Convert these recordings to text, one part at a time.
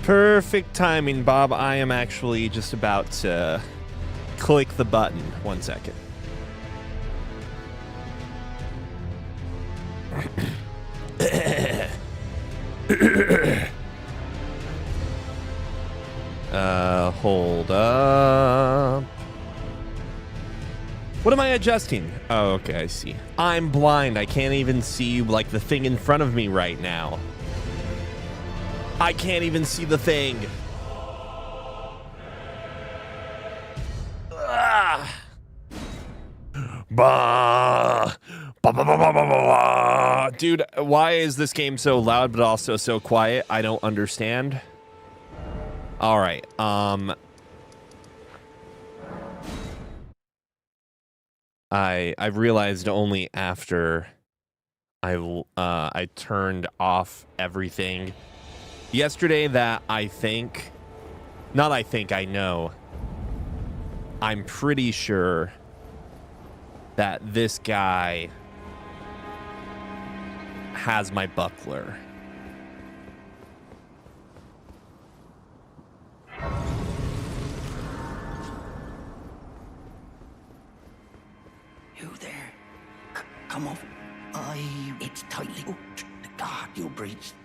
Perfect timing, Bob. I am actually just about to click the button. 1 second. Hold up. What am I adjusting? Oh, okay, I see. I'm blind. I can't even see, like, the thing in front of me right now. I can't even see the thing. Ah. Bah. Bah, bah, bah, bah, bah, bah. Dude, why is this game so loud but also so quiet? I don't understand. All right. I realized only after I turned off everything yesterday that I know. I'm pretty sure that this guy has my buckler. You there? Come off. It's tightly. Oh, the guard you breached.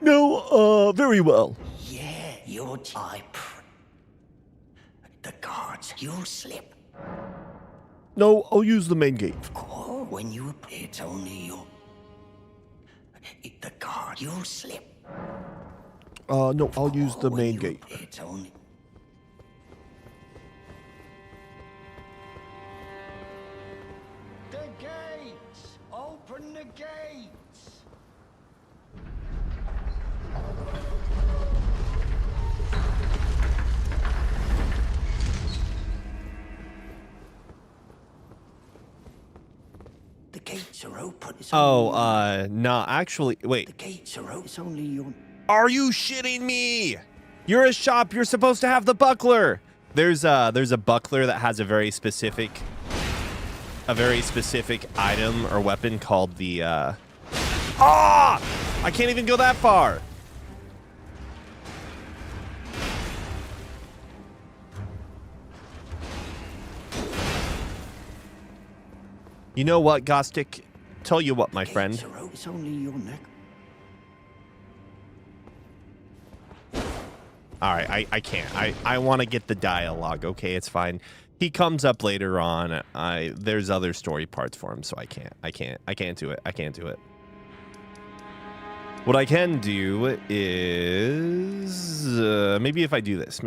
No, very well. Yeah, you're. The guards, you'll slip. No, I'll use the main gate. Of course, when you. It's only you. The guard, you'll slip. No, I'll use the main gate. It's only. The gates! Open the gates! The gates are open. No, actually, wait. The gates are open. It's only you. Are you shitting me? You're a shop. You're supposed to have the buckler. There's a buckler that has a very specific item or weapon called the I can't even go that far. You know what, Gostic? Tell you what, my friend. It's only your neck. All right, I can't. I want to get the dialogue. Okay, it's fine. He comes up later on. There's other story parts for him, so I can't do it. I can't do it. What I can do is maybe if I do this.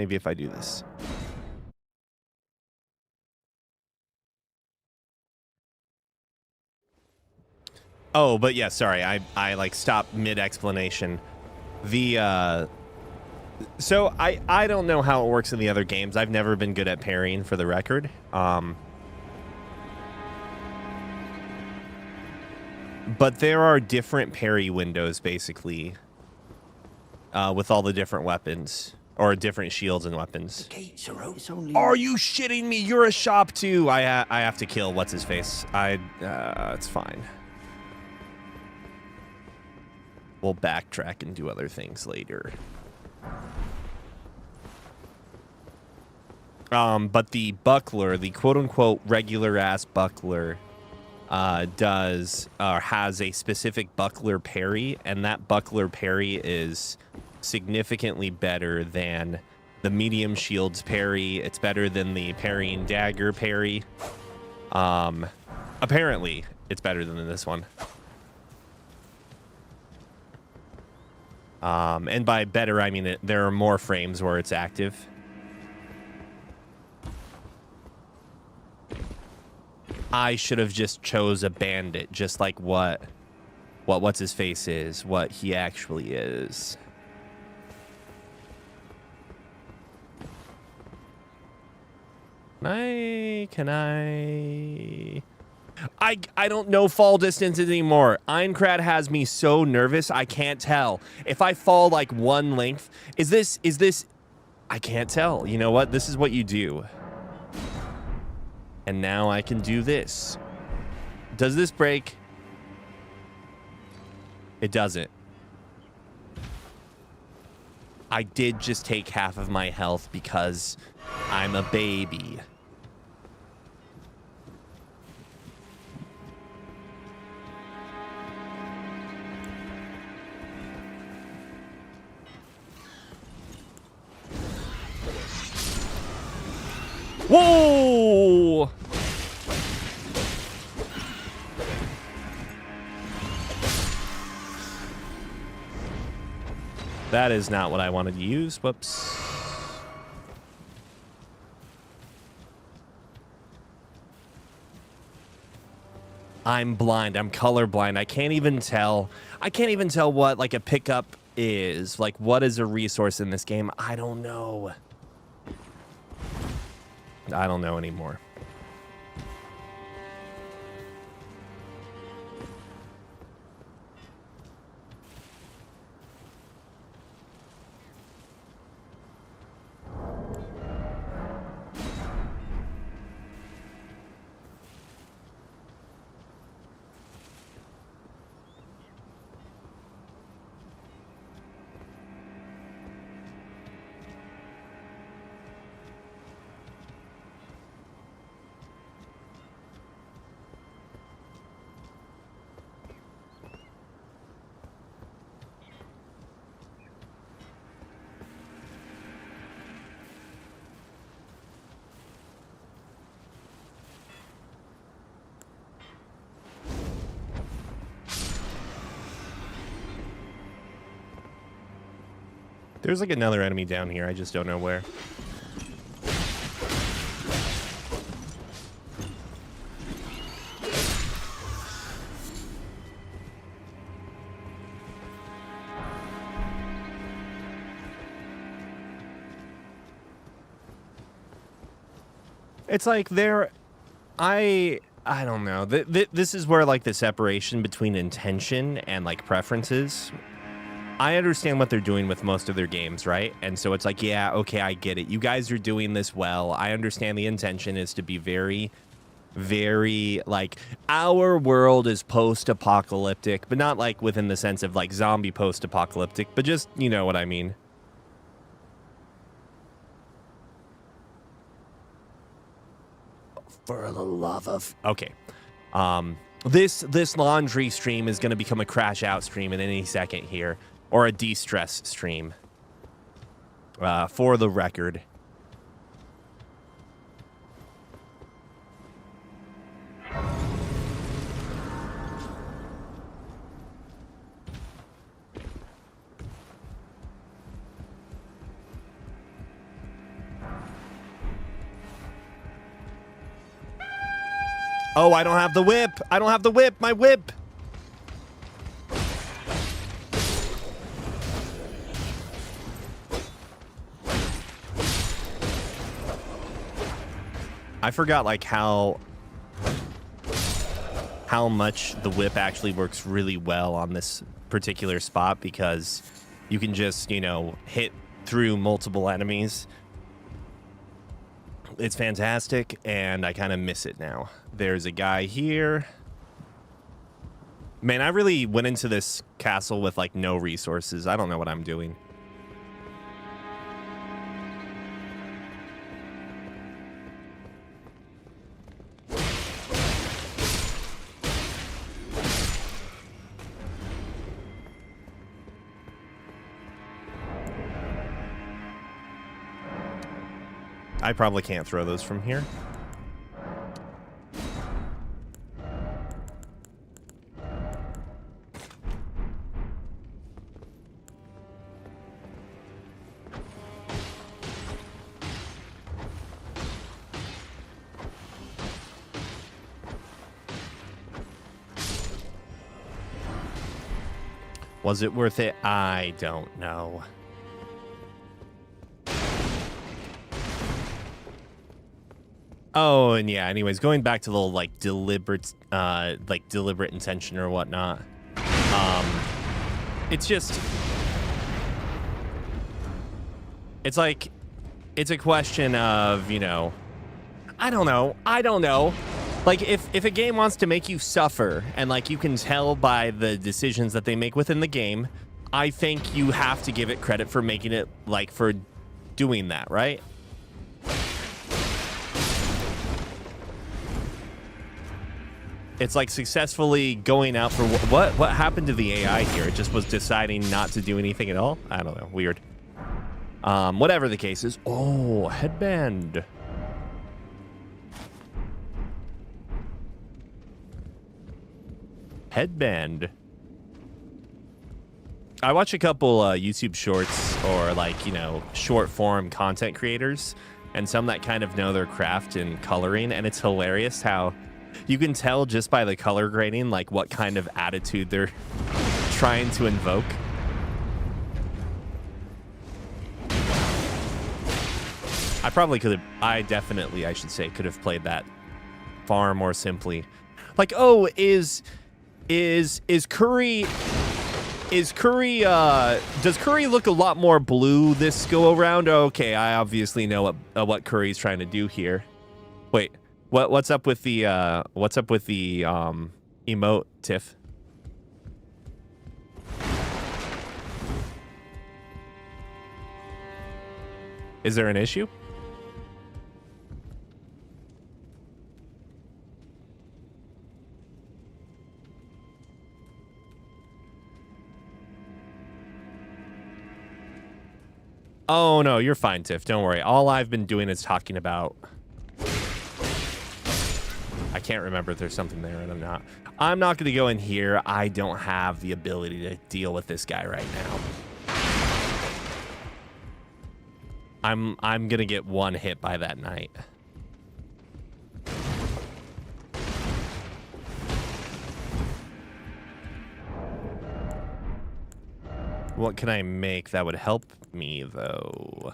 Oh, but yeah, sorry. I like stopped mid explanation. So I don't know how it works in the other games. I've never been good at parrying, for the record. But there are different parry windows, basically, with all the different weapons, or different shields and weapons. Are you shitting me? You're a shop too. I have to kill what's his face. It's fine. We'll backtrack and do other things later. But the buckler, the quote-unquote regular-ass buckler, has a specific buckler parry, and that buckler parry is significantly better than the medium shields parry. It's better than the parrying dagger parry. Apparently, it's better than this one. And by better, I mean there are more frames where it's active. I should have just chose a bandit, just like what's his face is, what he actually is. Can I don't know fall distance anymore. Aincrad has me so nervous, I can't tell. If I fall like one length, is this, I can't tell. You know what? This is what you do. And now I can do this. Does this break? It doesn't. I did just take half of my health because I'm a baby. Whoa! That is not what I wanted to use. Whoops. I'm blind. I'm colorblind. I can't even tell. I can't even tell what like a pickup is. Like what is a resource in this game? I don't know. I don't know anymore. There's like another enemy down here. I just don't know where. It's like I don't know. This is where like the separation between intention and like preferences. I understand what they're doing with most of their games, right? And so it's like, yeah, okay, I get it. You guys are doing this well. I understand the intention is to be very, very, like, our world is post-apocalyptic, but not, like, within the sense of, like, zombie post-apocalyptic, but just, you know what I mean. For the love of... Okay. This laundry stream is going to become a crash out stream in any second here. Or a de-stress stream. For the record. Oh, I don't have the whip. I don't have the whip. My whip. I forgot like how much the whip actually works really well on this particular spot because you can just, you know, hit through multiple enemies. It's fantastic, and I kind of miss it now. There's a guy here. Man, I really went into this castle with like no resources. I don't know what I'm doing. I probably can't throw those from here. Was it worth it? I don't know. Oh, and yeah, anyways, going back to the like deliberate intention or whatnot. It's just, it's like, it's a question of, you know, I don't know. Like, if a game wants to make you suffer, and like you can tell by the decisions that they make within the game, I think you have to give it credit for making it, like, for doing that, right? It's like successfully going out for what happened to the AI here? It just was deciding not to do anything at all? I don't know. Weird. Whatever the case is. Oh, headband. Headband. I watch a couple YouTube shorts or, like, you know, short form content creators, and some that kind of know their craft in coloring, and it's hilarious how you can tell just by the color grading, like, what kind of attitude they're trying to invoke. I probably could have, I should say, could have played that far more simply. Like, oh, does Curry look a lot more blue this go around? Okay, I obviously know what Curry's trying to do here. Wait, what's up with the emote, Tiff? Is there an issue? Oh, no, you're fine, Tiff. Don't worry. All I've been doing is talking about... I can't remember if there's something there and I'm not. I'm not going to go in here. I don't have the ability to deal with this guy right now. I'm going to get one hit by that knight. What can I make that would help me, though?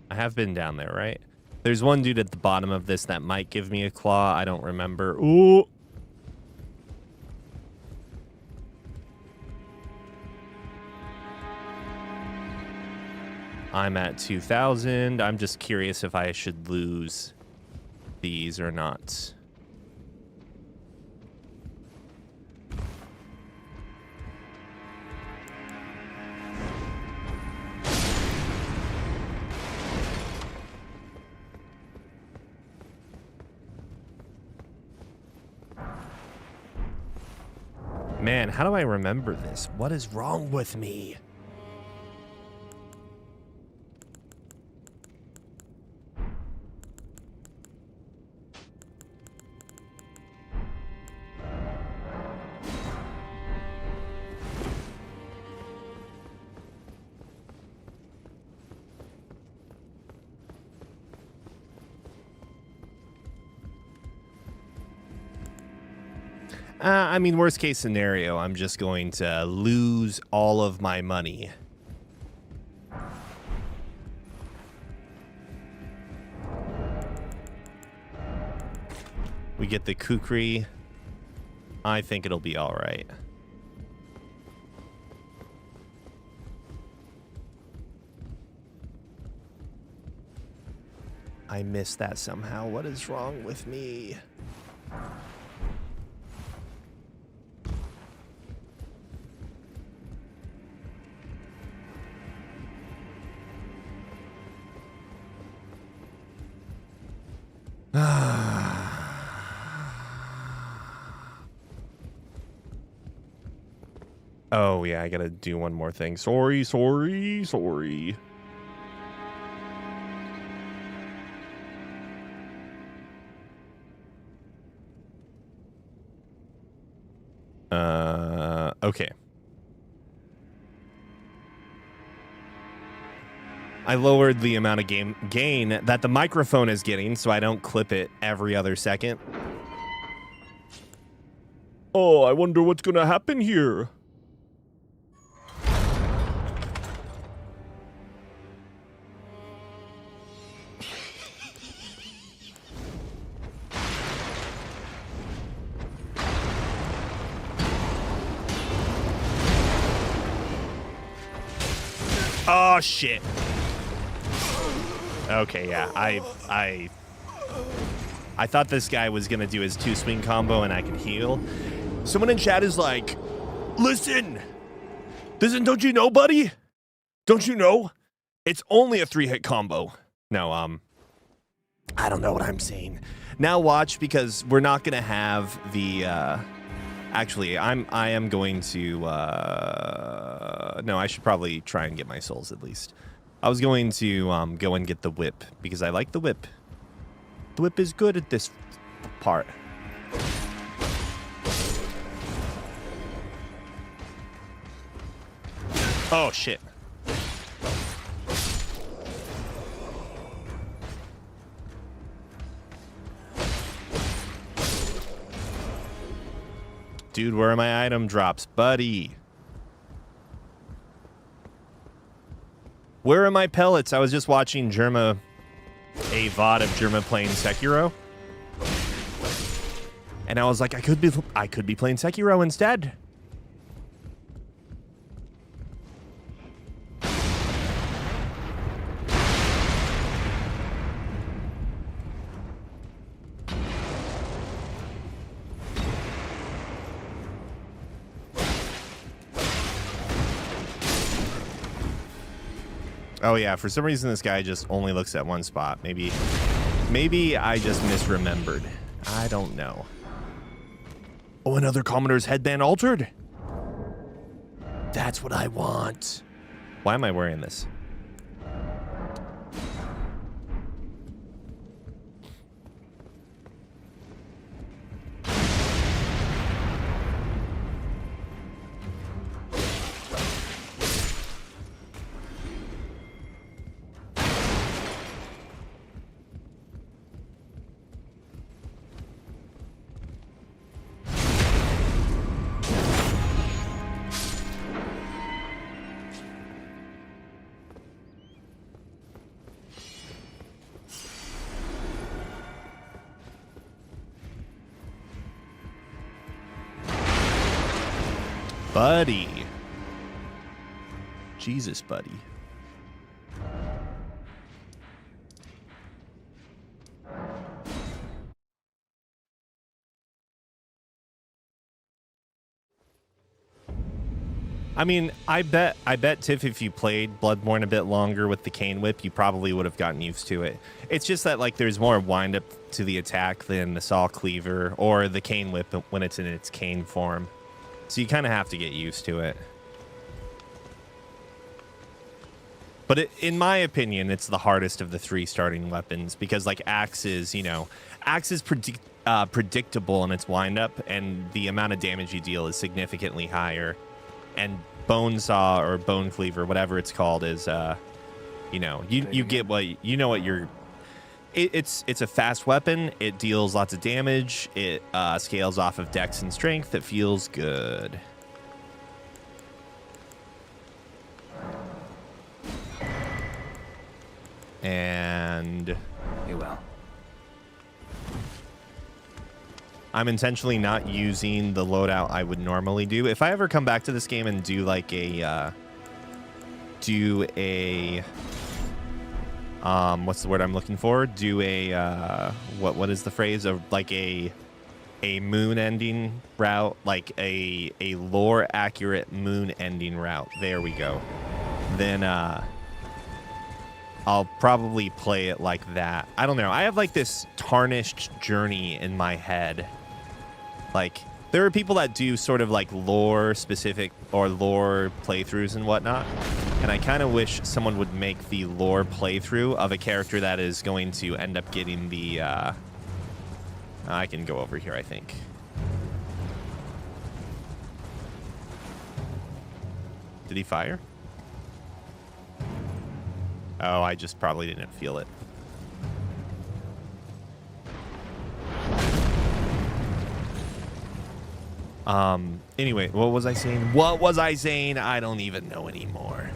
I have been down there, right? There's one dude at the bottom of this that might give me a claw. I don't remember. Ooh. I'm at 2,000. I'm just curious if I should lose these or not. Man, how do I remember this? What is wrong with me? I mean, worst case scenario, I'm just going to lose all of my money. We get the kukri. I think it'll be all right. I missed that somehow. What is wrong with me? Oh, yeah, I gotta do one more thing. Sorry. Okay. I lowered the amount of gain that the microphone is getting so I don't clip it every other second. Oh, I wonder what's gonna happen here. Oh, shit. Okay, yeah, I thought this guy was going to do his 2-swing combo and I could heal. Someone in chat is like, listen, don't you know, buddy? Don't you know? It's only a 3-hit combo. No, I don't know what I'm saying. Now watch, because we're not going to have the, actually, I am going to, no, I should probably try and get my souls at least. I was going to, go and get the whip, because I like the whip. The whip is good at this part. Oh, shit. Dude, where are my item drops, buddy? Where are my pellets? I was just watching Germa, a VOD of Germa playing Sekiro. And I was like, I could be playing Sekiro instead. Oh yeah, for some reason this guy just only looks at one spot. Maybe I just misremembered. I don't know. Oh, another Commodore's headband altered? That's what I want. Why am I wearing this? Buddy. Jesus, buddy. I mean, I bet Tiff, if you played Bloodborne a bit longer with the cane whip, you probably would have gotten used to it. It's just that, like, there's more wind up to the attack than the saw cleaver or the cane whip when it's in its cane form. So you kind of have to get used to it. But in my opinion, it's the hardest of the 3 starting weapons because, like, axe is, you know, axe is predictable in its windup, and the amount of damage you deal is significantly higher. And bone saw or bone cleaver, whatever it's called, is, you know, you get what you know what you're. It's a fast weapon. It deals lots of damage. It scales off of dex and strength. It feels good. And You will. I'm intentionally not using the loadout I would normally do. If I ever come back to this game and do like a what's the word I'm looking for? Do a what is the phrase of like a moon ending route, like a lore accurate moon ending route. There we go. Then I'll probably play it like that. I don't know. I have like this tarnished journey in my head. Like, there are people that do sort of like lore specific or lore playthroughs and whatnot. And I kind of wish someone would make the lore playthrough of a character that is going to end up getting the, I can go over here, I think. Did he fire? Oh, I just probably didn't feel it. Anyway, what was I saying? What was I saying? I don't even know anymore.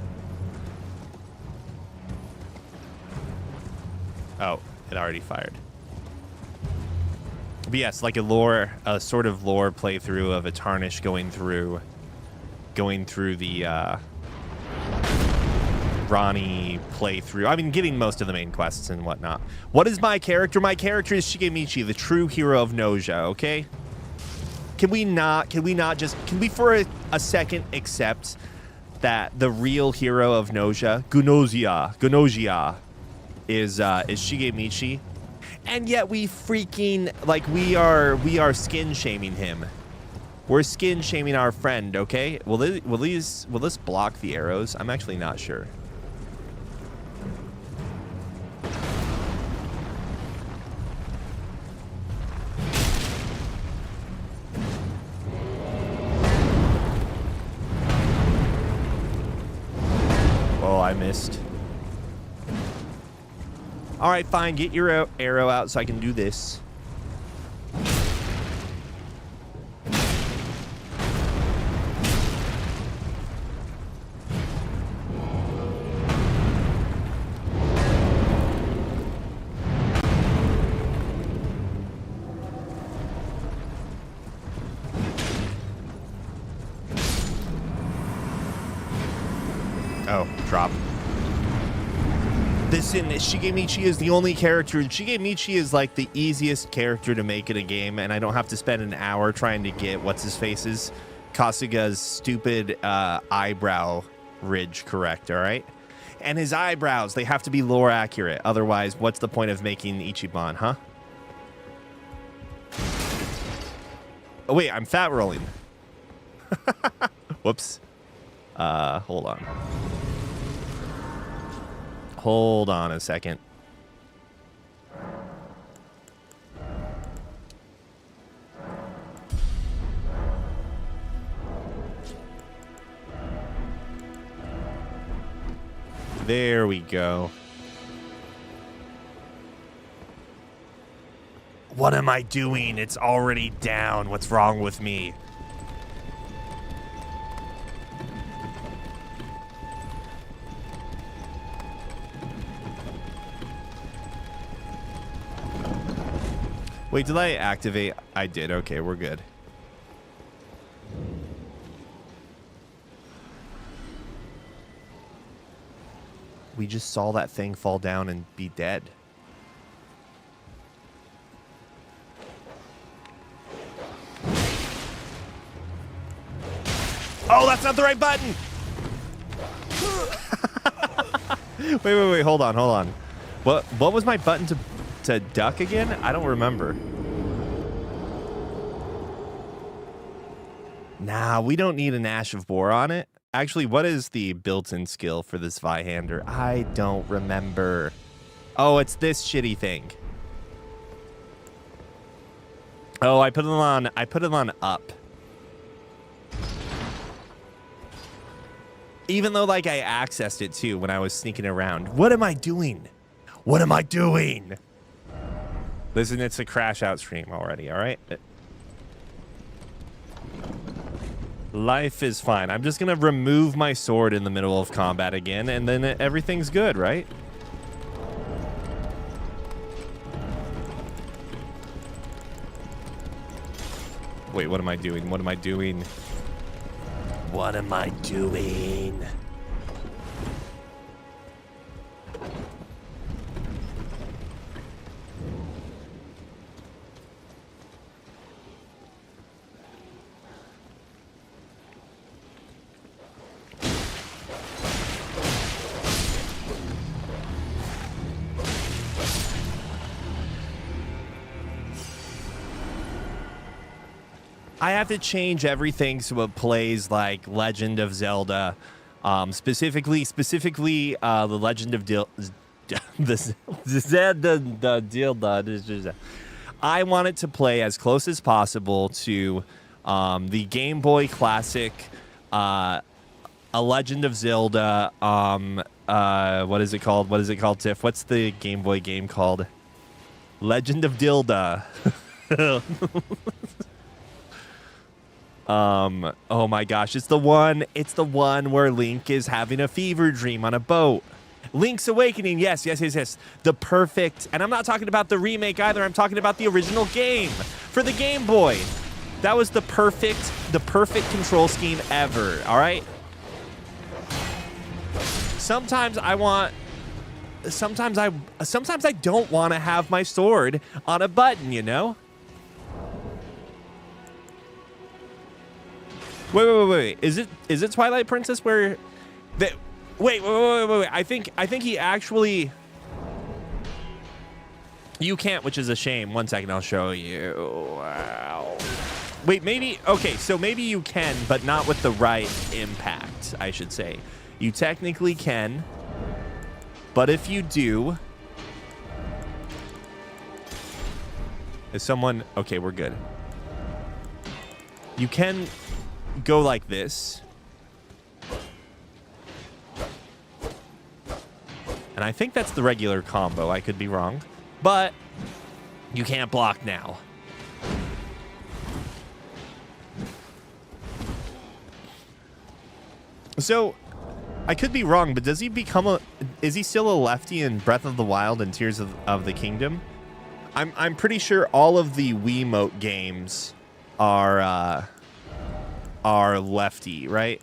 Oh, it already fired. But yes, like a sort of lore playthrough of a tarnish going through the, Ronnie playthrough. I mean, getting most of the main quests and whatnot. What is my character? My character is Shigemichi, the true hero of Noja, okay? Can we for a second accept that the real hero of Noja, Gunojia, is Shigemichi? And yet we freaking, like, we are skin shaming him. We're skin shaming our friend, okay? Will this block the arrows? I'm actually not sure. Oh, I missed. All right, fine. Get your arrow out so I can do this. Oh, drop. Listen, Shigemichi is the only character. Shigemichi is like the easiest character to make in a game, and I don't have to spend an hour trying to get what's-his-face's Kasuga's stupid eyebrow ridge correct, all right? And his eyebrows, they have to be lore accurate. Otherwise, what's the point of making Ichiban, huh? Oh, wait, I'm fat rolling. Whoops. Hold on. Hold on a second. There we go. What am I doing? It's already down. What's wrong with me? Wait, did I activate? I did. Okay, we're good. We just saw that thing fall down and be dead. Oh, that's not the right button! wait, hold on. What was my button to duck again? I don't remember. Nah, we don't need an Ash of War on it. Actually, what is the built-in skill for this Vihander? I don't remember. Oh, it's this shitty thing. Oh, I put it on up. Even though, like, I accessed it too when I was sneaking around. What am I doing? What am I doing? Listen, it's a crash out stream already, all right? Life is fine. I'm just going to remove my sword in the middle of combat again, and then everything's good, right? Wait, what am I doing? What am I doing? What am I doing? I have to change everything so it plays like Legend of Zelda, specifically the Legend of Zelda. I want it to play as close as possible to the Game Boy Classic, A Legend of Zelda. What is it called? What is it called, Tiff? What's the Game Boy game called? Legend of Dilda. Oh my gosh, it's the one where Link is having a fever dream on a boat. Link's Awakening, yes. The perfect, and I'm not talking about the remake either, I'm talking about the original game for the Game Boy. That was the perfect control scheme ever, all right? sometimes I don't want to have my sword on a button, you know? Wait. Is it Twilight Princess where wait. I think he actually you can't, which is a shame. 1 second, I'll show you. Wow. Wait, maybe okay, so maybe you can, but not with the right impact, I should say. You technically can, but if you do, is someone okay, we're good. You can go like this. And I think that's the regular combo. I could be wrong. But you can't block now. So I could be wrong, but does he become a... Is he still a lefty in Breath of the Wild and Tears of the Kingdom? I'm pretty sure all of the Wiimote games are lefty, right?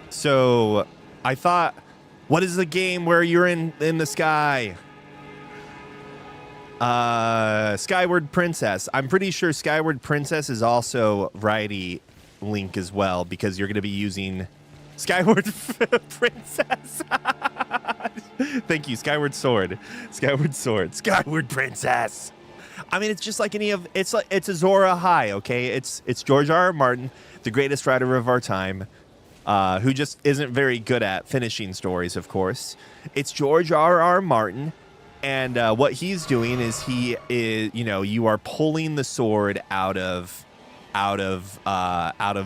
So I thought, what is the game where you're in the sky? Skyward Princess. I'm pretty sure Skyward Princess is also righty Link as well, because you're going to be using Skyward Princess. Thank you, Skyward Sword. Skyward Princess. I mean, it's just like any of it's a Zora High, okay? It's George R.R. Martin, the greatest writer of our time, who just isn't very good at finishing stories, of course. It's George R.R. Martin, and what he's doing is you are pulling the sword out of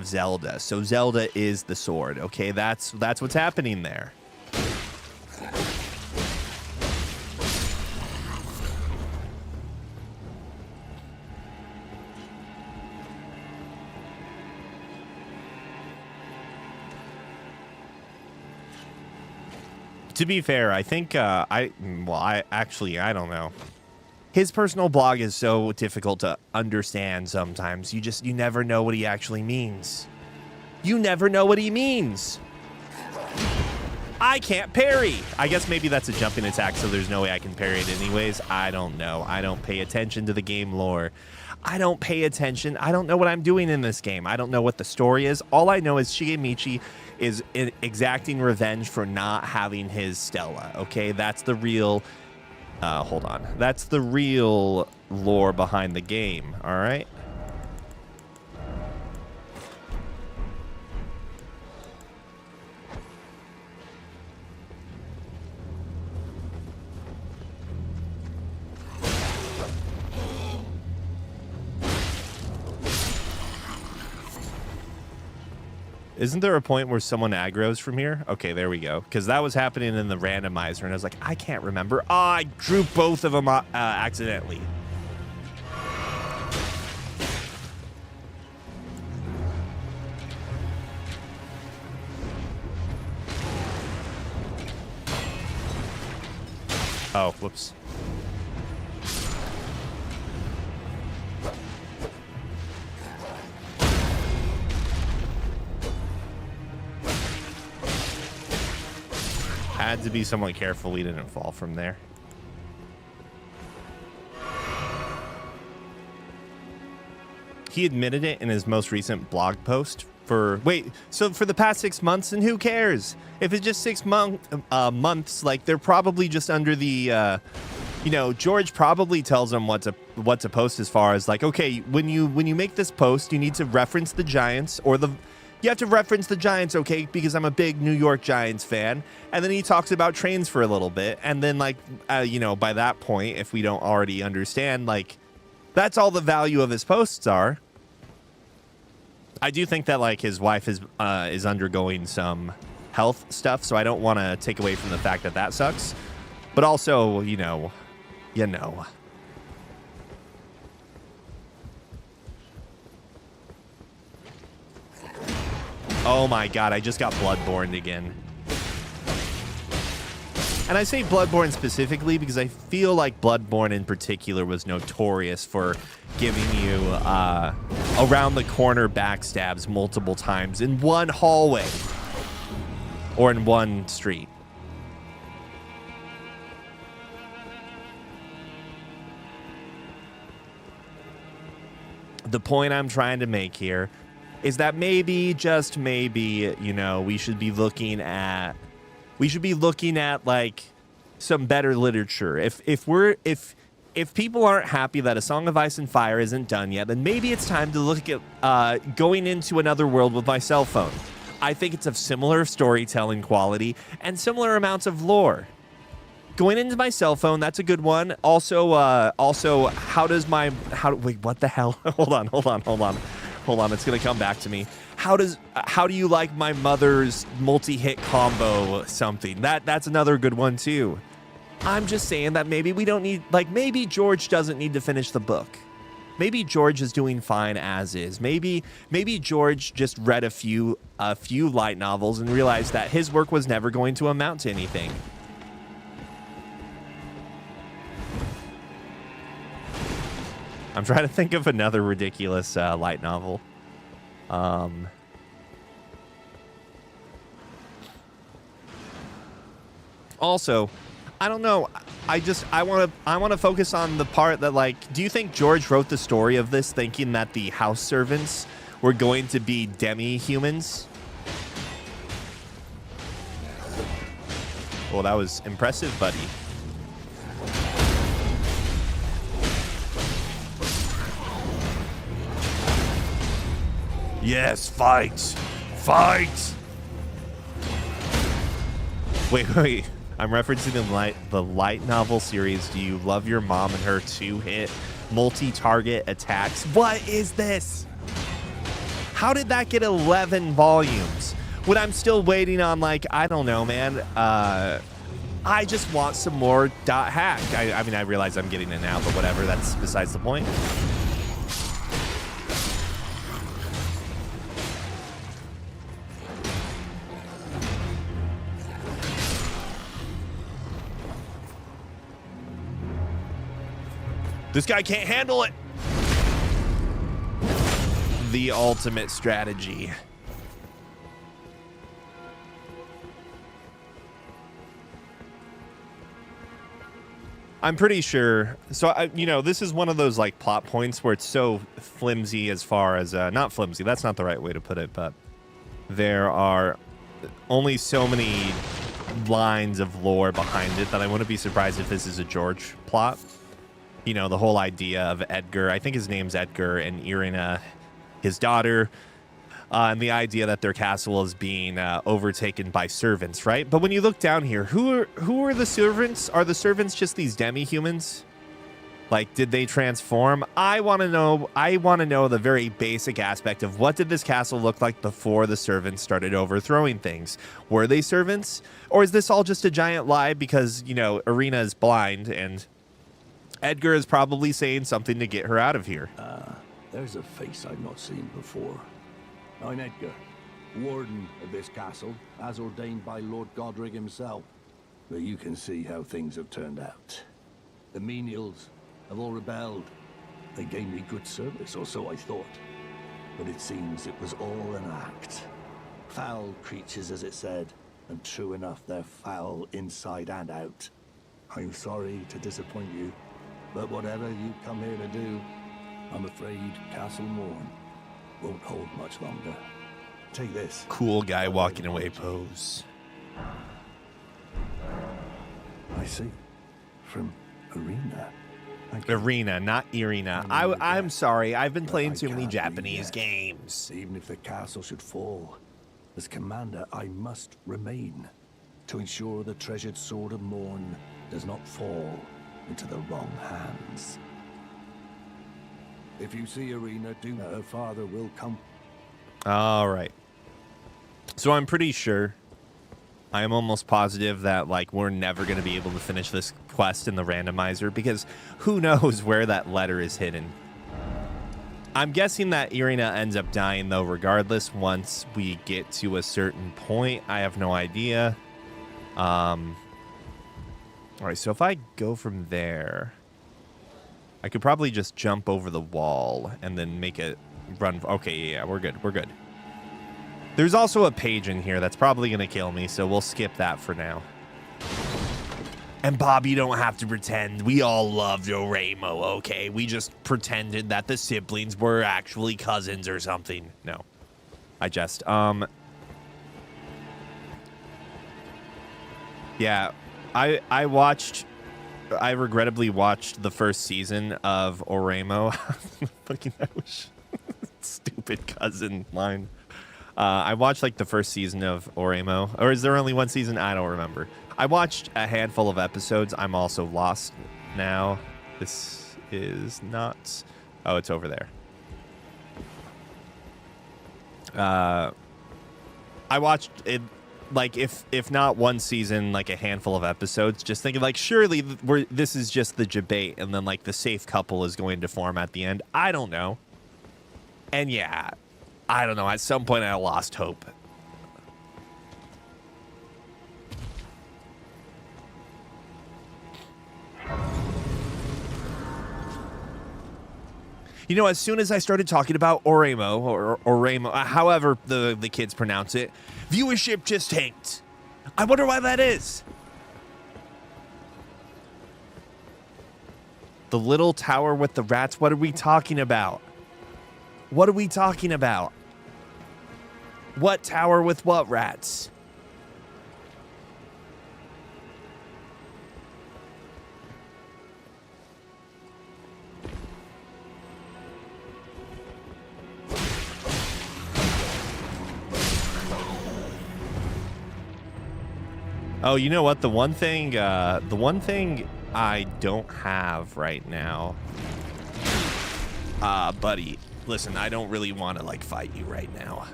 Zelda. So Zelda is the sword, okay? That's what's happening there. To be fair, I think I don't know. His personal blog is so difficult to understand sometimes. You never know what he actually means. You never know what he means. I can't parry. I guess maybe that's a jumping attack, so there's no way I can parry it anyways. I don't know. I don't pay attention to the game lore. I don't pay attention. I don't know what I'm doing in this game. I don't know what the story is. All I know is Shigemichi is exacting revenge for not having his Stella. Okay, that's the real... hold on. That's the real lore behind the game, all right? Isn't there a point where someone aggroes from here? Okay, there we go. Because that was happening in the randomizer, and I was like, I can't remember. Oh, I drew both of them accidentally. Oh, whoops. Had to be somewhat careful we didn't fall from there. He admitted it in his most recent blog post for the past 6 months, and who cares? If it's just 6 months, like they're probably just under the George probably tells them what to post as far as like, okay, when you make this post, you need to reference the Giants you have to reference the Giants, okay, because I'm a big New York Giants fan. And then he talks about trains for a little bit. And then, like, by that point, if we don't already understand, like, that's all the value of his posts are. I do think that, like, his wife is undergoing some health stuff, so I don't want to take away from the fact that that sucks. But also, you know. Oh my god, I just got bloodborne again. And I say Bloodborne specifically because I feel like Bloodborne in particular was notorious for giving you around the corner backstabs multiple times in one hallway or in one street. The point I'm trying to make here is that maybe, just maybe, you know, we should be looking at like some better literature. If people aren't happy that A Song of Ice and Fire isn't done yet, then maybe it's time to look at going into another world with my cell phone. I think it's of similar storytelling quality and similar amounts of lore. Going into my cell phone, that's a good one. Also, wait, what the hell? Hold on. It's gonna come back to me. How do you like my mother's multi-hit combo something? That's another good one too. I'm just saying that maybe we don't need, like, maybe George doesn't need to finish the book. Maybe George is doing fine as is. Maybe George just read a few light novels and realized that his work was never going to amount to anything. I'm trying to think of another ridiculous light novel. Also, I don't know. I want to focus on the part that, like, do you think George wrote the story of this thinking that the house servants were going to be demi-humans? Well, that was impressive, buddy. Yes, fight! Fight! Wait. I'm referencing the light novel series. Do you love your mom and her two-hit multi-target attacks? What is this? How did that get 11 volumes? When I'm still waiting on, like, I don't know, man. I just want some more .hack. I mean, I realize I'm getting it now, but whatever. That's besides the point. This guy can't handle it. The ultimate strategy. I'm pretty sure. So, you know, this is one of those, like, plot points where it's so flimsy as far as, not flimsy, that's not the right way to put it, but there are only so many lines of lore behind it that I wouldn't be surprised if this is a George plot. You know, the whole idea of Edgar, I think his name's Edgar, and Irina, his daughter, and the idea that their castle is being overtaken by servants, right? But when you look down here, who are the servants? Are the servants just these demi-humans? Like, did they transform? I want to know the very basic aspect of what did this castle look like before the servants started overthrowing things? Were they servants? Or is this all just a giant lie because, you know, Irina is blind and Edgar is probably saying something to get her out of here? There's a face I've not seen before. I'm Edgar, warden of this castle, as ordained by Lord Godric himself. But you can see how things have turned out. The menials have all rebelled. They gave me good service, or so I thought. But it seems it was all an act. Foul creatures, as it said, and true enough, they're foul inside and out. I'm sorry to disappoint you, but whatever you come here to do, I'm afraid Castle Morn won't hold much longer. Take this. Cool guy walking away pose. I see. From Irina. Irina, not Irina. I'm sorry. I've been playing too many Japanese games. Even if the castle should fall, as commander, I must remain to ensure the treasured sword of Morn does not fall into the wrong hands. If you see Irina, do know her father will come. All right. So I'm pretty sure, I am almost positive that, like, we're never going to be able to finish this quest in the randomizer because who knows where that letter is hidden. I'm guessing that Irina ends up dying, though, regardless, once we get to a certain point. I have no idea. All right, so if I go from there, I could probably just jump over the wall and then make it run. Okay, yeah, we're good. We're good. There's also a page in here that's probably going to kill me, so we'll skip that for now. And Bob, you don't have to pretend. We all loved Oremo, okay? We just pretended that the siblings were actually cousins or something. No, I just, yeah, I regrettably watched the first season of Oremo. Fucking that was stupid cousin line. I watched like the first season of Oremo, or is there only one season? I don't remember. I watched a handful of episodes. I'm also lost now. This is not. Oh, it's over there. I watched it, like if not one season, like a handful of episodes. Just thinking like, surely this is just the debate, and then like the safe couple is going to form at the end. I don't know. And yeah, I don't know. At some point, I lost hope. You know, as soon as I started talking about Oremo, or Oremo, however the kids pronounce it, viewership just tanked. I wonder why that is. The little tower with the rats, what are we talking about? What are we talking about? What tower with what rats? Oh, you know what? The one thing I don't have right now. Buddy, listen, I don't really want to like fight you right now.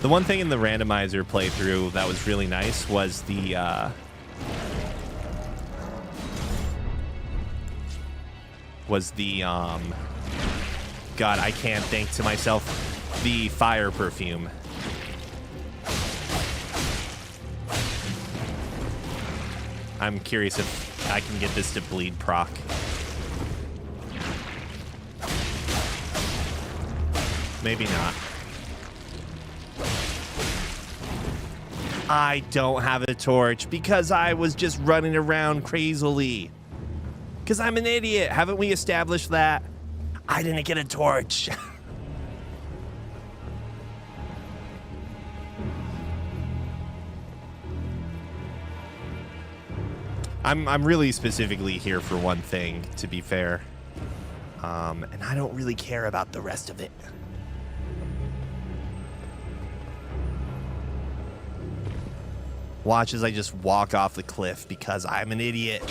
The one thing in the randomizer playthrough that was really nice was the God, I can't think to myself, the fire perfume. I'm curious if I can get this to bleed proc. Maybe not. I don't have a torch because I was just running around crazily. Because I'm an idiot. Haven't we established that? I didn't get a torch. I'm really specifically here for one thing, to be fair. And I don't really care about the rest of it. Watch as I just walk off the cliff because I'm an idiot.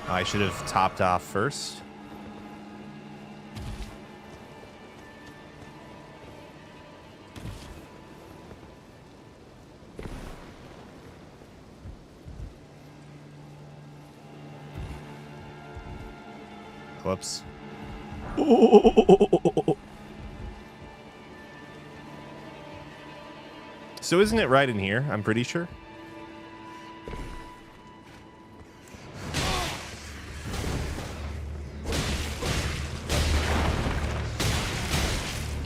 I should have topped off first. Whoops. So isn't it right in here? I'm pretty sure.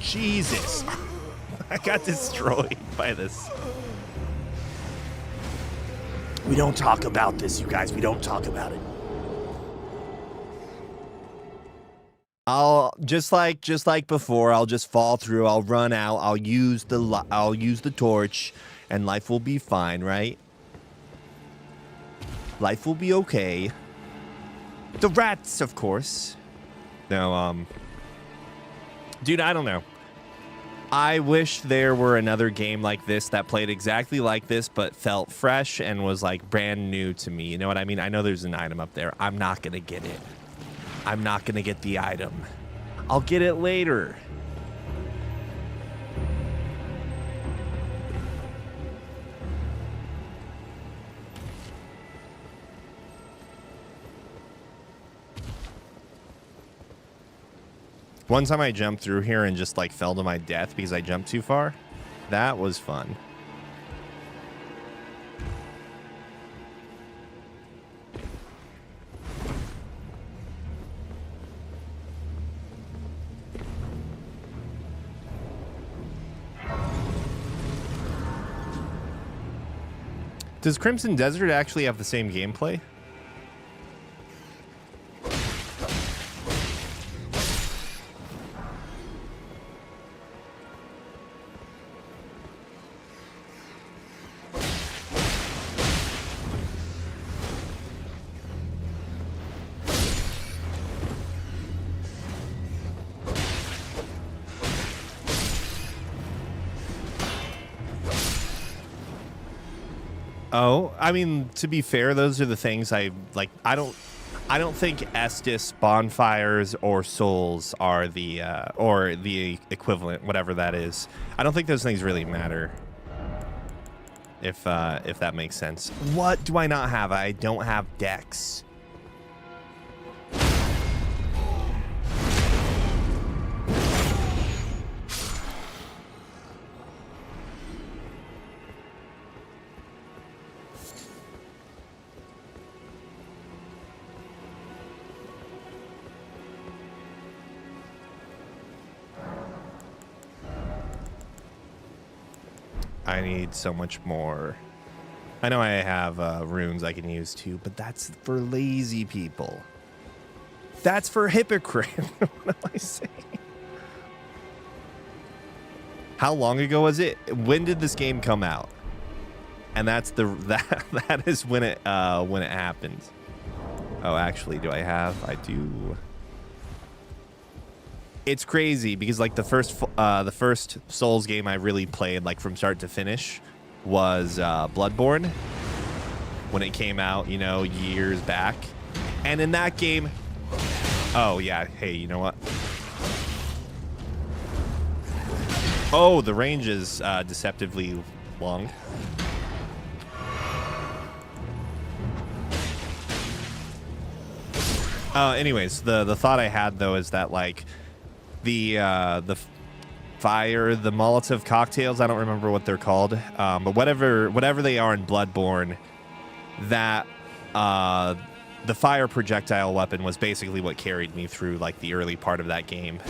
Jesus. I got destroyed by this. We don't talk about this, you guys. We don't talk about it. I'll just like before, I'll just fall through, I'll run out, I'll use the torch, and life will be fine, right? Life will be okay. The rats, of course. No, dude, I don't know. I wish there were another game like this that played exactly like this, but felt fresh and was like brand new to me. You know what I mean? I know there's an item up there. I'm not gonna get it. I'm not gonna get the item. I'll get it later. One time I jumped through here and just like fell to my death because I jumped too far. That was fun. Does Crimson Desert actually have the same gameplay? Oh, I mean, to be fair, those are the things I like. I don't think Estus, bonfires, or souls are the or the equivalent, whatever that is. I don't think those things really matter. If that makes sense. What do I not have? I don't have Dex. I need so much more. I know I have runes I can use too, but that's for lazy people. That's for hypocrite. What am I saying? How long ago was it? When did this game come out? And that's that is when it happened. Oh, actually, do I have? I do. It's crazy because like the first Souls game I really played like from start to finish was Bloodborne when it came out, you know, years back. And in that game, oh yeah, hey, you know what? Oh, the range is deceptively long. Anyways, the thought I had though is that like the fire, the Molotov cocktails, I don't remember what they're called, but whatever they are in Bloodborne, that the fire projectile weapon was basically what carried me through like the early part of that game.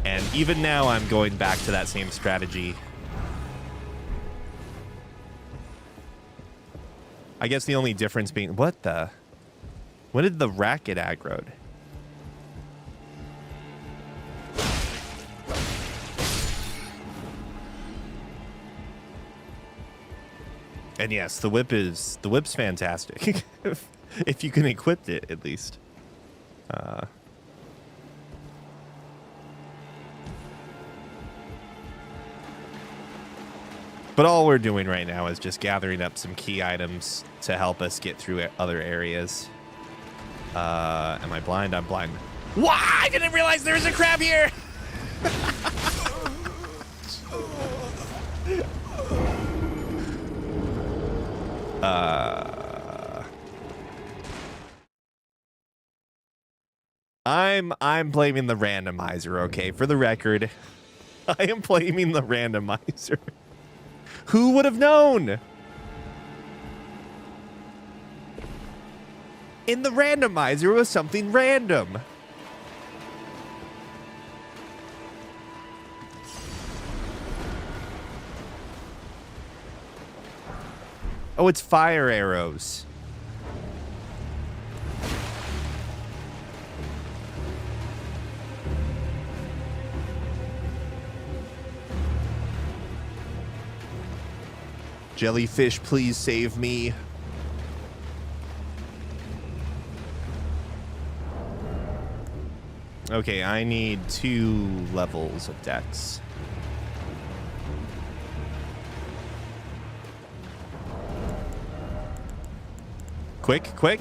And even now I'm going back to that same strategy. I guess the only difference being when did the rat get aggroed? And yes, the whip's fantastic. if you can equip it, at least. But all we're doing right now is just gathering up some key items to help us get through other areas. Am I blind? I'm blind. Why? I didn't realize there was a crab here! I'm blaming the randomizer, okay? For the record, I am blaming the randomizer. Who would have known? In the randomizer was something random. Oh, it's fire arrows. Jellyfish, please save me. Okay, I need 2 levels of dex. Quick, quick.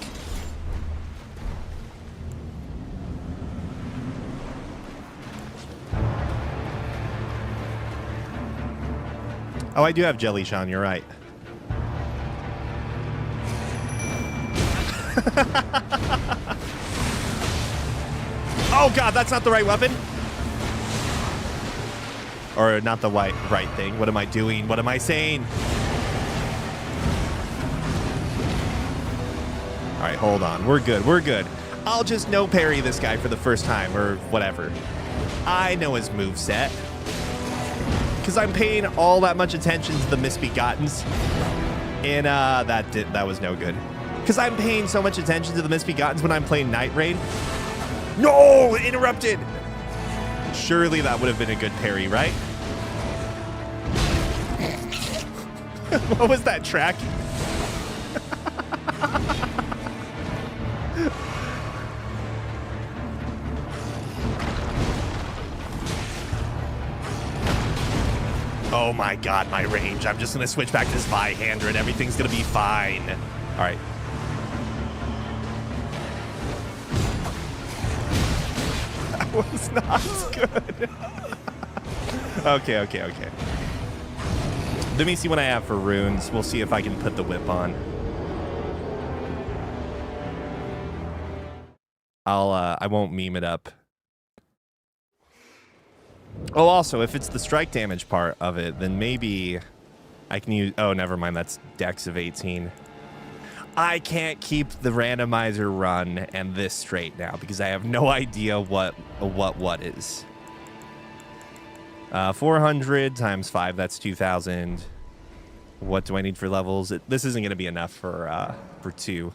Oh, I do have Jelly Sean, you're right. Oh god, that's not the right weapon. Or not the right thing. What am I doing? What am I saying? All right, hold on. We're good. We're good. I'll just no parry this guy for the first time or whatever. I know his moveset. Because I'm paying all that much attention to the Misbegottens. And that was no good. Because I'm paying so much attention to the Misbegottens when I'm playing Night Raid. No! Interrupted! Surely that would have been a good parry, right? What was that track? Oh my god, my range. I'm just going to switch back to this Vihander and everything's going to be fine. All right. That was not good. Okay. Let me see what I have for runes. We'll see if I can put the whip on. I won't meme it up. Oh, also, if it's the strike damage part of it, then maybe I can use... Oh, never mind. That's dex of 18. I can't keep the randomizer run and this straight now because I have no idea what is. 400 times 5, that's 2,000. What do I need for levels? This isn't going to be enough for 2.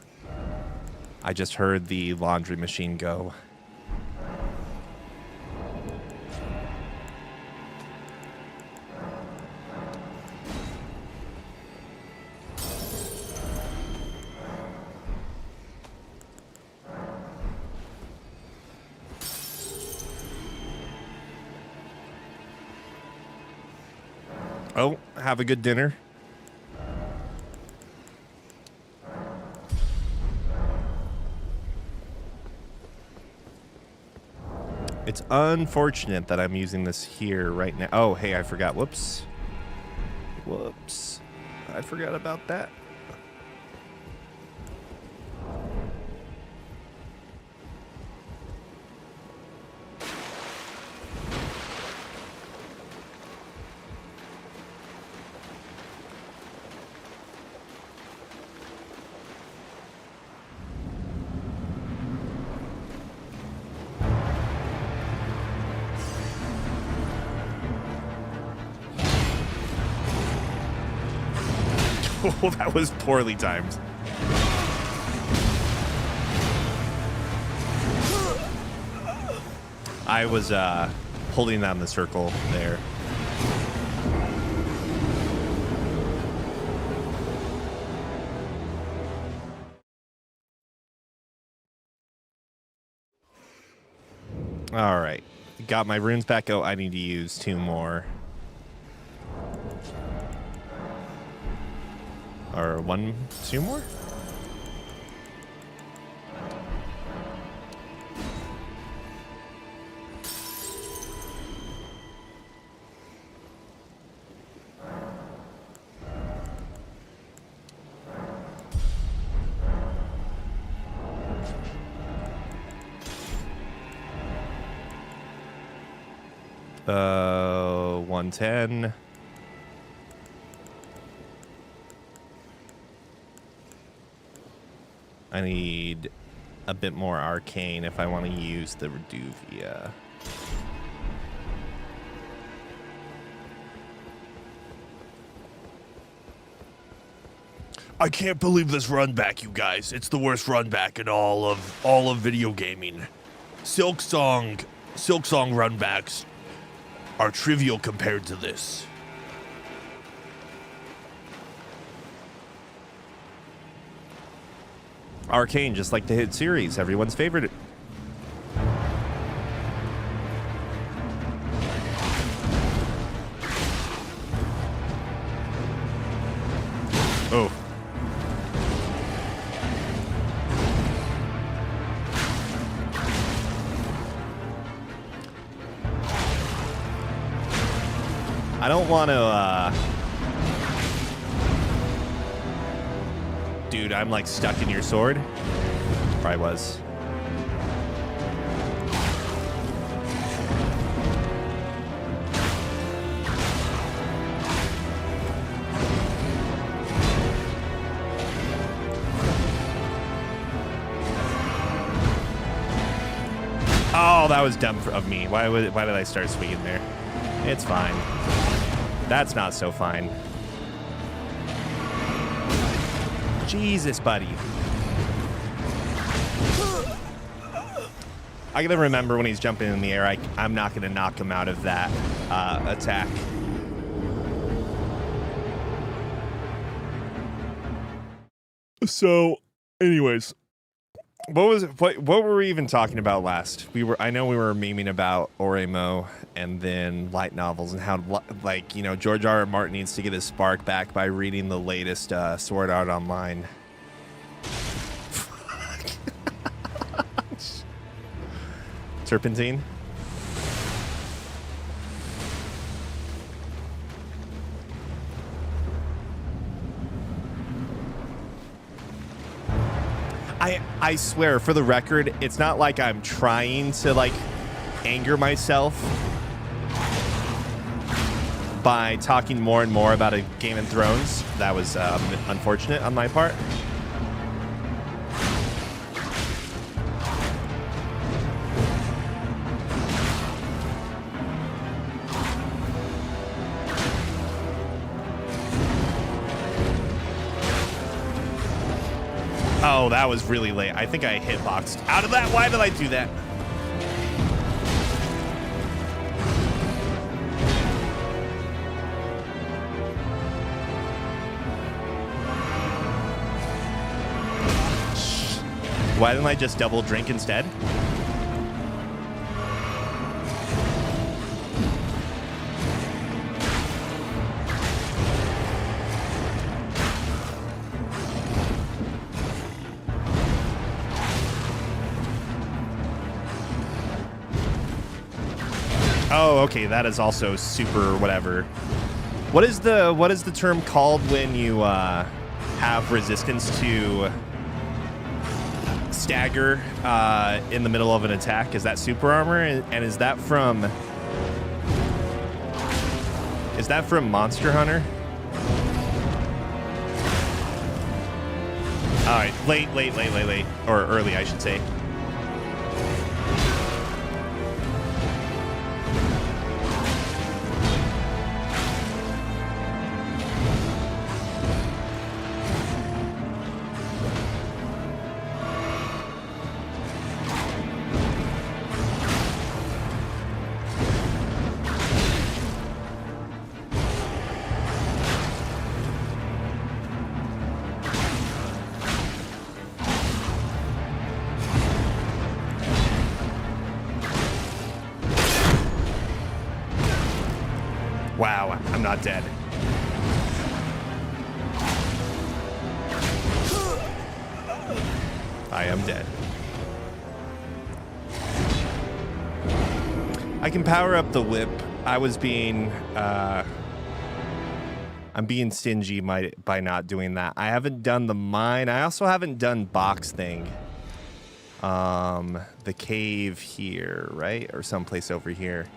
I just heard the laundry machine go. Oh, have a good dinner. It's unfortunate that I'm using this here right now. Oh, hey, I forgot. Whoops. I forgot about that. Oh, that was poorly timed. I was holding down the circle there. All right. Got my runes back. Oh, I need to use 2 more. Or 2 more? Uh, 110. I need a bit more arcane if I want to use the Reduvia. I can't believe this run back, you guys. It's the worst run back in all of video gaming. Silksong run backs are trivial compared to this. Arcane, just like the hit series, everyone's favorite. Oh. I don't want to, Dude, I'm like stuck in your sword. Probably was. that was dumb of me. Why did I start swinging there? It's fine. That's not so fine. Jesus, buddy. I gotta remember when he's jumping in the air, I'm not gonna knock him out of that attack. So, anyways, what were we even talking about last? I know we were memeing about Oremo and then light novels and how, like, you know, George R. R. Martin needs to get his spark back by reading the latest Sword Art Online. Serpentine. I swear, for the record, it's not like I'm trying to, like, anger myself by talking more and more about a Game of Thrones. That was unfortunate on my part. Oh, that was really late. I think I hitboxed out of that. Why did I do that? Why didn't I just double drink instead? Oh, okay, that is also super whatever. What is the term called when you have resistance to stagger in the middle of an attack? Is that super armor? And is that from Monster Hunter? All right, late, or early, I should say. Wow, I'm not dead. I am dead. I can power up the whip. I was being, I'm being stingy by not doing that. I haven't done the mine. I also haven't done box thing. The cave here, right? Or someplace over here.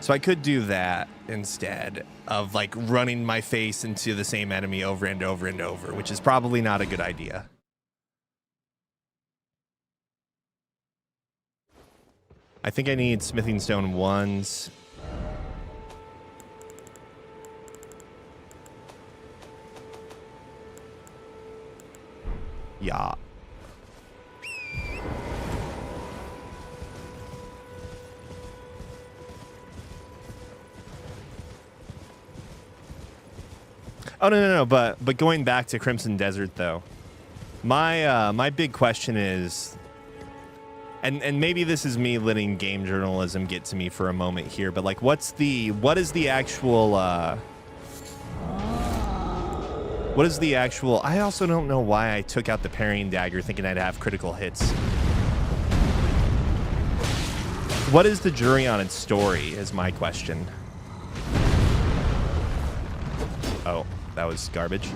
So I could do that instead of, like, running my face into the same enemy over and over and over, which is probably not a good idea. I think I need smithing stone 1s. Yeah. Oh, no, but going back to Crimson Desert, though, my big question is, and maybe this is me letting game journalism get to me for a moment here, but, like, what is the actual, I also don't know why I took out the parrying dagger thinking I'd have critical hits. What is the jury on its story is my question. Oh. That was garbage.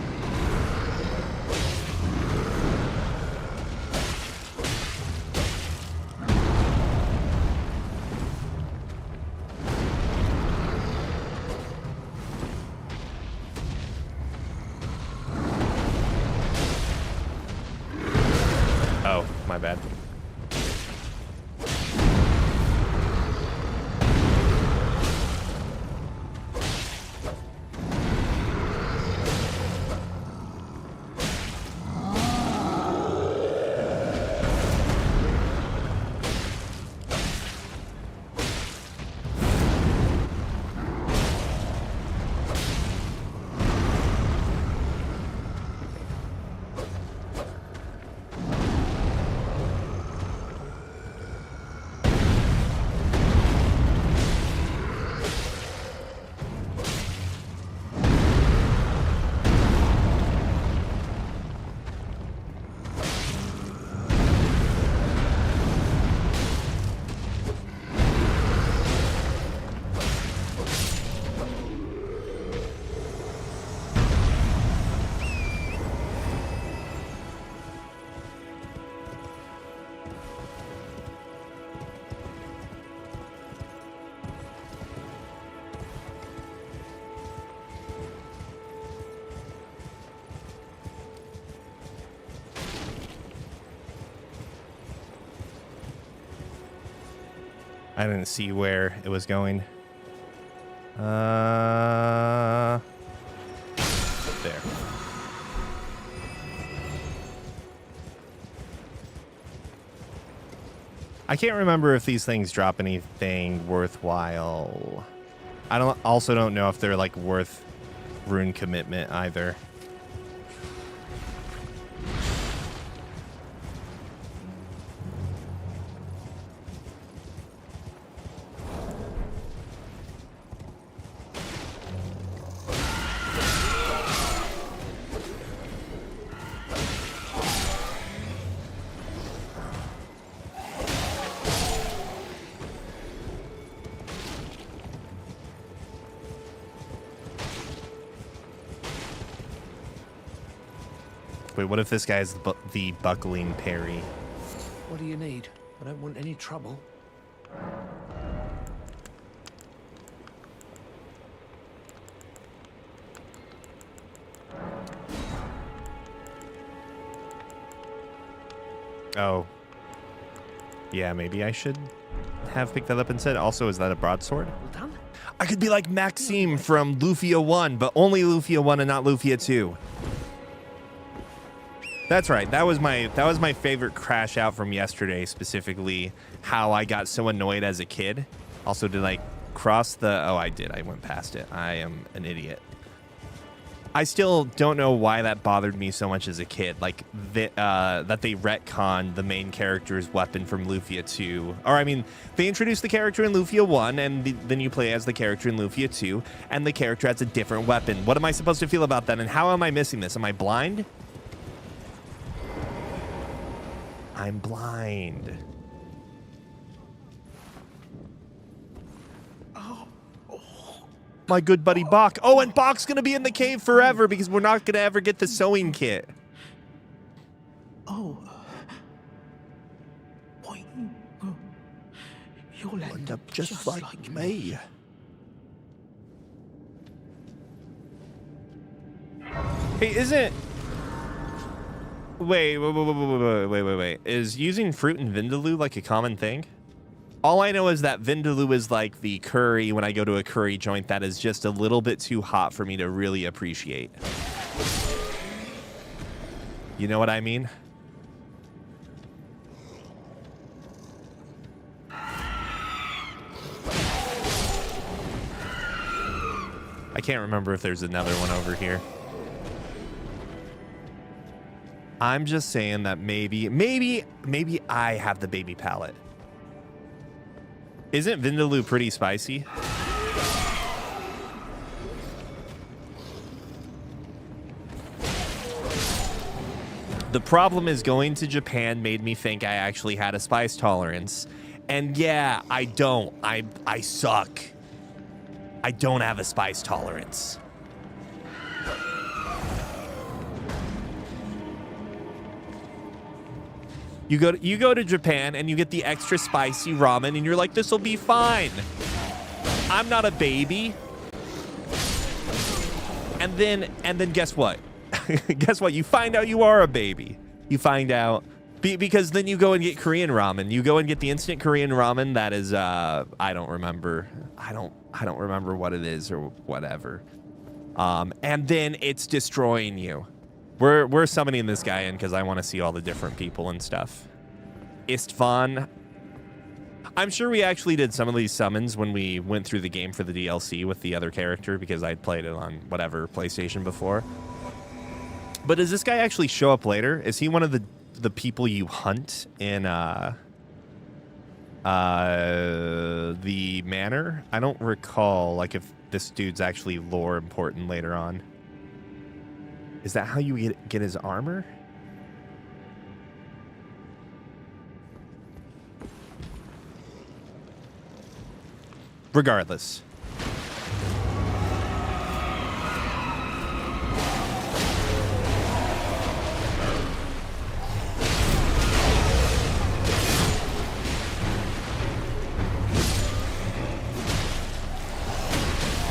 Oh, my bad. I didn't see where it was going. There. I can't remember if these things drop anything worthwhile. I don't know if they're like worth rune commitment either. Wait, what if this guy's the buckling parry? What do you need? I don't want any trouble. Oh. Yeah, maybe I should have picked that up instead. Also, is that a broadsword? Well done. I could be like Maxime from Lufia 1, but only Lufia 1 and not Lufia 2. That's right. That was my favorite crash out from yesterday, specifically how I got so annoyed as a kid. Also, did I cross the... Oh, I did. I went past it. I am an idiot. I still don't know why that bothered me so much as a kid. Like, that they retconned the main character's weapon from Lufia 2. Or, I mean, they introduced the character in Lufia 1, and then you play as the character in Lufia 2, and the character has a different weapon. What am I supposed to feel about that, and how am I missing this? Am I blind? I'm blind. My good buddy Bach. Oh, and Bach's going to be in the cave forever because we're not going to ever get the sewing kit. Oh. Boy. You'll end up just like me. Hey, isn't... Wait. Is using fruit and vindaloo like a common thing? All I know is that vindaloo is like the curry when I go to a curry joint that is just a little bit too hot for me to really appreciate. You know what I mean? I can't remember if there's another one over here. I'm just saying that maybe I have the baby palate. Isn't vindaloo pretty spicy? The problem is going to Japan made me think I actually had a spice tolerance. And yeah, I don't. I suck. I don't have a spice tolerance. You go to Japan and you get the extra spicy ramen and you're like, this will be fine. I'm not a baby. And then guess what? Guess what? You find out you are a baby. You find out because then you go and get Korean ramen. You go and get the instant Korean ramen that is I don't remember. I don't remember what it is or whatever. And then it's destroying you. We're summoning this guy in because I want to see all the different people and stuff. Istvan. I'm sure we actually did some of these summons when we went through the game for the DLC with the other character because I'd played it on whatever PlayStation before. But does this guy actually show up later? Is he one of the people you hunt in the manor? I don't recall like if this dude's actually lore important later on. Is that how you get his armor? Regardless.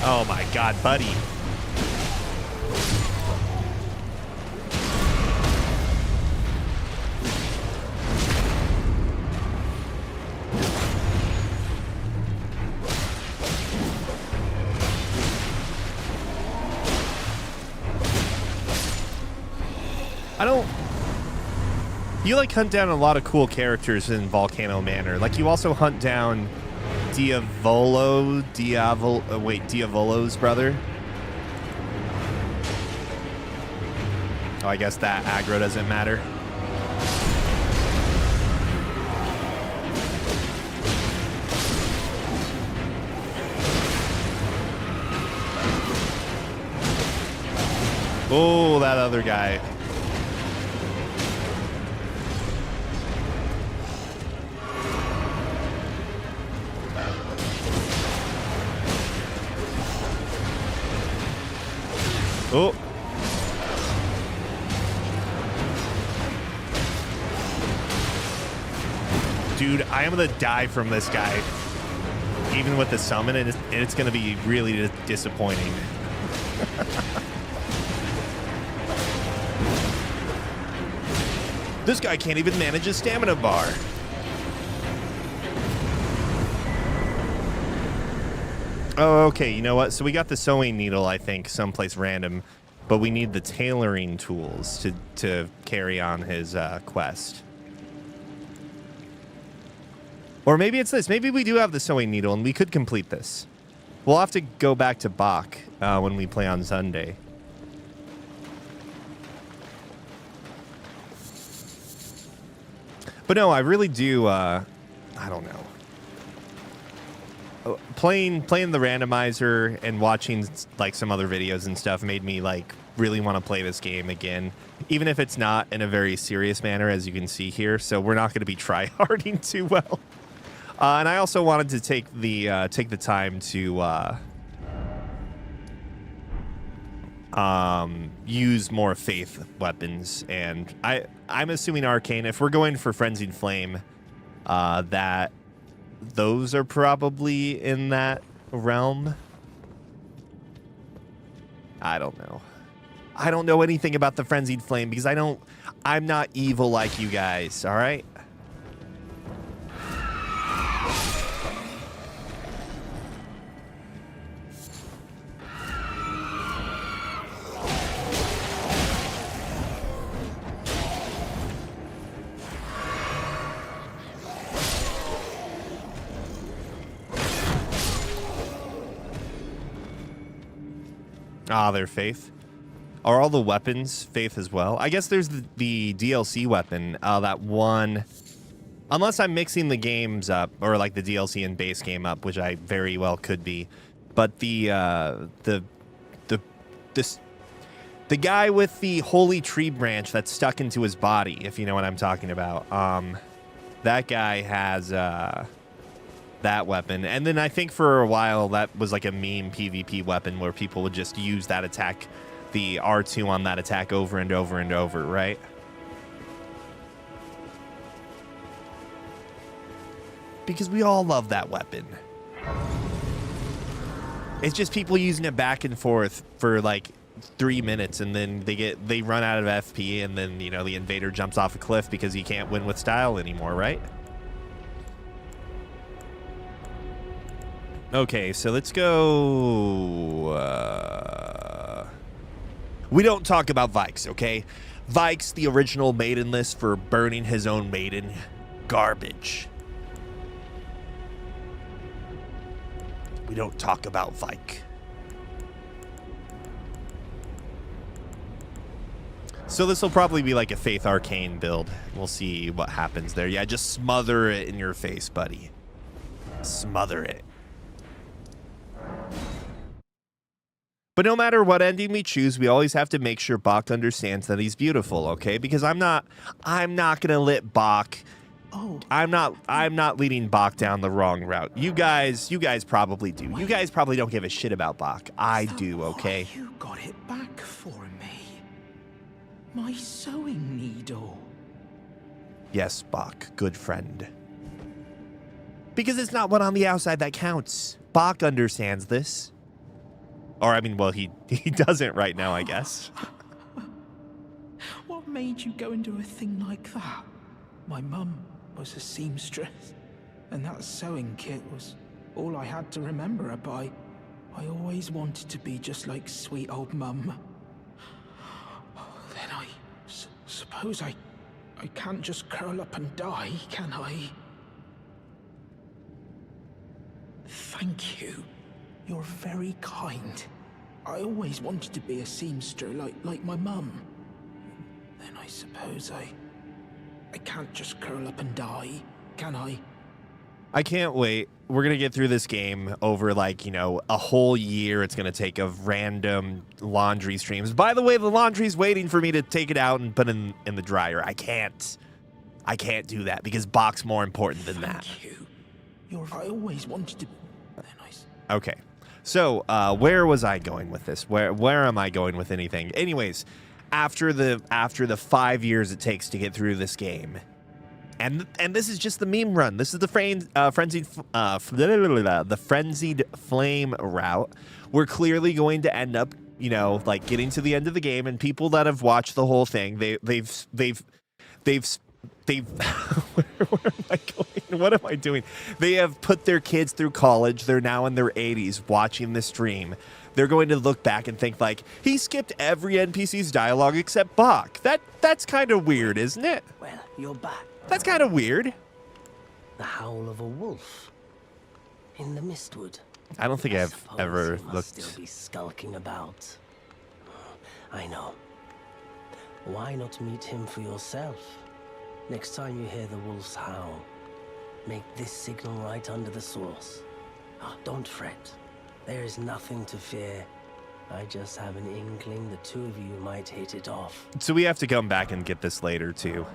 Oh my God, buddy. I don't... You, like, hunt down a lot of cool characters in Volcano Manor. Like, you also hunt down Diavolo's brother. Oh, I guess that aggro doesn't matter. Oh, that other guy. Oh. Dude, I am going to die from this guy. Even with the summon, and it's going to be really disappointing. This guy can't even manage his stamina bar. Oh, okay, you know what? So we got the sewing needle, I think, someplace random, but we need the tailoring tools to carry on his quest. Or maybe it's this. Maybe we do have the sewing needle, and we could complete this. We'll have to go back to Bach when we play on Sunday. But no, I really do, I don't know. Playing the randomizer and watching like some other videos and stuff made me like really want to play this game again, even if it's not in a very serious manner, as you can see here. So we're not going to be try-harding too well. And I also wanted to take the time to use more faith weapons, and I'm assuming arcane. If we're going for frenzied flame, that those are probably in that realm. I don't know. I don't know anything about the frenzied flame because I'm not evil like you guys, all right? Ah, they're faith. Are all the weapons faith as well? I guess there's the DLC weapon, that one. Unless I'm mixing the games up, or like the DLC and base game up, which I very well could be. But the guy with the holy tree branch that's stuck into his body, if you know what I'm talking about. That guy has that weapon, and then I think for a while that was like a meme PvP weapon where people would just use that attack, the R2 on that attack over and over and over, right? Because we all love that weapon. It's just people using it back and forth for like 3 minutes, and then they run out of FP, and then, you know, the invader jumps off a cliff because he can't win with style anymore, right? Okay, so let's go... We don't talk about Vikes, okay? Vikes, the original maiden list for burning his own maiden. Garbage. We don't talk about Vike. So this will probably be like a Faith Arcane build. We'll see what happens there. Yeah, just smother it in your face, buddy. Smother it. But no matter what ending we choose, we always have to make sure Bach understands that he's beautiful, okay? Because I'm not gonna let Bach. Oh. I'm not leading Bach down the wrong route. You guys probably do. You guys probably don't give a shit about Bach. I do, okay? You got it back for me. My sewing needle. Yes, Bach, good friend. Because it's not what on the outside that counts. Bach understands this. Or, I mean, well, he doesn't right now, I guess. What made you go and do a thing like that? My mum was a seamstress, and that sewing kit was all I had to remember her by. I always wanted to be just like sweet old mum. Then I suppose I can't just curl up and die, can I? Thank you. You're very kind. I always wanted to be a seamster like my mum. Then I suppose I can't just curl up and die, can I? I can't wait. We're going to get through this game over, like, you know, a whole year. It's going to take of random laundry streams. By the way, the laundry's waiting for me to take it out and put in the dryer. I can't do that because Bach's more important than that. Thank you. I always wanted to... Then Okay. So, where was I going with this? Where am I going with anything? Anyways, after the 5 years it takes to get through this game, and this is just the meme run. This is the frenzied flame route. We're clearly going to end up, you know, like getting to the end of the game, and people that have watched the whole thing, they've where am I going? What am I doing? They have put their kids through college. They're now in their 80s watching this stream. They're going to look back and think like, he skipped every NPC's dialogue except Bach. That's kind of weird, isn't it? Well, you're back. That's kind of weird. The howl of a wolf in the mistwood. I don't think I've Suppose ever you must looked. still be skulking about. I know. Why not meet him for yourself? Next time you hear the wolf's howl, make this signal right under the source. Oh, don't fret. There is nothing to fear. I just have an inkling the two of you might hit it off. So we have to come back and get this later too.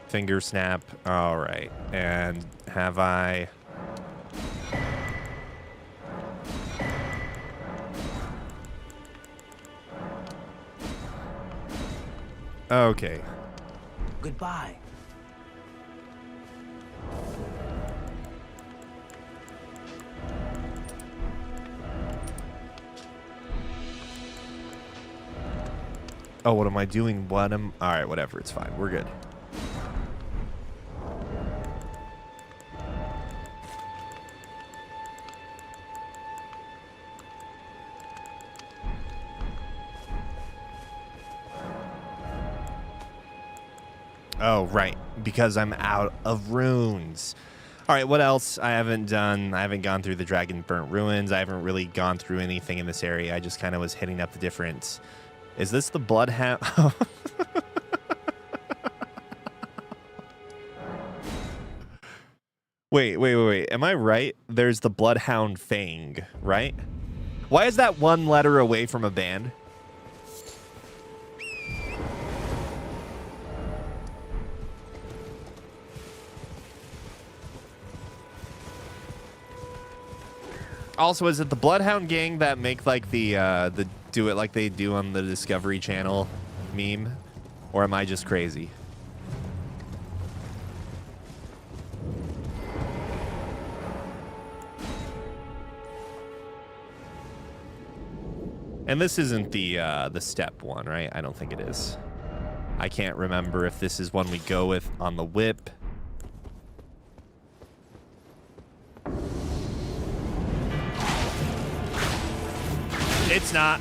Finger snap. All right. And have I... Okay. Goodbye. Oh, what am I doing? All right, whatever. It's fine. We're good. Oh, right. Because I'm out of runes. All right, what else I haven't done? I haven't gone through the Dragon Burnt Ruins. I haven't really gone through anything in this area. I just kind of was hitting up the different... Is this the Bloodhound? Wait. Am I right? There's the Bloodhound Fang, right? Why is that one letter away from a band? Also, is it the Bloodhound gang that make like the do it like they do on the Discovery Channel meme, or am I just crazy? And this isn't the step one, right? I don't think it is. I can't remember if this is one we go with on the whip. It's not.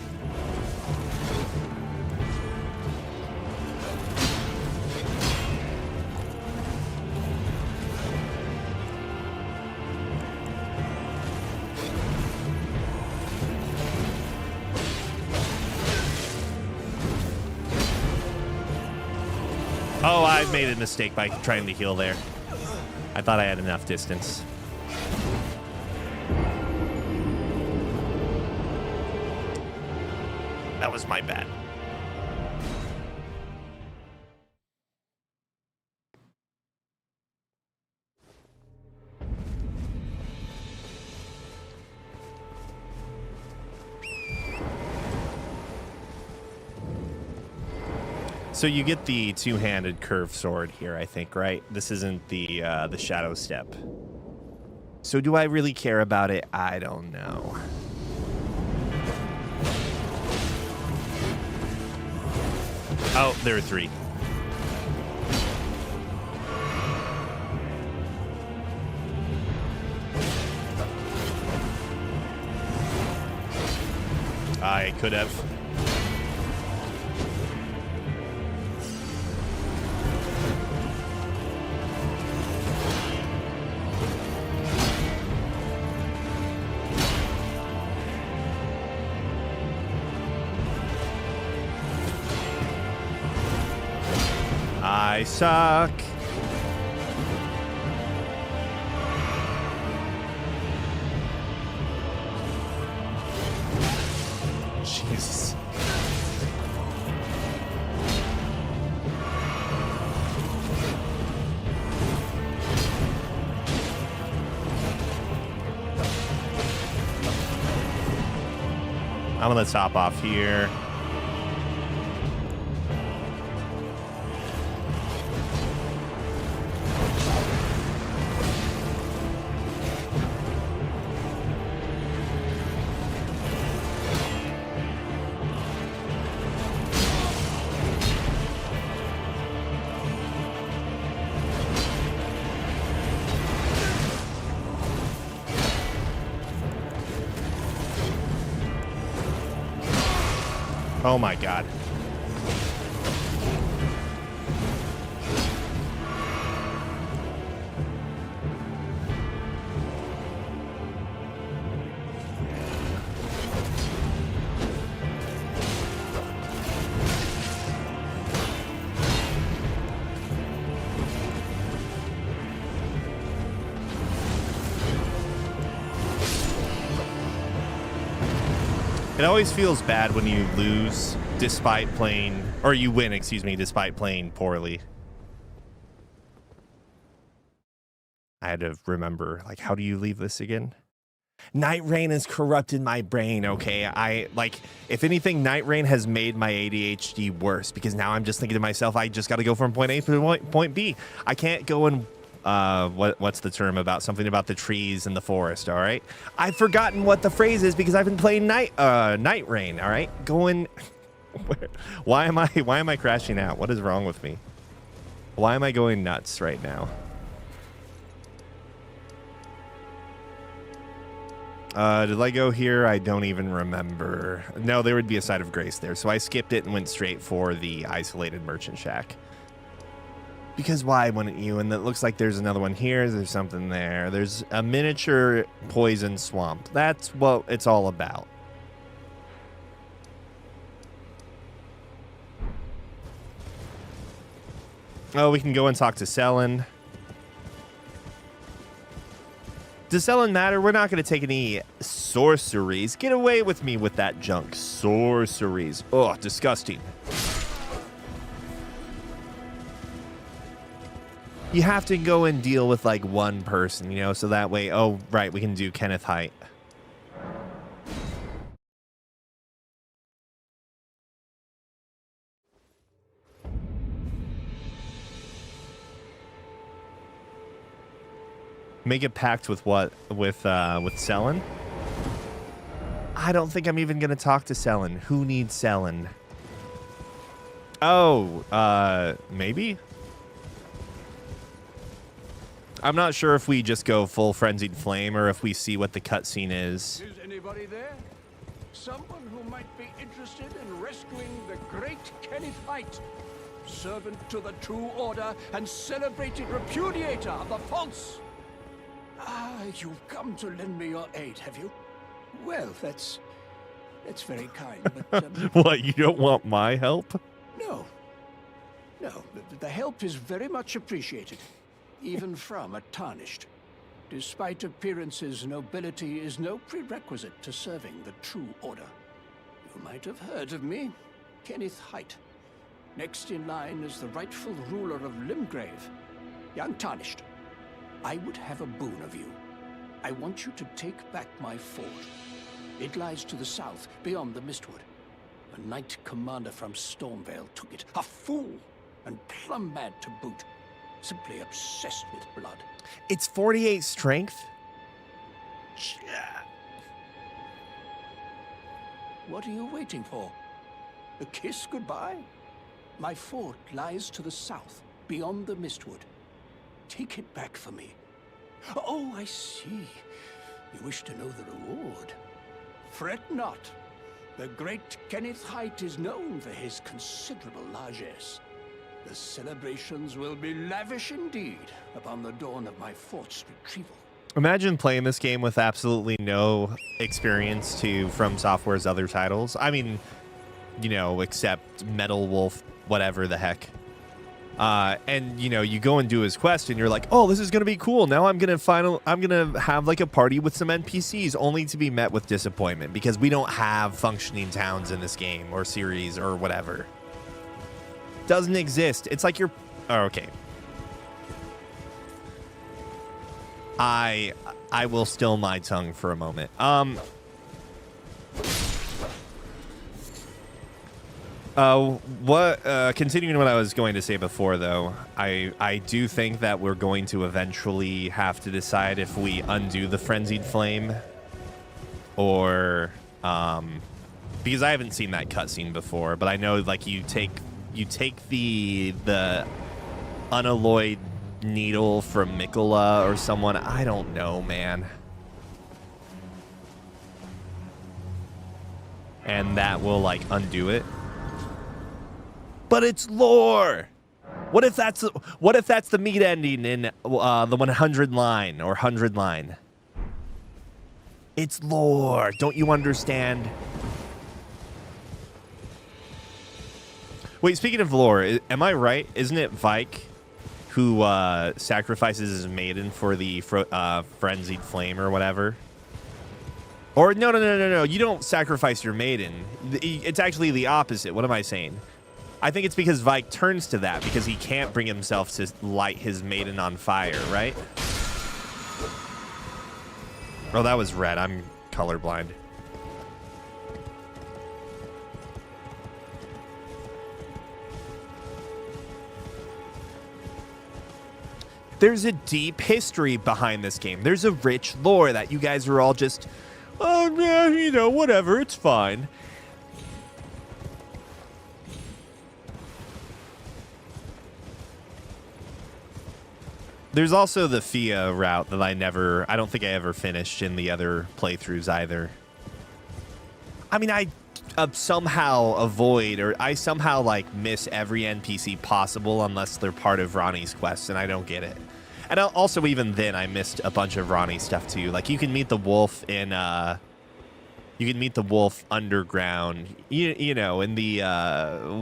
Oh, I made a mistake by trying to heal there. I thought I had enough distance. That was my bad. So you get the two-handed curved sword here, I think, right? This isn't the shadow step. So do I really care about it? I don't know. Oh, there are three. I could have. I suck. Jesus. I'm gonna top off here. Oh my god. It always feels bad when you lose despite playing, or you win, excuse me, despite playing poorly. I had to remember, like, how do you leave this again? Night Rain has corrupted my brain, okay? If anything, Night Rain has made my ADHD worse because now I'm just thinking to myself, I just got to go from point A to point B. I can't go and what's the term about something about the trees and the forest, all right? I've forgotten what the phrase is because I've been playing Night Rain, all right? Why am I crashing out? What is wrong with me? Why am I going nuts right now? Did I go here? I don't even remember. No, there would be a site of grace there, so I skipped it and went straight for the isolated merchant shack. Because why wouldn't you? And it looks like there's another one here. There's something there. There's a miniature poison swamp. That's what it's all about. Oh, we can go and talk to Selen. Does Selen matter? We're not going to take any sorceries. Get away with me with that junk. Sorceries. Oh, disgusting. You have to go and deal with like one person, you know, so that way, oh, right, we can do Kenneth Height. Make a pact with what? With Selen? I don't think I'm even going to talk to Selen. Who needs Selen? Oh, maybe? I'm not sure if we just go full Frenzied Flame or if we see what the cutscene is. Is anybody there? Someone who might be interested in rescuing the great Kenneth Height, servant to the true order and celebrated repudiator of the false. Ah, you've come to lend me your aid, have you? Well, that's very kind, but... What, you don't want my help? No, the help is very much appreciated. Even from a tarnished. Despite appearances, nobility is no prerequisite to serving the true order. You might have heard of me, Kenneth Height. Next in line is the rightful ruler of Limgrave, young Tarnished. I would have a boon of you. I want you to take back my fort. It lies to the south, beyond the Mistwood. A knight commander from Stormvale took it. A fool, and plumb mad to boot. Simply obsessed with blood. It's 48 strength? What are you waiting for? A kiss goodbye? My fort lies to the south, beyond the Mistwood. Take it back for me. Oh, I see. You wish to know the reward. Fret not. The great Kenneth Height is known for his considerable largesse. The celebrations will be lavish indeed upon the dawn of my fort's retrieval. Imagine playing this game with absolutely no experience to From Software's other titles. I mean, you know, except Metal Wolf, whatever the heck. And you know, you go and do his quest, and you're like, "Oh, this is gonna be cool. Now I'm gonna have like a party with some NPCs," only to be met with disappointment because we don't have functioning towns in this game or series or whatever. Doesn't exist. It's like you're. Oh, okay. I will still my tongue for a moment. Continuing what I was going to say before, though, I do think that we're going to eventually have to decide if we undo the frenzied flame or, because I haven't seen that cutscene before, but I know, like, you take the unalloyed needle from Mikola or someone. I don't know, man. And that will, like, undo it. But it's lore. What if that's the meat ending in the 100 line or 100 line? It's lore. Don't you understand? Wait, speaking of lore, am I right? Isn't it Vike who sacrifices his maiden for the frenzied flame or whatever? Or no. You don't sacrifice your maiden. It's actually the opposite. What am I saying? I think it's because Vike turns to that because he can't bring himself to light his maiden on fire, right? Oh, that was red. I'm colorblind. There's a deep history behind this game. There's a rich lore that you guys are all just, oh, yeah, you know, whatever, it's fine. There's also the Fia route that I don't think I ever finished in the other playthroughs either. I mean, I somehow avoid, or I somehow, like, miss every NPC possible unless they're part of Ronnie's quest, and I don't get it. And also, even then, I missed a bunch of Ronnie stuff, too. Like, you can meet the wolf in, you can meet the wolf underground, you know, in the,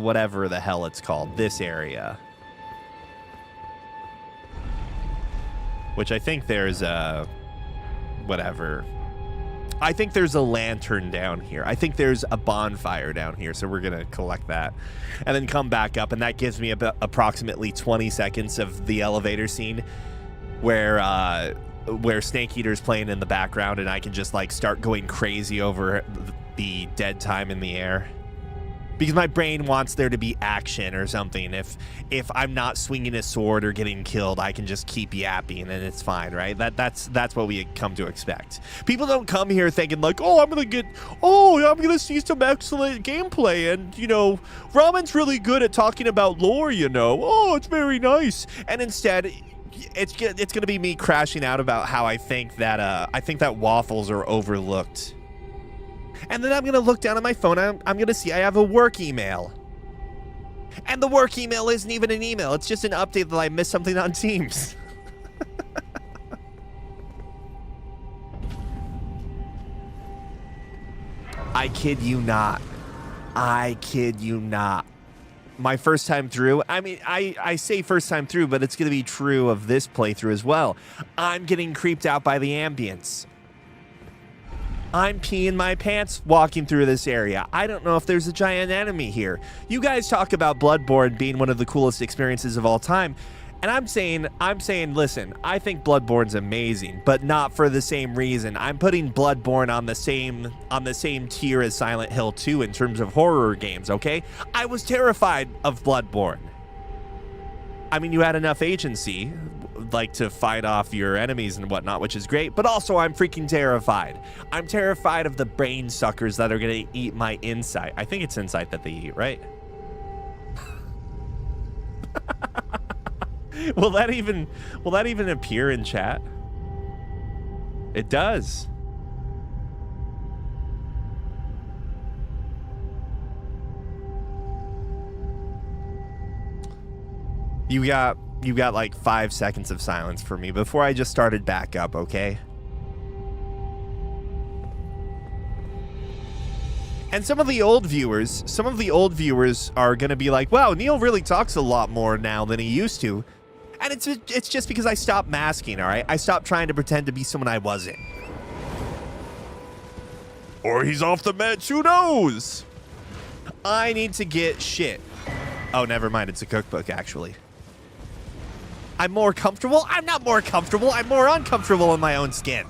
whatever the hell it's called, this area. Which I think there's a, whatever. I think there's a lantern down here. I think there's a bonfire down here, so we're going to collect that. And then come back up, and that gives me about approximately 20 seconds of the elevator scene where Snake Eater's playing in the background, and I can just, like, start going crazy over the dead time in the air. Because my brain wants there to be action or something. If I'm not swinging a sword or getting killed, I can just keep yapping and it's fine, right? That's what we come to expect. People don't come here thinking like, I'm gonna see some excellent gameplay, and you know, Ramen's really good at talking about lore, you know. Oh, it's very nice. And instead, it's gonna be me crashing out about how I think that waffles are overlooked. And then I'm going to look down at my phone. I'm going to see I have a work email. And the work email isn't even an email. It's just an update that I missed something on Teams. I kid you not. I kid you not. My first time through, I mean, I say first time through, but it's going to be true of this playthrough as well. I'm getting creeped out by the ambience. I'm peeing my pants walking through this area. I don't know if there's a giant enemy here. You guys talk about Bloodborne being one of the coolest experiences of all time. And I'm saying, listen, I think Bloodborne's amazing, but not for the same reason. I'm putting Bloodborne on the same tier as Silent Hill 2 in terms of horror games, okay? I was terrified of Bloodborne. I mean, you had enough agency, like, to fight off your enemies and whatnot, which is great, but also I'm freaking terrified. I'm terrified of the brain suckers that are gonna eat my insight. I think it's insight that they eat, right? Will that even appear in chat? It does. You got like 5 seconds of silence for me before I just started back up, okay? And some of the old viewers are going to be like, wow, Neil really talks a lot more now than he used to. And it's just because I stopped masking, all right? I stopped trying to pretend to be someone I wasn't. Or he's off the meds, who knows? I need to get shit. Oh, never mind. It's a cookbook, actually. I'm more comfortable? I'm not more comfortable. I'm more uncomfortable in my own skin.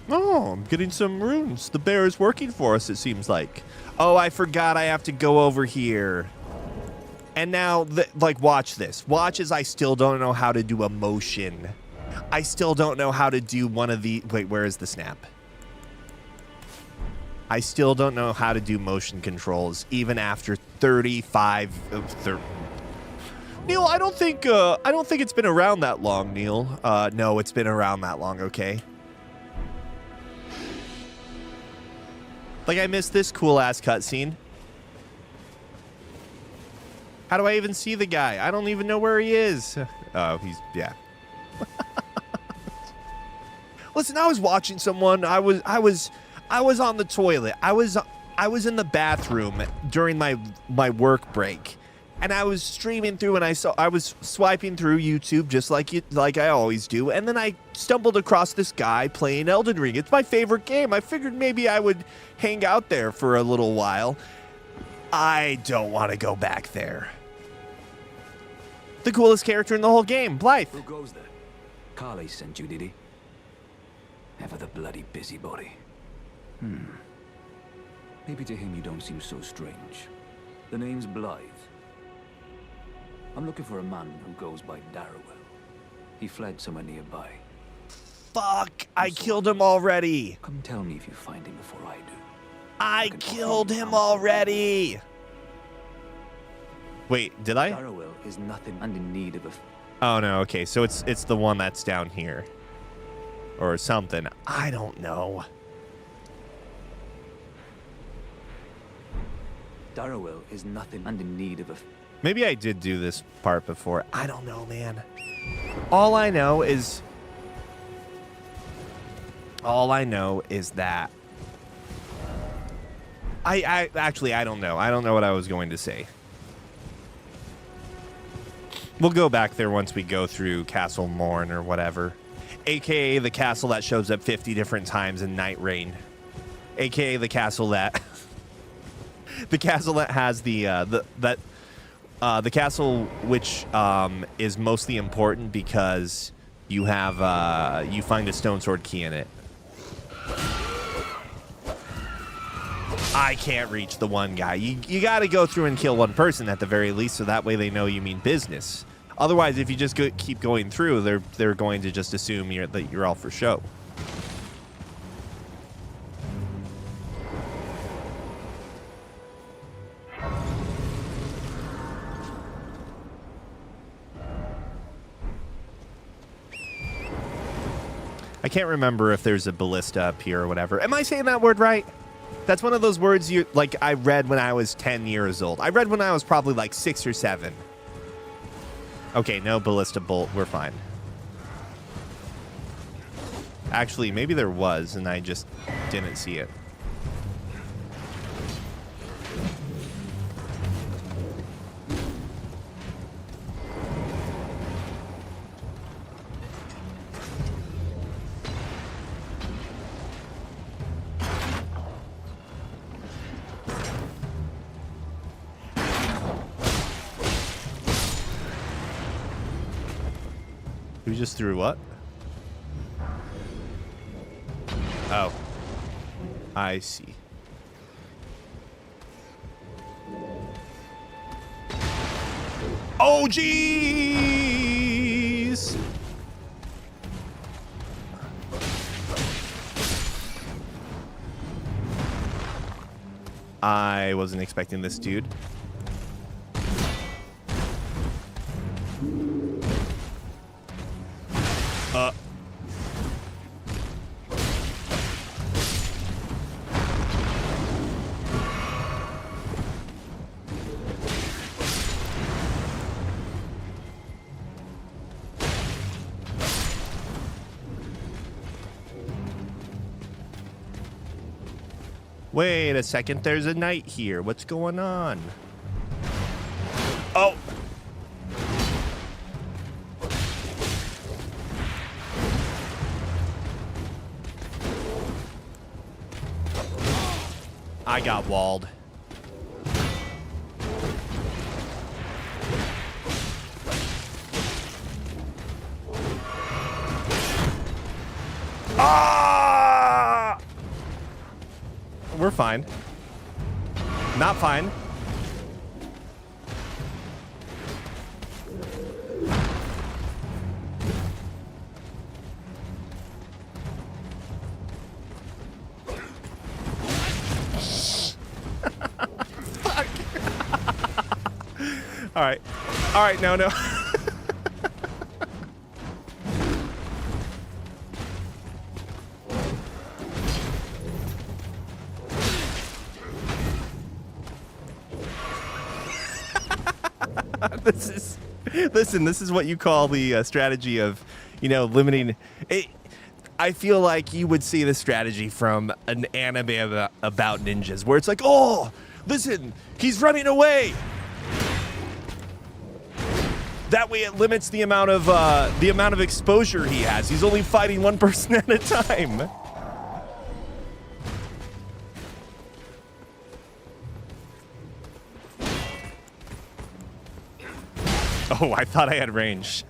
Oh, I'm getting some runes. The bear is working for us, it seems like. Oh, I forgot I have to go over here. And now, like, watch this. Watch as I still don't know how to do a motion. I still don't know how to do one of the... Wait, where is the snap? I still don't know how to do motion controls, even after 35... Neil, I don't think it's been around that long, Neil. No, it's been around that long, okay? Like, I missed this cool-ass cutscene. How do I even see the guy? I don't even know where he is. Oh, yeah. Listen, I was watching someone. I was on the toilet. I was in the bathroom during my work break, and I was streaming through, and I was swiping through YouTube just like I always do, and then I stumbled across this guy playing Elden Ring. It's my favorite game. I figured maybe I would hang out there for a little while. I don't want to go back there. The coolest character in the whole game, Blythe. Who goes there? Carly sent you, did he? Ever the bloody busybody. Maybe to him you don't seem so strange. The name's Blythe. I'm looking for a man who goes by Darrowell. He fled somewhere nearby. Fuck, I killed him already. Come tell me if you find him before I do. I killed him already. Wait, did I? Darrowell is nothing and in need of a... Oh, no, okay, so it's the one that's down here. Or something. I don't know. Darrowell is nothing and in need of a... Maybe I did do this part before. I don't know, man. All I know is that I actually, I don't know. I don't know what I was going to say. We'll go back there once we go through Castle Morn or whatever. AKA the castle that shows up 50 different times in Night Rain. AKA the castle that the castle that has the castle which is mostly important because you have you find a stone sword key in it. I can't reach the one guy. You got to go through and kill one person at the very least, so that way they know you mean business. Otherwise, if you just keep going through, they're going to just assume that you're all for show. I can't remember if there's a ballista up here or whatever. Am I saying that word right? That's one of those words I read when I was 10 years old. I read when I was probably like 6 or 7. Okay, no ballista bolt. We're fine. Actually, maybe there was, and I just didn't see it. We just threw what? Oh. I see. Oh, jeez! I wasn't expecting this, dude. Wait a second, there's a knight here. What's going on? Oh! I got walled. Ah! We're fine. Not fine. Fuck. All right. All right, no. This is what you call the strategy of, you know, limiting it. I feel like you would see this strategy from an anime about ninjas, where it's like, oh, listen, he's running away. That way, it limits the amount of exposure he has. He's only fighting one person at a time. Oh, I thought I had range.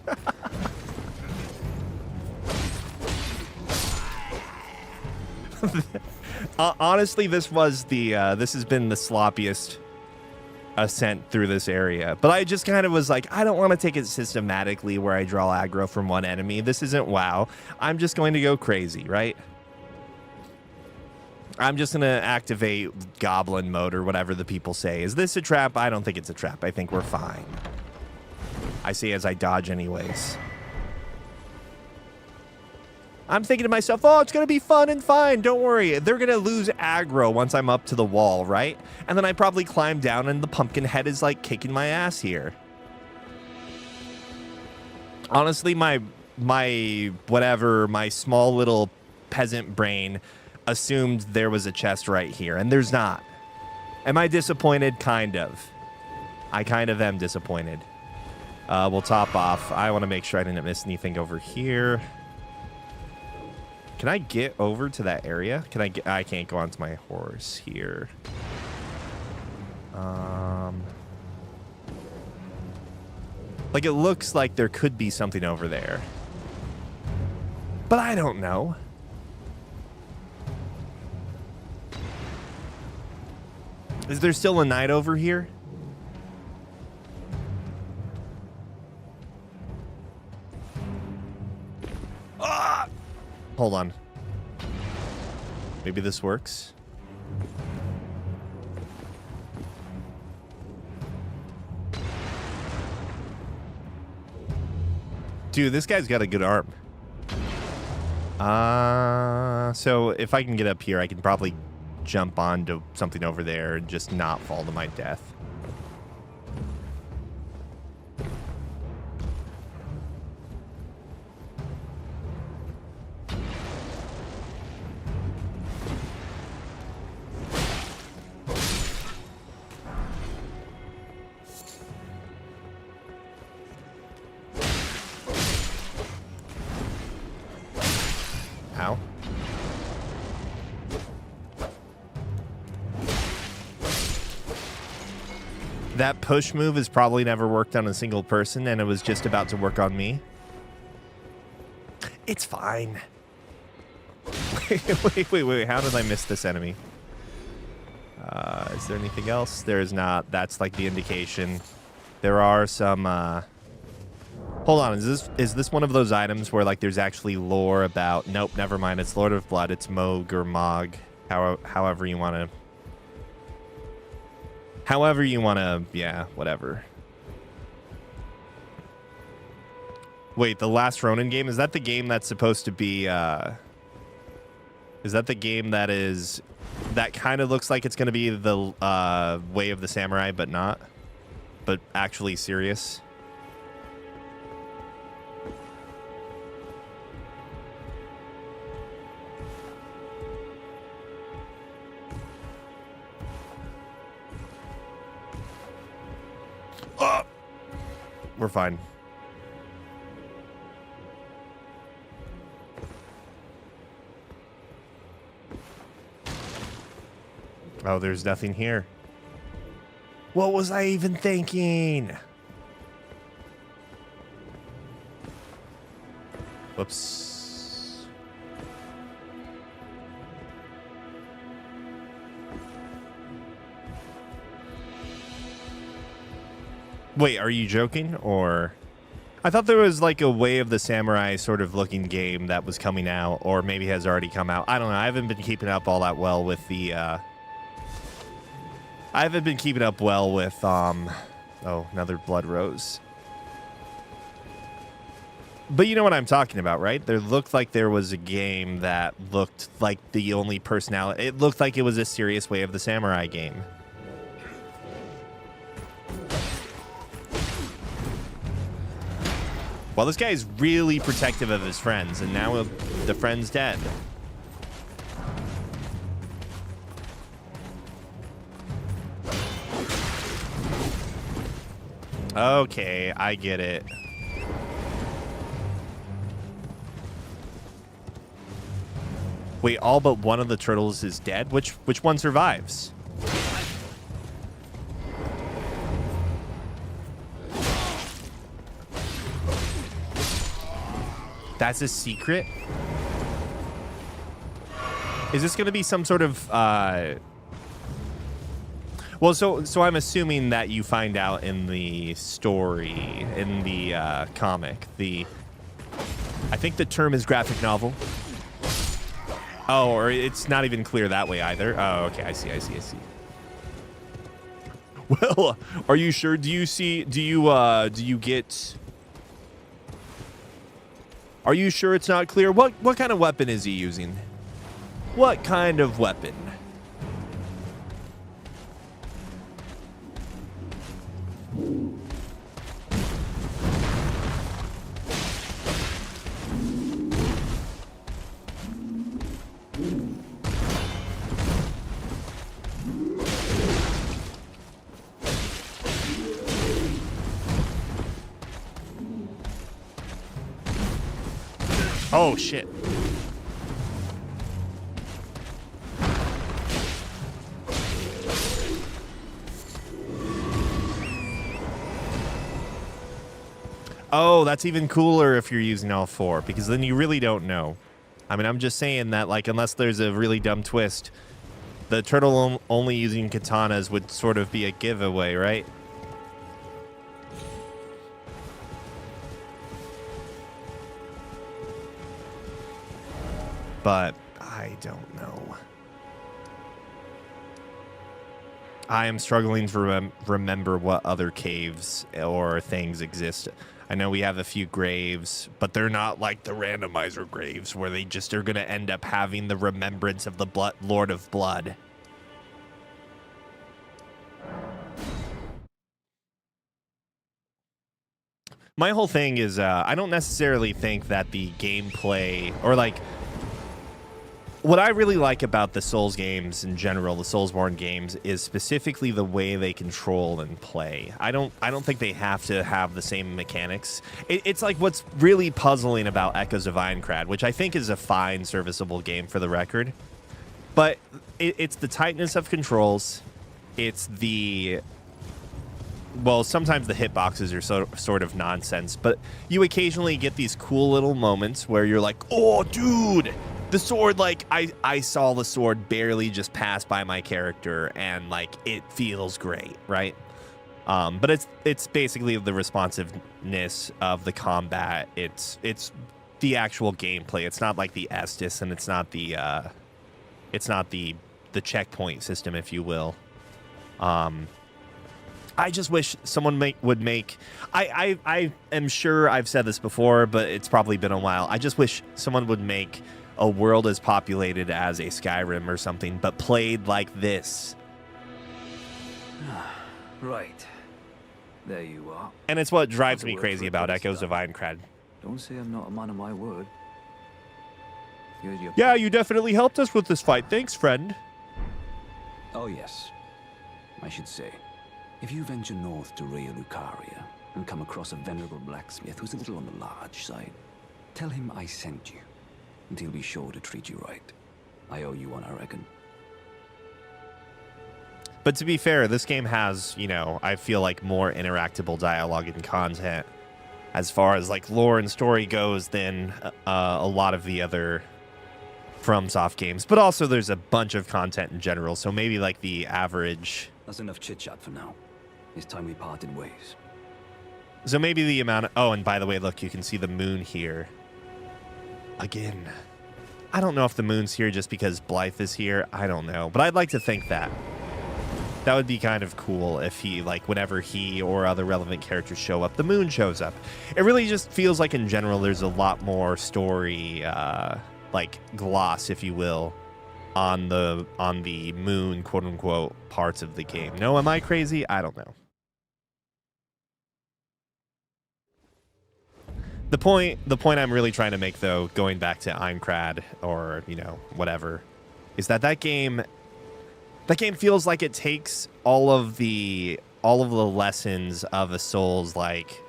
Honestly, this has been the sloppiest ascent through this area. But I just kind of was like, I don't want to take it systematically where I draw aggro from one enemy. This isn't WoW. I'm just going to go crazy, right? I'm just going to activate goblin mode or whatever the people say. Is this a trap? I don't think it's a trap. I think we're fine. I see as I dodge anyways. I'm thinking to myself, oh, it's going to be fun and fine. Don't worry. They're going to lose aggro once I'm up to the wall, right? And then I probably climb down and the pumpkin head is like kicking my ass here. Honestly, my small little peasant brain assumed there was a chest right here, and there's not. Am I disappointed? Kind of. I kind of am disappointed. We'll top off. I want to make sure I didn't miss anything over here. Can I get over to that area? I can't go onto my horse here. Like, it looks like there could be something over there. But I don't know. Is there still a knight over here? Ah! Hold on. Maybe this works. Dude, this guy's got a good arm. So if I can get up here, I can probably jump onto something over there and just not fall to my death. Ow. That push move has probably never worked on a single person, and it was just about to work on me. It's fine. Wait. How did I miss this enemy? Is there anything else? There is not. That's like the indication. There are some... Hold on, is this one of those items where like there's actually lore about... Nope, never mind. It's Lord of Blood. It's Moog or Mog. However you want to... However you want to... Yeah, whatever. Wait, the last Ronin game? Is that the game that's supposed to be... Is that the game that is... That kind of looks like it's going to be the Way of the Samurai, but not? But actually serious? We're fine. Oh, there's nothing here. What was I even thinking? Whoops. Wait, are you joking? Or I thought there was like a Way of the Samurai sort of looking game that was coming out, or maybe has already come out. I don't know. I haven't been keeping up all that well with the I haven't been keeping up well with oh, another Blood Rose. But you know what I'm talking about, right? There looked like there was a game that looked like the only personality. It looked like it was a serious Way of the Samurai game. Well, this guy is really protective of his friends, and now the friend's dead. Okay, I get it. Wait, all but one of the turtles is dead? Which one survives? That's a secret? Is this going to be some sort of well, so I'm assuming that you find out in the story, in the comic, I think the term is graphic novel. Oh, or it's not even clear that way either. Oh, okay, I see. Well, are you sure? Do you get? Are you sure it's not clear? What kind of weapon is he using? What kind of weapon? Oh, shit. Oh, that's even cooler if you're using all four, because then you really don't know. I mean, I'm just saying that, like, unless there's a really dumb twist, the turtle only using katanas would sort of be a giveaway, right? But I don't know. I am struggling to remember what other caves or things exist. I know we have a few graves, but they're not like the randomizer graves where they just are going to end up having the remembrance of the Lord of Blood. My whole thing is I don't necessarily think that the gameplay or like what I really like about the Souls games in general, the Soulsborne games, is specifically the way they control and play. I don't think they have to have the same mechanics. It's like what's really puzzling about Echoes of Aincrad, which I think is a fine, serviceable game for the record. But it's the tightness of controls. It's the... Well, sometimes the hitboxes are sort of nonsense, but you occasionally get these cool little moments where you're like, oh, dude... The sword, like, I saw the sword barely just pass by my character, and, like, it feels great, right? But it's basically the responsiveness of the combat. It's the actual gameplay. It's not like the Estus, and it's not the checkpoint system, if you will. I just wish someone would make... I am sure I've said this before, but it's probably been a while. I just wish someone would make a world as populated as a Skyrim or something, but played like this. Right. There you are. And it's what drives me crazy about Echoes of Aincrad. Don't say I'm not a man of my word. Here's your... Yeah, you definitely helped us with this fight. Thanks, friend. Oh, yes. I should say. If you venture north to Raya Lucaria and come across a venerable blacksmith who's a little on the large side, tell him I sent you, and he'll be sure to treat you right. I owe you one, I reckon. But to be fair, this game has, you know, I feel like more interactable dialogue and content as far as like lore and story goes than a lot of the other FromSoft games. But also there's a bunch of content in general, so maybe like the average... That's enough chit-chat for now. It's time we parted ways. So maybe the amount of... Oh, and by the way, look, you can see the moon here. Again. I don't know if the moon's here just because Blythe is here. I don't know. But I'd like to think that. That would be kind of cool if he, like, whenever he or other relevant characters show up, the moon shows up. It really just feels like, in general, there's a lot more story, like, gloss, if you will, on the moon, quote-unquote, parts of the game. No, am I crazy? I don't know. The point I'm really trying to make, though, going back to Aincrad or, you know, whatever, is that game feels like it takes all of the lessons of a Souls-like,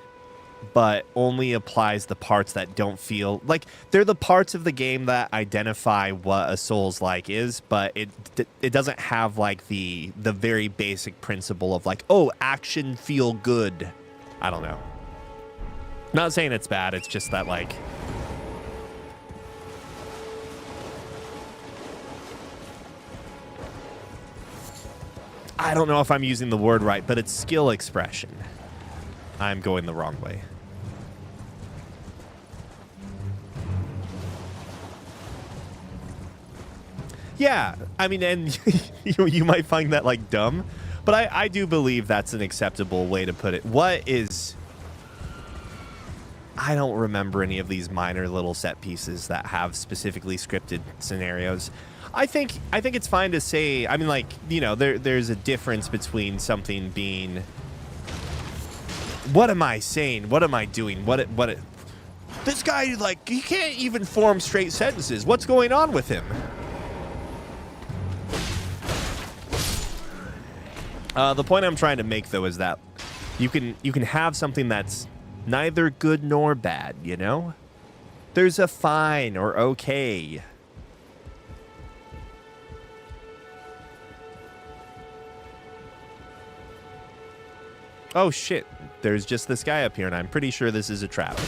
but only applies the parts that don't feel like they're the parts of the game that identify what a Souls-like is, but it doesn't have like the very basic principle of like, oh, action feel good. I don't know. Not saying it's bad, it's just that, like... I don't know if I'm using the word right, but it's skill expression. I'm going the wrong way. Yeah, I mean, and you might find that, like, dumb, but I do believe that's an acceptable way to put it. What is... I don't remember any of these minor little set pieces that have specifically scripted scenarios. I think it's fine to say, I mean, like, you know, there's a difference between something being... What am I saying? What am I doing? This guy, like, he can't even form straight sentences. What's going on with him? The point I'm trying to make, though, is that you can have something that's neither good nor bad, you know? There's a fine or okay. Oh shit, there's just this guy up here, and I'm pretty sure this is a trap.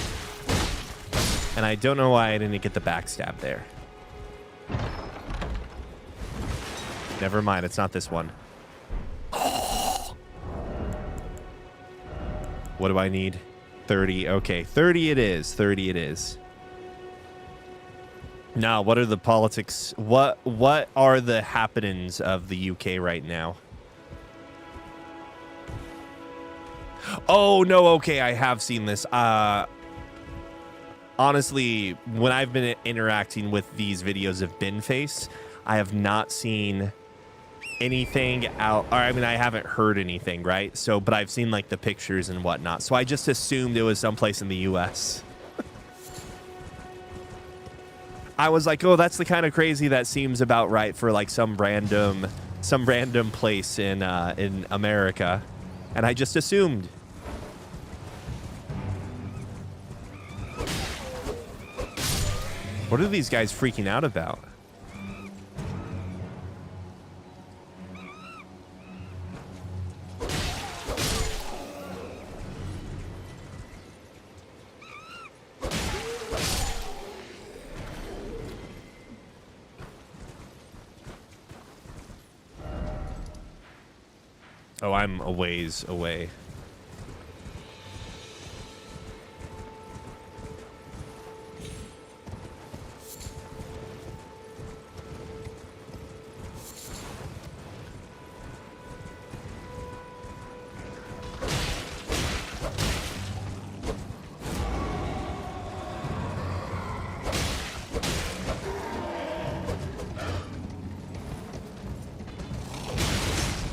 And I don't know why I didn't get the backstab there. Never mind, it's not this one. What do I need? 30. Okay, 30 it is. 30 it is. Now, what are the politics? What are the happenings of the UK right now? Oh, no, okay, I have seen this. Honestly, when I've been interacting with these videos of Binface, I have not seen anything out, or I mean, I haven't heard anything, right? So, but I've seen like the pictures and whatnot. So I just assumed it was someplace in the US. I was like, oh, that's the kind of crazy that seems about right for like some random place in America, and I just assumed. What are these guys freaking out about? Oh, I'm a ways away.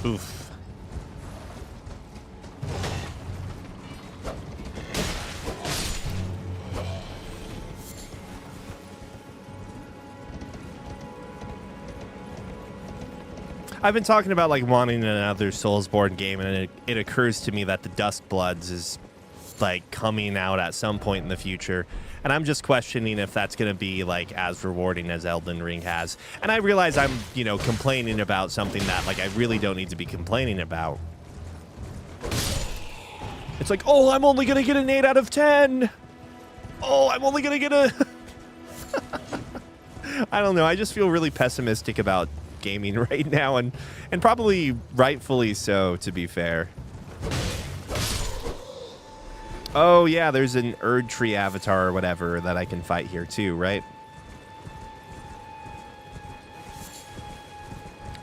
Oof. I've been talking about like wanting another Soulsborne game, and it occurs to me that the Duskbloods is like coming out at some point in the future, and I'm just questioning if that's going to be like as rewarding as Elden Ring has. And I realize I'm, you know, complaining about something that like I really don't need to be complaining about. It's like, oh, I'm only going to get an 8 out of 10. Oh, I'm only going to get a... I don't know. I just feel really pessimistic about gaming right now, and probably rightfully so, to be fair. Oh, yeah, there's an Erd Tree avatar or whatever that I can fight here too, right?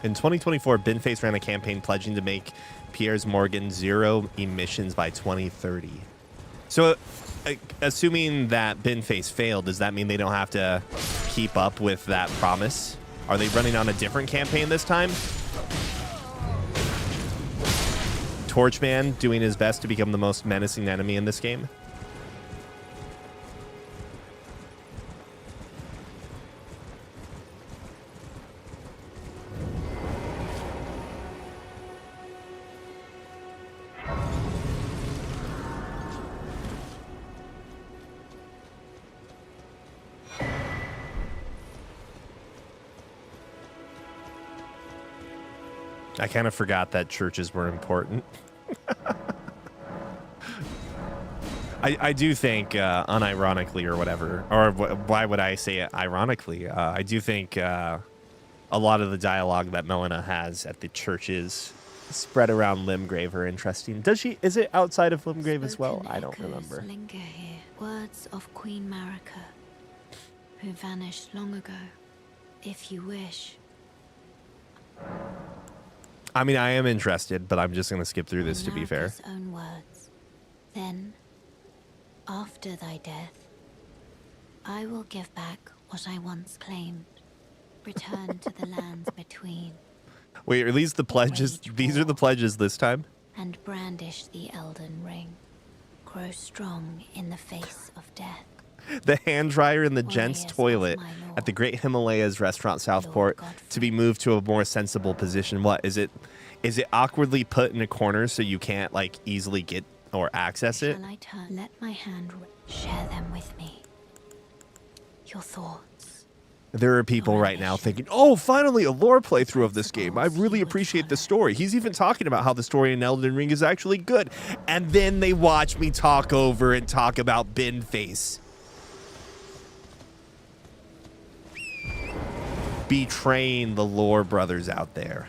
In 2024, Binface ran a campaign pledging to make Piers Morgan 0 emissions by 2030. So, assuming that Binface failed, does that mean they don't have to keep up with that promise? Are they running on a different campaign this time? Torchman doing his best to become the most menacing enemy in this game? I kind of forgot that churches were important. I do think, unironically or whatever, or why would I say it ironically? I do think a lot of the dialogue that Melina has at the churches spread around Limgrave are interesting. Does she? Is it outside of Limgrave as well? I don't remember. Linger here. Words of Queen Marika, who vanished long ago. If you wish. I mean, I am interested, but I'm just going to skip through this, to be fair. Marika's own words. Then, after thy death, I will give back what I once claimed. Return to the lands between. Wait, are these the pledges? These are the pledges this time? And brandish the Elden Ring. Grow strong in the face of death. The hand dryer in the gents' Warriors of toilet my lord, at the Great Himalayas restaurant Southport Lord to be moved to a more sensible position. What is it? Is it awkwardly put in a corner so you can't like easily get or access it? Shall I turn? Let my hand share them with me. Your thoughts. There are people right now thinking, oh, finally a lore playthrough of this game. I really appreciate the story. He's even talking about how the story in Elden Ring is actually good. And then they watch me talk over and talk about Binface. Betraying the lore brothers out there.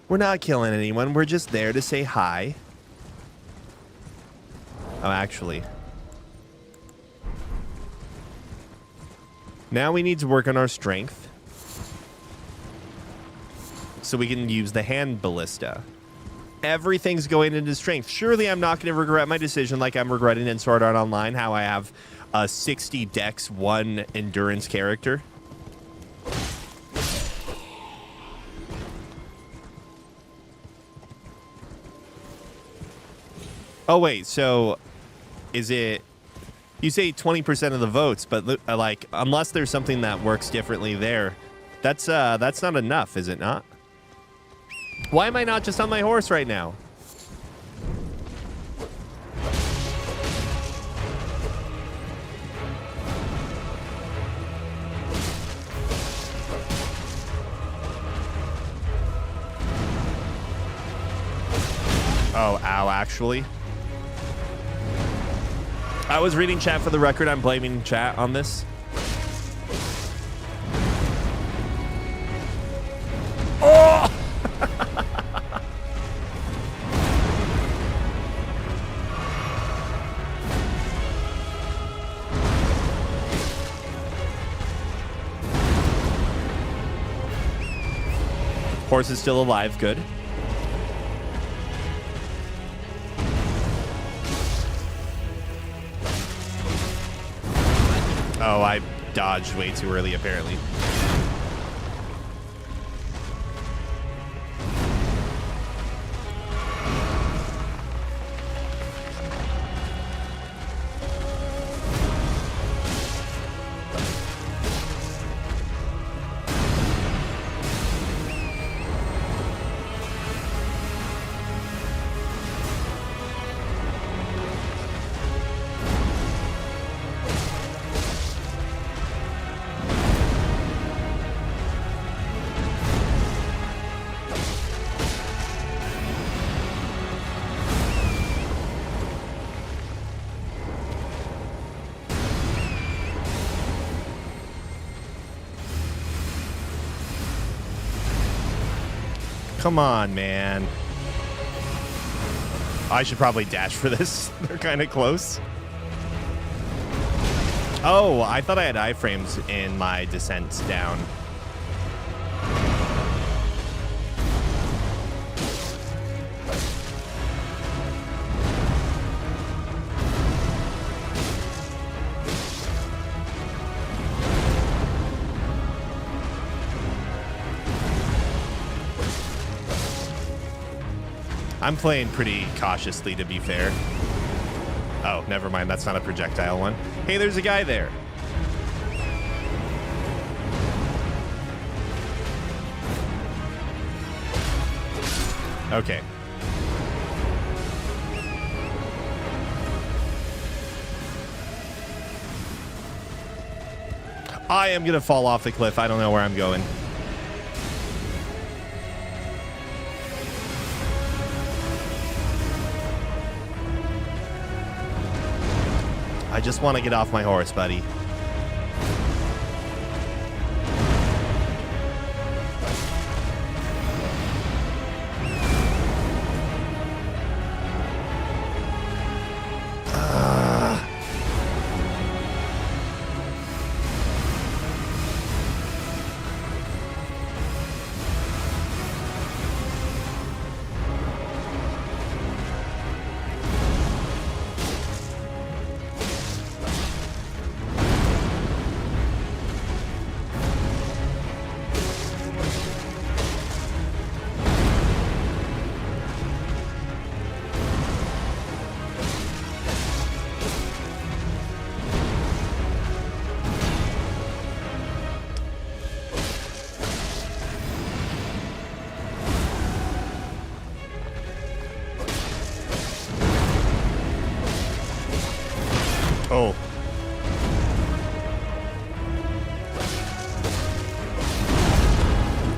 We're not killing anyone. We're just there to say hi. Oh, actually. Now we need to work on our strength so we can use the hand ballista. Everything's going into strength. Surely I'm not going to regret my decision like I'm regretting in Sword Art Online how I have a 60 dex, 1 endurance character. Oh, wait, so is it... You say 20% of the votes, but like, unless there's something that works differently there, that's not enough, is it not? Why am I not just on my horse right now? Oh, ow, actually. I was reading chat for the record. I'm blaming chat on this. Oh! Horse is still alive. Good. Oh, I dodged way too early, apparently. Come on, man. I should probably dash for this. They're kind of close. Oh, I thought I had iframes in my descent down. I'm playing pretty cautiously, to be fair. Oh, never mind. That's not a projectile one. Hey, there's a guy there. Okay. I am going to fall off the cliff. I don't know where I'm going. I just want to get off my horse, buddy. Oh.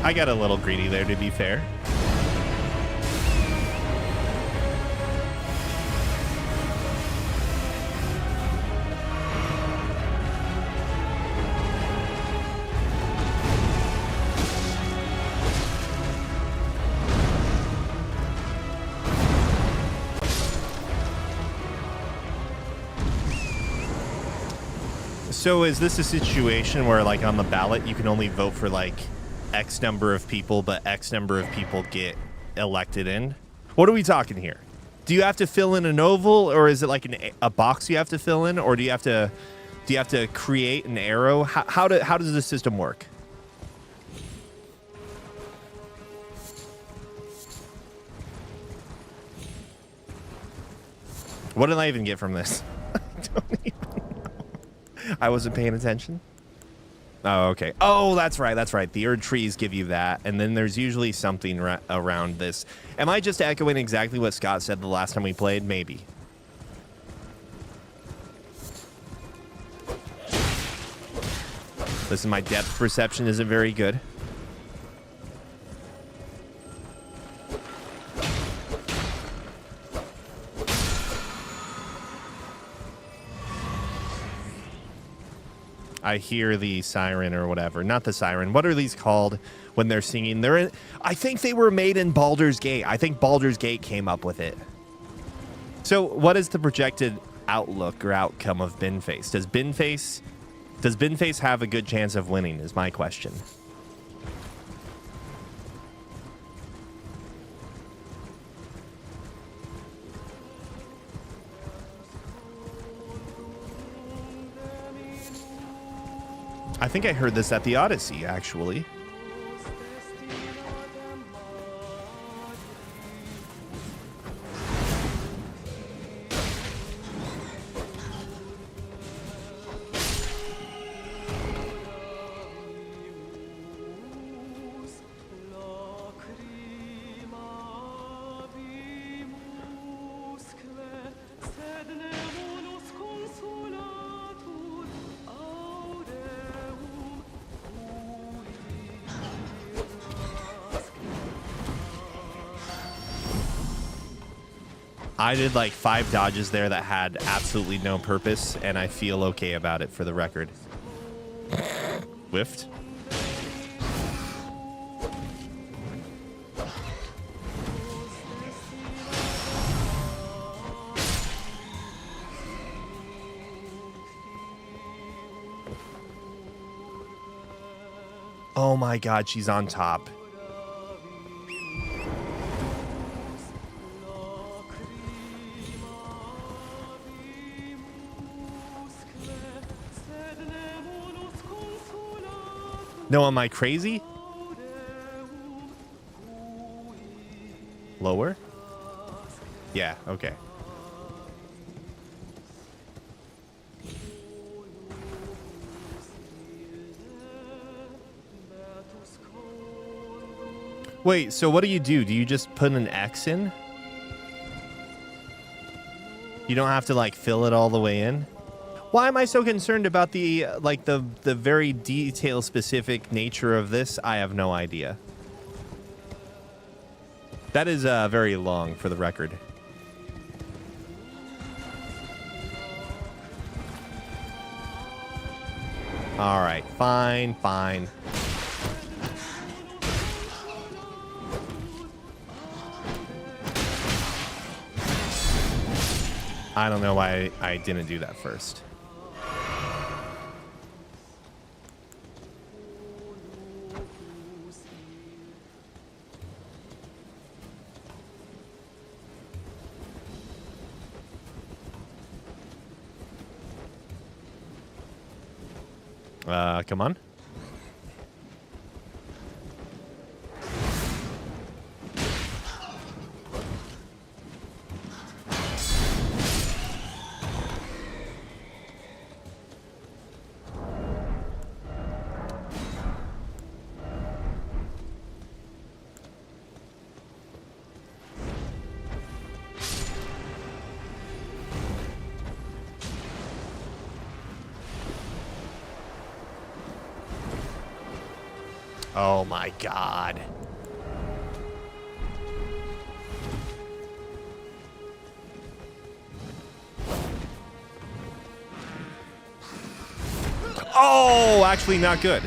I got a little greedy there, to be fair. So is this a situation where, like, on the ballot, you can only vote for, like, X number of people, but X number of people get elected in? What are we talking here? Do you have to fill in an oval, or is it like a box you have to fill in, or do you have to create an arrow? How does the system work? What did I even get from this? I don't even know. I wasn't paying attention. Oh, okay. Oh, that's right. That's right. The Erd trees give you that. And then there's usually something around this. Am I just echoing exactly what Scott said the last time we played? Maybe. Listen, my depth perception isn't very good. I hear the siren or whatever. Not the siren. What are these called when they're singing? They're in. I think they were made in Baldur's Gate. I think Baldur's Gate came up with it. So what is the projected outlook or outcome of Binface? Does Binface have a good chance of winning is my question. I think I heard this at the Odyssey, actually. I did like 5 dodges there that had absolutely no purpose, and I feel okay about it for the record. Whiffed. Oh my god, she's on top. No, am I crazy? Lower? Yeah, okay. Wait, so what do? Do you just put an X in? You don't have to like fill it all the way in? Why am I so concerned about the like the very detail specific nature of this? I have no idea. That is very long for the record. All right, fine, fine. I don't know why I didn't do that first. Come on. Oh my god. Oh, actually not good.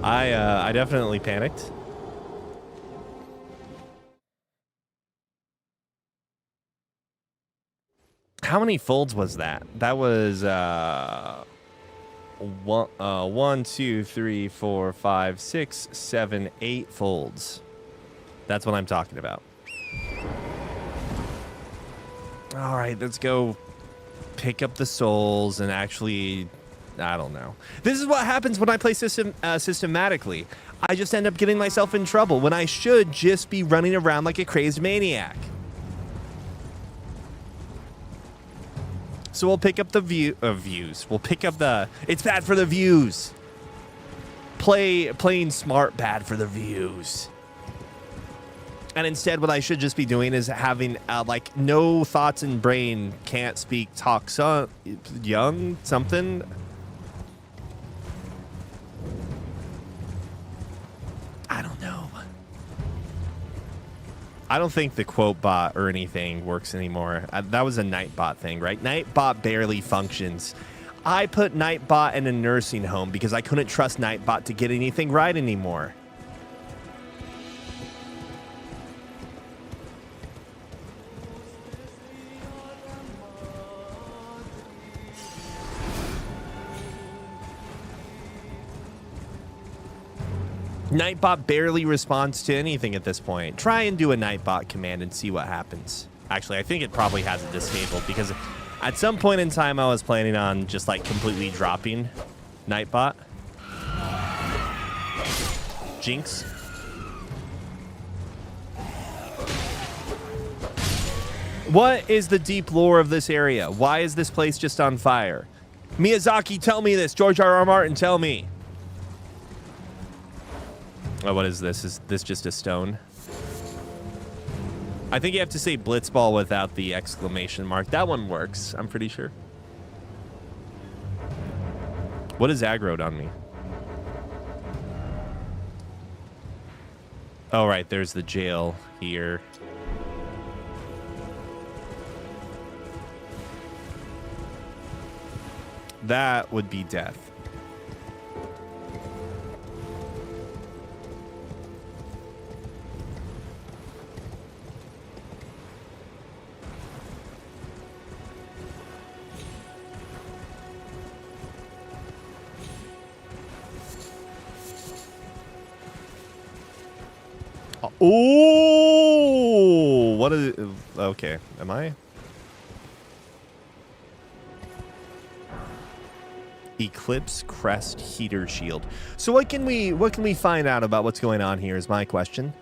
I definitely panicked. How many folds was that? That was 1, 2, 3, 4, 5, 6, 7, 8 folds. That's what I'm talking about. All right, let's go pick up the souls and actually, I don't know. This is what happens when I play systematically. I just end up getting myself in trouble when I should just be running around like a crazed maniac. So we'll pick up the views. We'll pick up the... It's bad for the views. Playing smart, bad for the views. And instead, what I should just be doing is having, like, no thoughts in brain, can't speak, talk, young, something. I don't know. I don't think the quote bot or anything works anymore. That was a Nightbot thing, right? Nightbot barely functions. I put Nightbot in a nursing home because I couldn't trust Nightbot to get anything right anymore. Nightbot barely responds to anything at this point. Try and do a Nightbot command and see what happens. Actually, I think it probably has it disabled because at some point in time I was planning on just like completely dropping Nightbot. Jinx. What is the deep lore of this area? Why is this place just on fire? Miyazaki, tell me this. George R.R. Martin, tell me. Oh, what is this? Is this just a stone? I think you have to say Blitzball without the exclamation mark. That one works, I'm pretty sure. What is aggroed on me? Oh, right, there's the jail here. That would be death. Oh, what is it? Okay, am I? Eclipse Crest Heater Shield. So what can we find out about what's going on here is my question.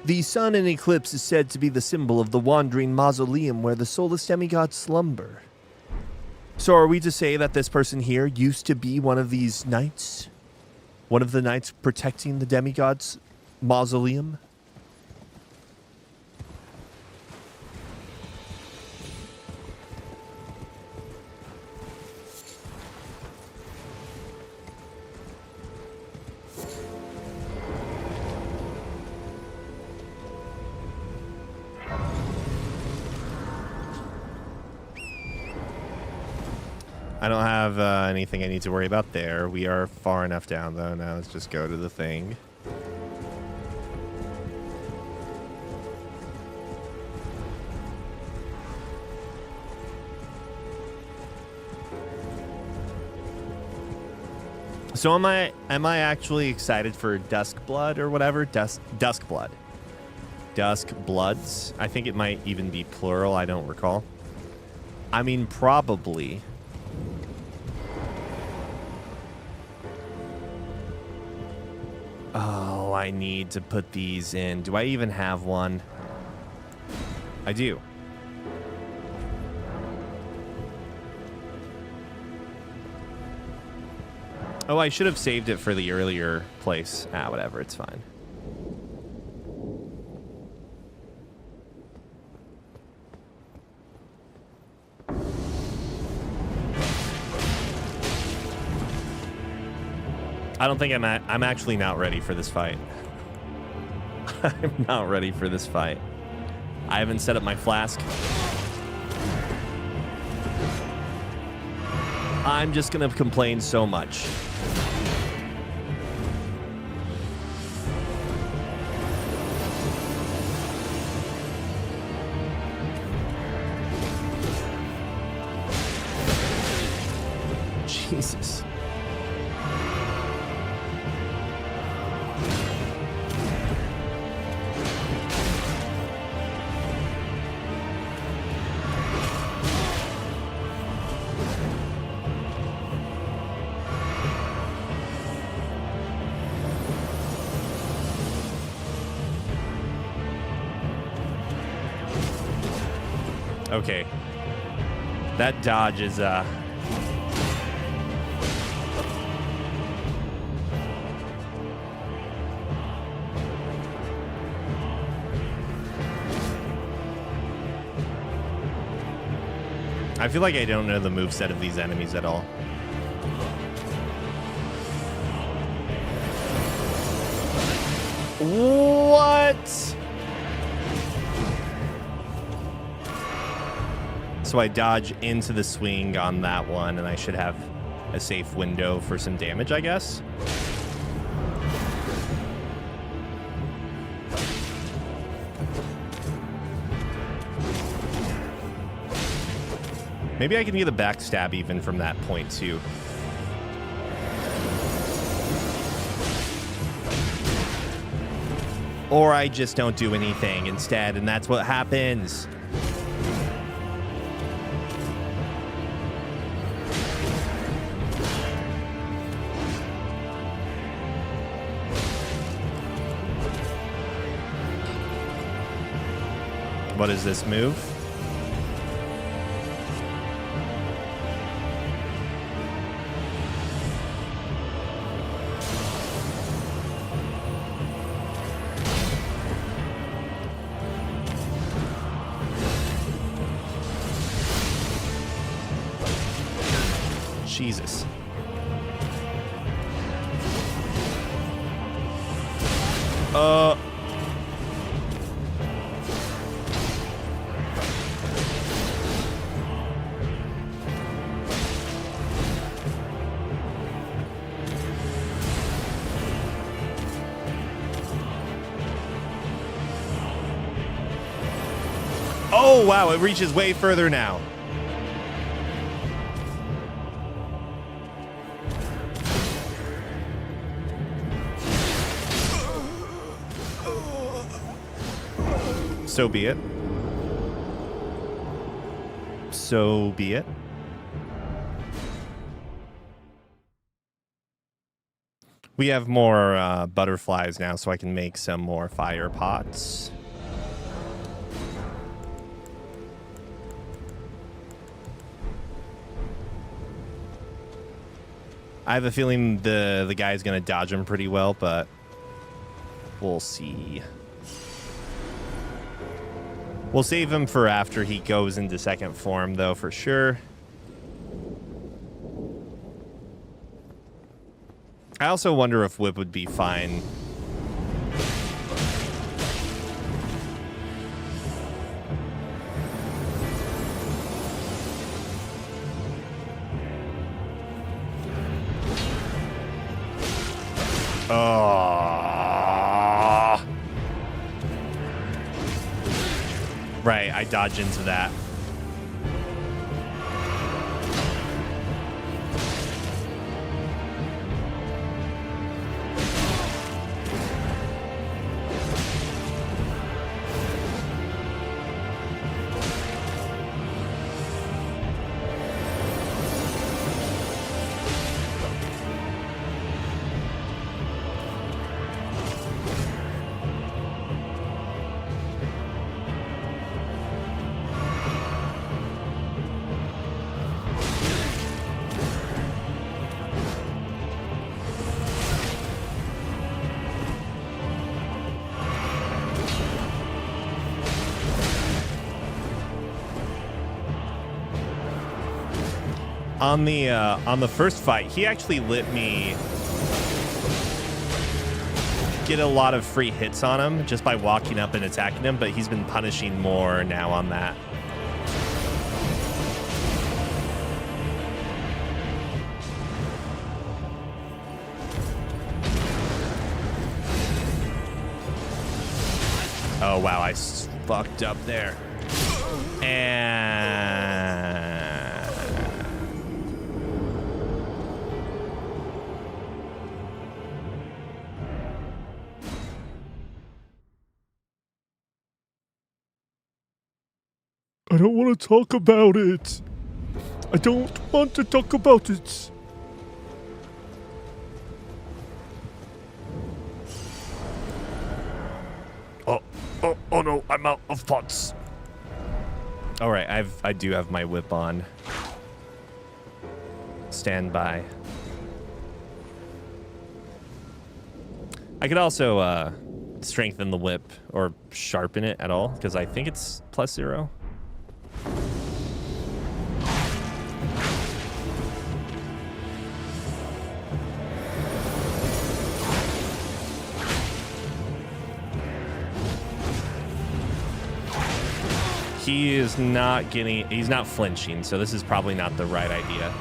The sun in eclipse is said to be the symbol of the wandering mausoleum where the soulless demigods slumber. So are we to say that this person here used to be one of these knights? One of the knights protecting the demigods' mausoleum? I don't have anything I need to worry about there. We are far enough down, though. Now let's just go to the thing. So am I actually excited for Dusk Blood or whatever? Dusk Blood. Dusk Bloods. I think it might even be plural. I don't recall. I mean, probably. Oh, I need to put these in. Do I even have one? I do. Oh, I should have saved it for the earlier place. Ah, whatever. It's fine. I don't think I'm actually not ready for this fight. I'm not ready for this fight. I haven't set up my flask. I'm just gonna complain so much. Jesus. Okay. That dodge is, I feel like I don't know the moveset of these enemies at all. What? So I dodge into the swing on that one, and I should have a safe window for some damage, I guess. Maybe I can get a backstab even from that point, too. Or I just don't do anything instead, and that's what happens. What is this move? Jesus. Oh, wow, it reaches way further now. So be it. So be it. We have more butterflies now, so I can make some more fire pots. I have a feeling the guy's gonna dodge him pretty well, but we'll see. We'll save him for after he goes into second form, though, for sure. I also wonder if Whip would be fine. Oh. Right, I dodge into that. On the first fight, he actually let me get a lot of free hits on him just by walking up and attacking him, but he's been punishing more now on that. Oh wow, I fucked up there. And I don't want to talk about it. I don't want to talk about it. Oh no, I'm out of pots. all right, I do have my whip on. Stand by. I could also strengthen the whip or sharpen it at all because I think it's +0. He is not getting, he's not flinching, so this is probably not the right idea.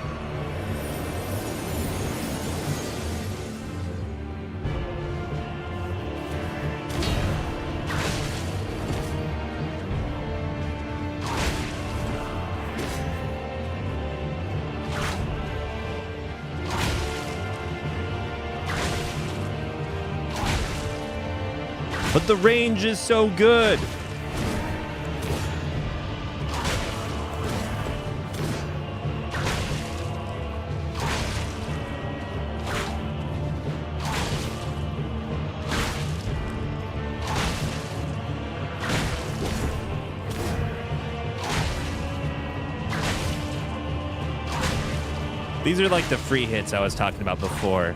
But the range is so good. These are like the free hits I was talking about before.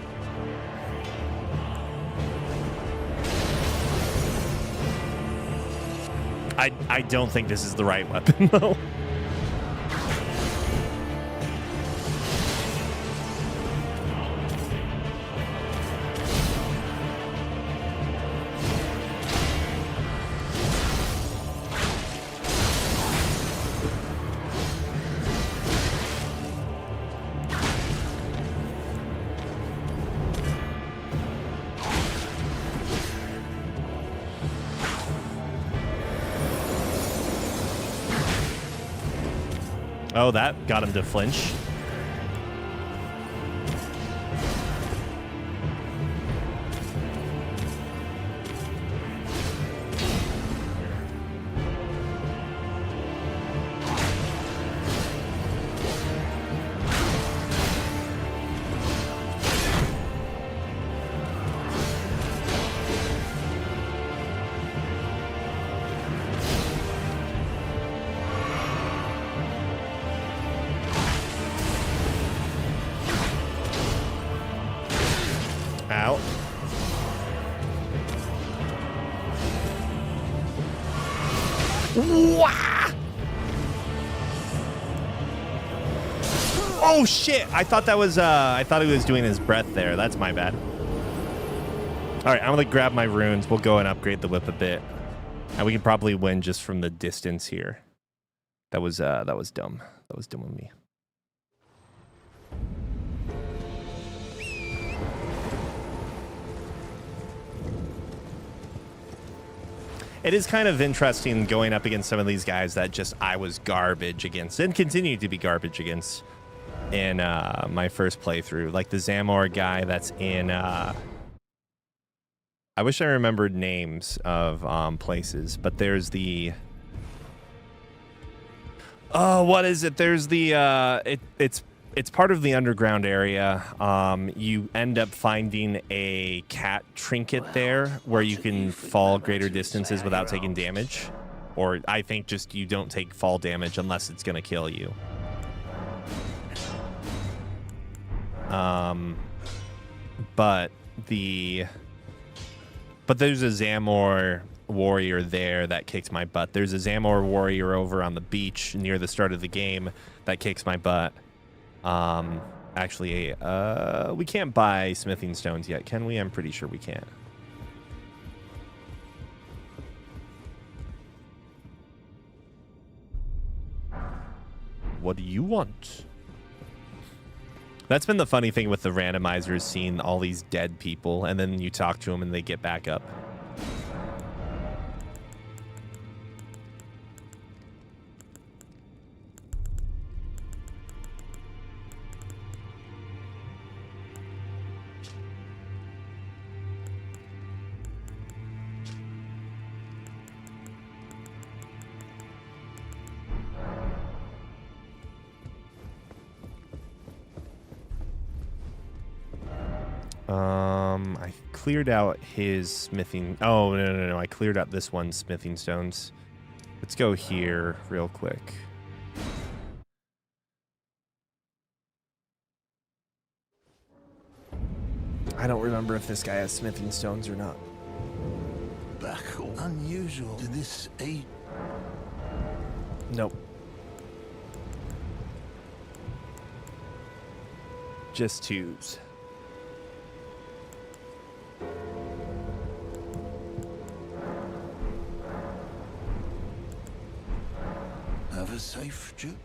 I don't think this is the right weapon, though. Oh, that got him to flinch. Oh shit! I thought that was I thought he was doing his breath there. That's my bad. All right, I'm gonna grab my runes. We'll go and upgrade the whip a bit, and we can probably win just from the distance here. That was dumb. That was dumb of me. It is kind of interesting going up against some of these guys that just I was garbage against and continue to be garbage against in my first playthrough. Like the Zamor guy that's in... I wish I remembered names of places, but there's the... Oh, what is it? There's the... It's part of the underground area. You end up finding a cat trinket there where you can fall greater distances without taking damage. Or I think just you don't take fall damage unless it's going to kill you. But there's a Zamor warrior there that kicks my butt. There's a Zamor warrior over on the beach near the start of the game that kicks my butt. Actually, we can't buy smithing stones yet, can we? I'm pretty sure we can't. What do you want? That's been the funny thing with the randomizers, seeing all these dead people, and then you talk to them and they get back up. I cleared out his smithing. Oh, no. I cleared out this one's smithing stones. Let's go here real quick. I don't remember if this guy has smithing stones or not. Unusual to this age. Nope. Just twos. Have a safe trip.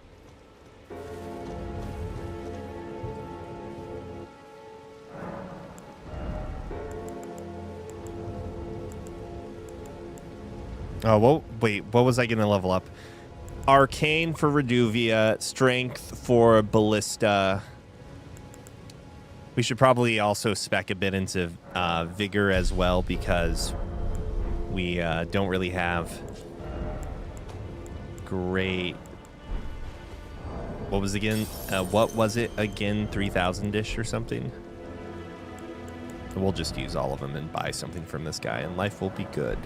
Oh, well, wait, what was I going to level up? Arcane for Reduvia, Strength for Ballista. We should probably also spec a bit into Vigor as well, because we don't really have great... What was it again? 3,000-ish or something? We'll just use all of them and buy something from this guy, and life will be good.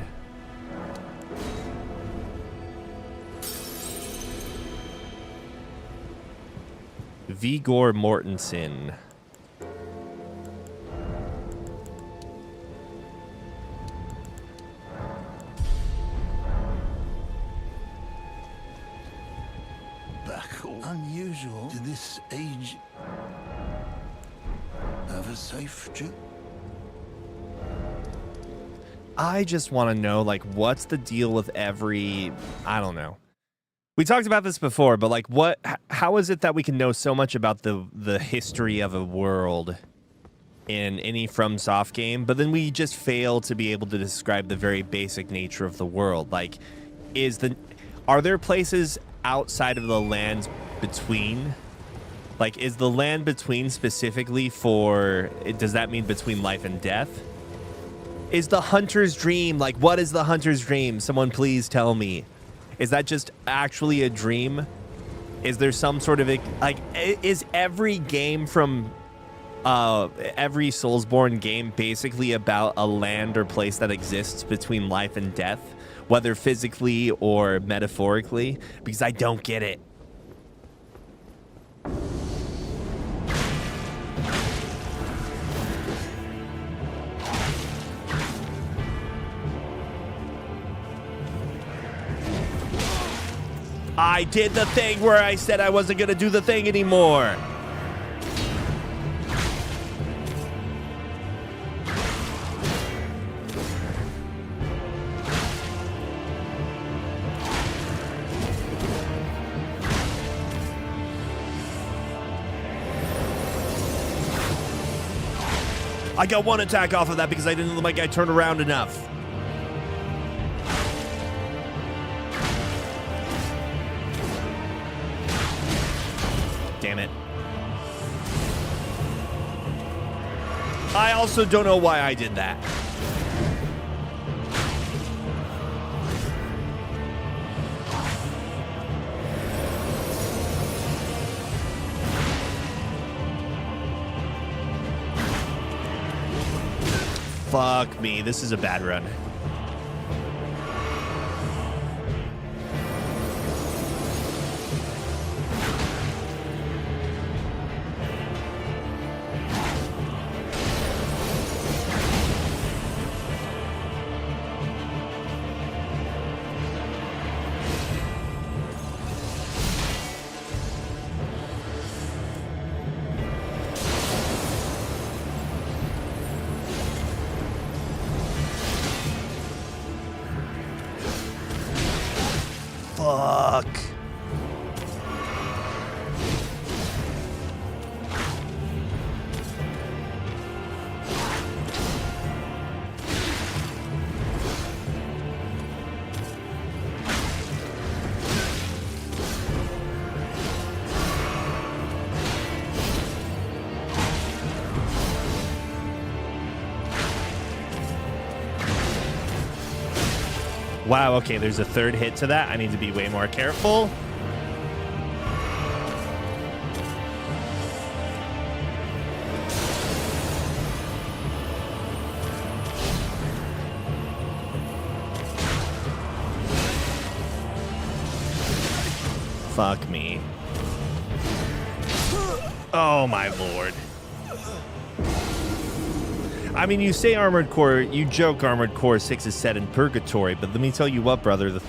Vigor Mortensen. Unusual to this age. Have a safe trip. I just want to know, like, what's the deal with every... I don't know. We talked about this before, but, like, how is it that we can know so much about the history of a world in any FromSoft game, but then we just fail to be able to describe the very basic nature of the world? Like, are there places outside of the lands between? Like, is the land between specifically for... Does that mean between life and death? Is the hunter's dream... Like, what is the hunter's dream? Someone please tell me. Is that just actually a dream? Is there some sort of... Like, is every game from... every Soulsborne game basically about a land or place that exists between life and death? Whether physically or metaphorically? Because I don't get it. I did the thing where I said I wasn't going to do the thing anymore. I got one attack off of that because I didn't let my guy turn around enough. Damn it. I also don't know why I did that. Fuck me, this is a bad run. Fuck. Wow, okay, there's a third hit to that. I need to be way more careful. Fuck me. Oh my lord. I mean, you say Armored Core, you joke Armored Core 6 is set in purgatory, but let me tell you what, brother, the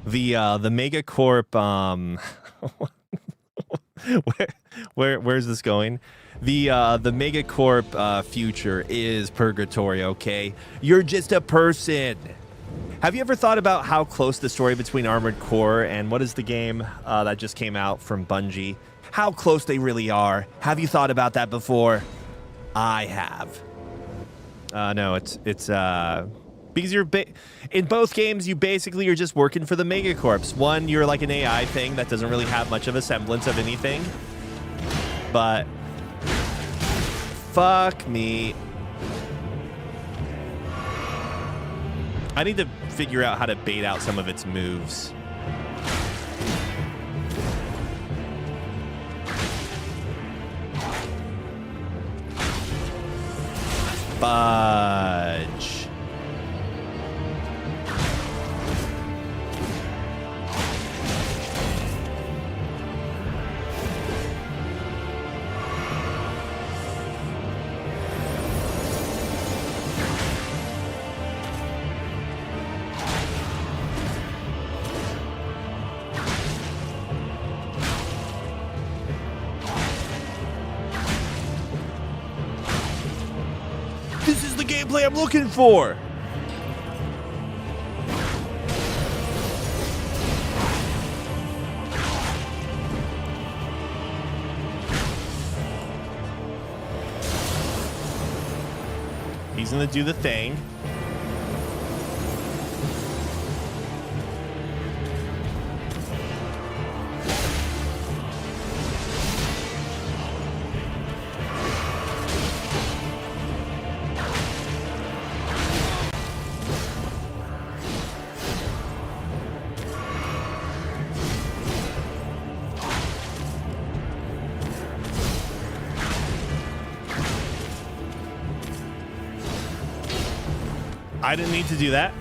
Megacorp, where's this going? The Megacorp future is purgatory, okay? You're just a person. Have you ever thought about how close the story between Armored Core and what is the game that just came out from Bungie? How close they really are. Have you thought about that before? I have. No, it's because you're in both games. You basically are just working for the Megacorps. One, you're like an AI thing that doesn't really have much of a semblance of anything. But fuck me. I need to figure out how to bait out some of its moves. Fudge. This is the gameplay I'm looking for. He's gonna do the thing. I didn't need to do that.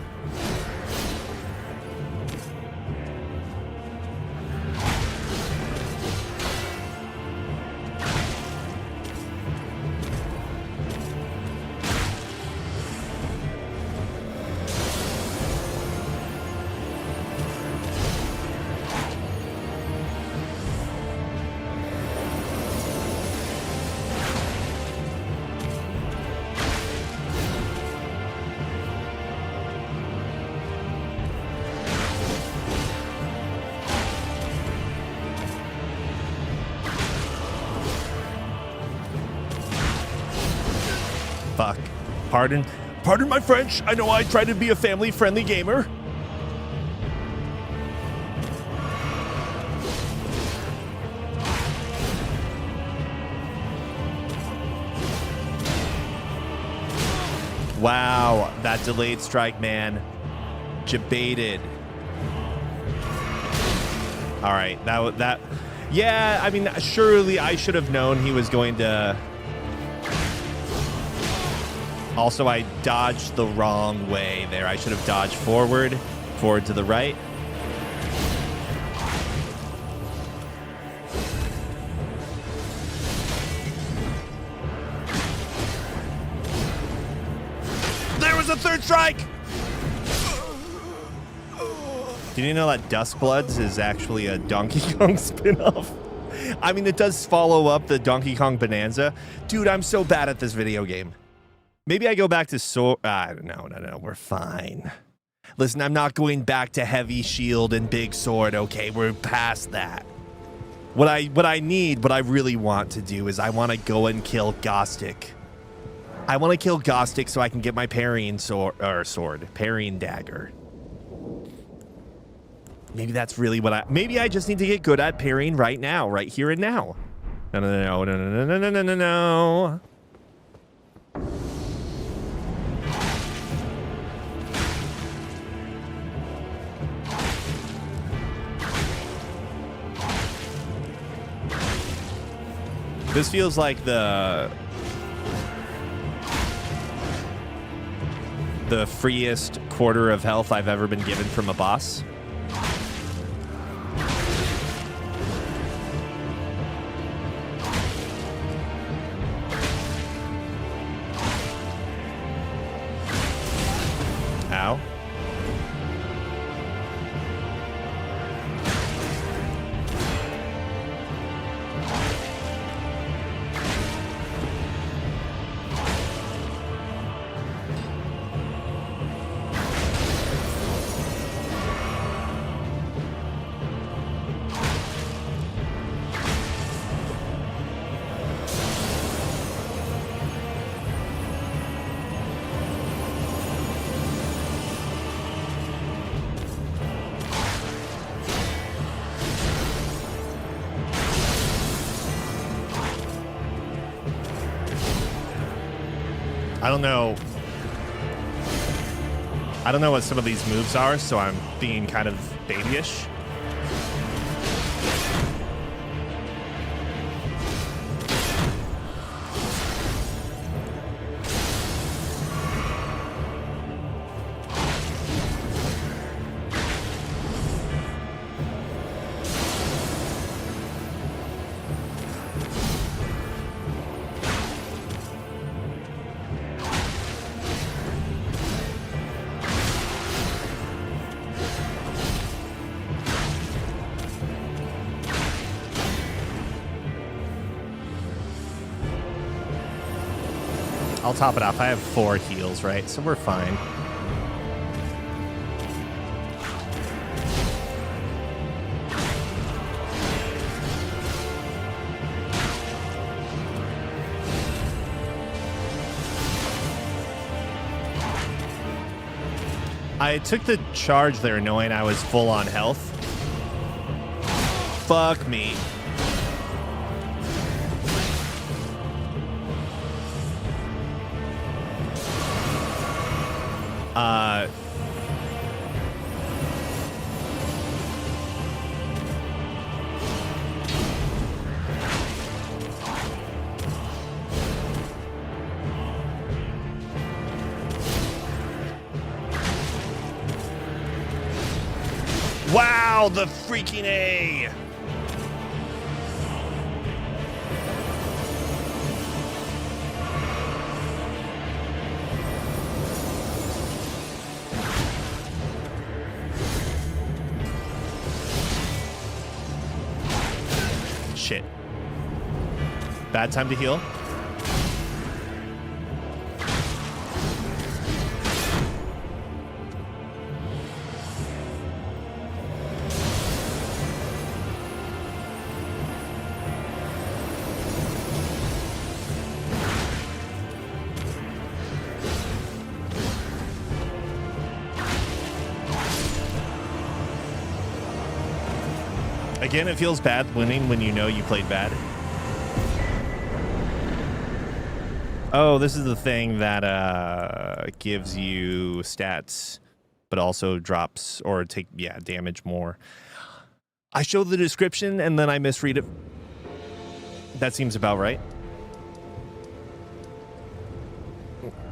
Fuck. Pardon my French. I know I try to be a family-friendly gamer. Wow, that delayed strike, man. Jebaited. All right, that. Yeah, I mean, surely I should have known he was going to. Also, I dodged the wrong way there. I should have dodged forward to the right. There was a third strike. Did you know that Duskbloods is actually a Donkey Kong spin-off? I mean, it does follow up the Donkey Kong Bonanza. Dude, I'm so bad at this video game. Maybe I go back to sword. No, we're fine. Listen, I'm not going back to heavy shield and big sword. Okay, we're past that. What I really want to do is I want to go and kill Gostic. I want to kill Gostic so I can get my parrying parrying dagger. Maybe that's really what maybe I just need to get good at parrying right now, right here and now. No. This feels like the freest quarter of health I've ever been given from a boss. Ow. I don't know what some of these moves are, so I'm being kind of babyish. I'll top it off. I have 4 heals, right? So we're fine. I took the charge there knowing I was full on health. Fuck me. Wow, the freaking A! Shit. Bad time to heal. Again, it feels bad winning when you know you played bad. Oh, this is the thing that gives you stats, but also drops or damage more. I show the description and then I misread it. That seems about right.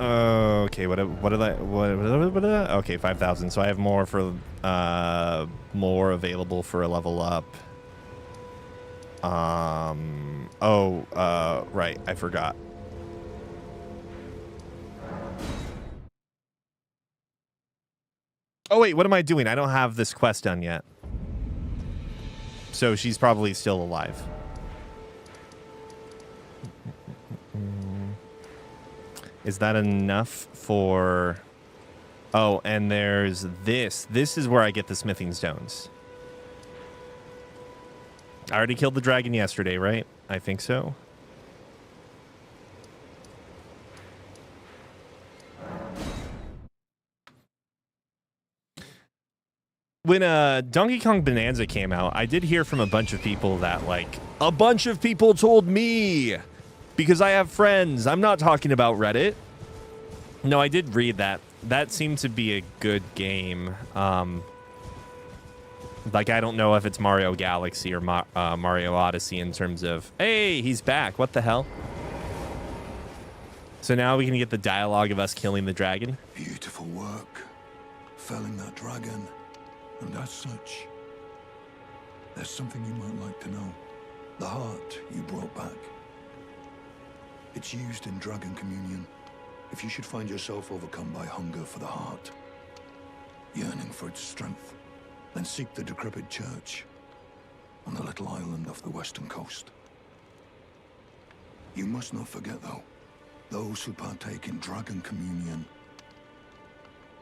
Okay, what did I okay, 5,000. So I have more for more available for a level up. Right, I forgot. Oh wait, what am I doing? I don't have this quest done yet. So she's probably still alive. Is that enough for... Oh, and there's this. This is where I get the smithing stones. I already killed the dragon yesterday, right? I think so. When Donkey Kong Bonanza came out, I did hear from a bunch of people that, like, a bunch of people told me, because I have friends. I'm not talking about Reddit. No, I did read that. That seemed to be a good game. Like, I don't know if it's Mario Galaxy or Mario Odyssey in terms of, hey, he's back. What the hell? So now we can get the dialogue of us killing the dragon. Beautiful work. Felling that dragon. And as such, there's something you might like to know. The heart you brought back. It's used in Dragon Communion. If you should find yourself overcome by hunger for the heart, yearning for its strength, then seek the decrepit church on the little island off the western coast. You must not forget, though, those who partake in Dragon Communion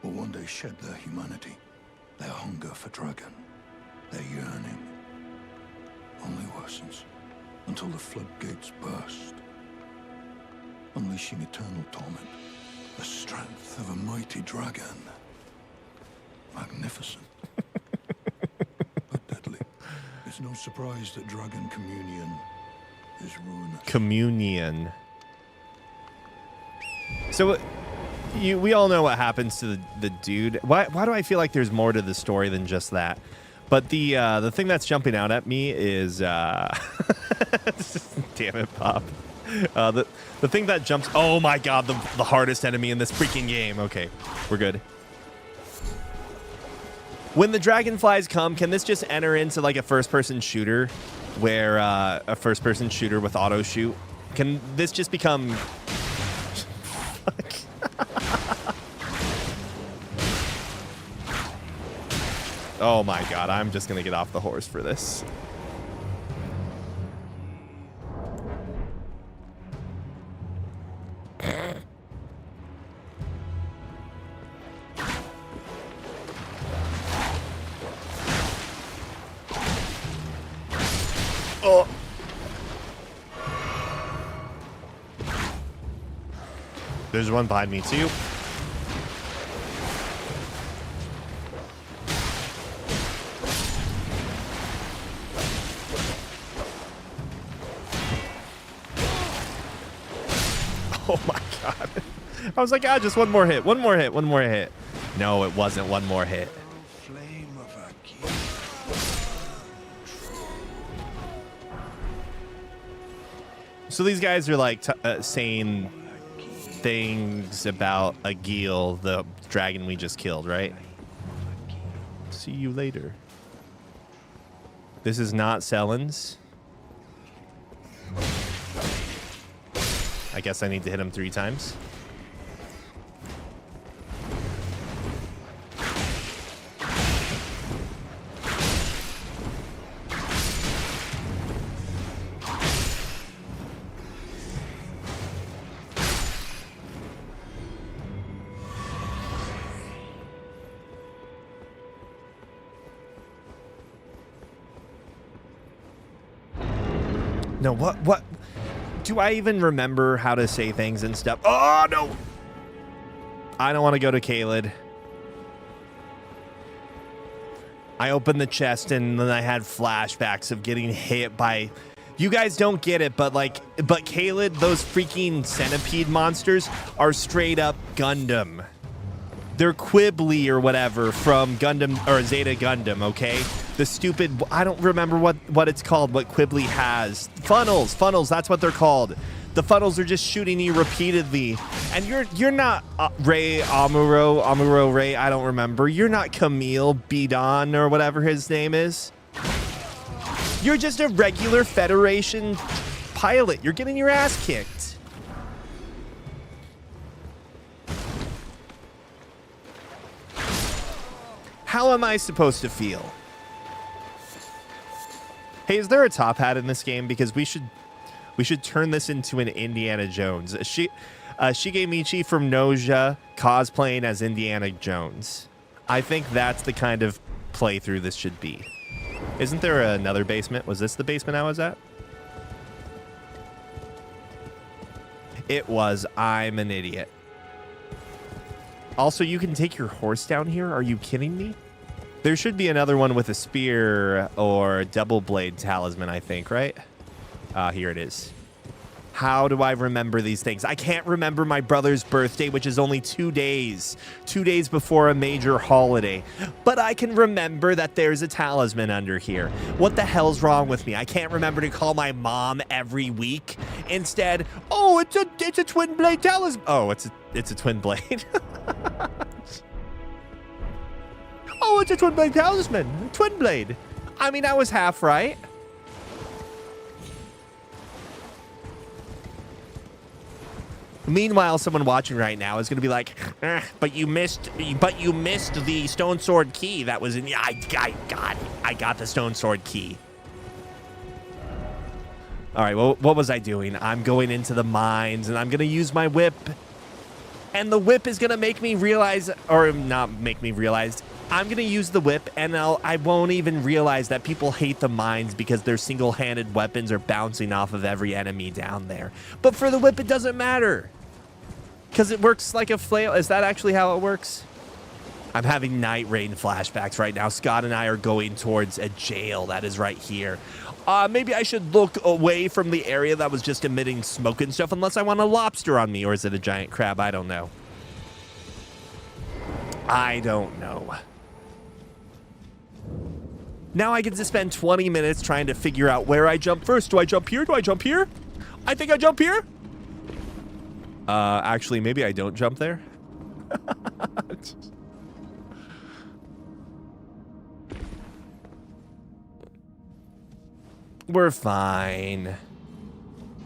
will one day shed their humanity. Their hunger for dragon, their yearning, only worsens until the floodgates burst, unleashing eternal torment. The strength of a mighty dragon. Magnificent. But deadly. It's no surprise that Dragon Communion is ruinous. Communion. So... we all know what happens to the dude. Why do I feel like there's more to the story than just that? But the thing that's jumping out at me is damn it, Pop. The thing that jumps. Oh my God, the hardest enemy in this freaking game. Okay, we're good. When the dragonflies come, can this just enter into like a first-person shooter, where a first-person shooter with auto shoot? Can this just become? Fuck. Oh my God, I'm just gonna get off the horse for this. Oh. There's one behind me too. Oh my God. I was like, just one more hit. One more hit. One more hit. No, it wasn't one more hit. So these guys are like saying things about Agil, the dragon we just killed, right? See you later. This is not Sellen's. I guess I need to hit him 3 times. No, what? Do I even remember how to say things and stuff? Oh, no! I don't want to go to Caelid. I opened the chest and then I had flashbacks of getting hit by... You guys don't get it, but Caleb, those freaking centipede monsters are straight up Gundam. They're Quibbly or whatever from Gundam or Zeta Gundam, okay? The stupid, I don't remember what it's called, what Quibbly has. Funnels, that's what they're called. The funnels are just shooting you repeatedly. And you're not Ray Amuro Ray, I don't remember. You're not Camille Bidon or whatever his name is. You're just a regular Federation pilot. You're getting your ass kicked. How am I supposed to feel? Hey, is there a top hat in this game? Because we should turn this into an Indiana Jones. Shigemichi from Noja cosplaying as Indiana Jones. I think that's the kind of playthrough this should be. Isn't there another basement? Was this the basement I was at? It was. I'm an idiot. Also, you can take your horse down here? Are you kidding me? There should be another one with a spear or double blade talisman, I think, right? Here it is. How do I remember these things? I can't remember my brother's birthday, which is only 2 days. 2 days before a major holiday. But I can remember that there's a talisman under here. What the hell's wrong with me? I can't remember to call my mom every week. Instead, oh, it's a twin blade talisman. Oh, it's a twin blade. Oh, it's a twin blade talisman. Twin blade. I mean, I was half right. Meanwhile, someone watching right now is going to be like, but you missed the stone sword key that was in... I got the stone sword key. All right, well, what was I doing? I'm going into the mines, and I'm going to use my whip. And the whip is going to make me realize... Or not make me realize... I'm going to use the whip, and I won't even realize that people hate the mines because their single-handed weapons are bouncing off of every enemy down there. But for the whip, it doesn't matter. Because it works like a flail. Is that actually how it works? I'm having night rain flashbacks right now. Scott and I are going towards a jail that is right here. Maybe I should look away from the area that was just emitting smoke and stuff unless I want a lobster on me. Or is it a giant crab? I don't know. I don't know. Now I get to spend 20 minutes trying to figure out where I jump first. Do I jump here? Do I jump here? I think I jump here. Actually, maybe I don't jump there. We're fine.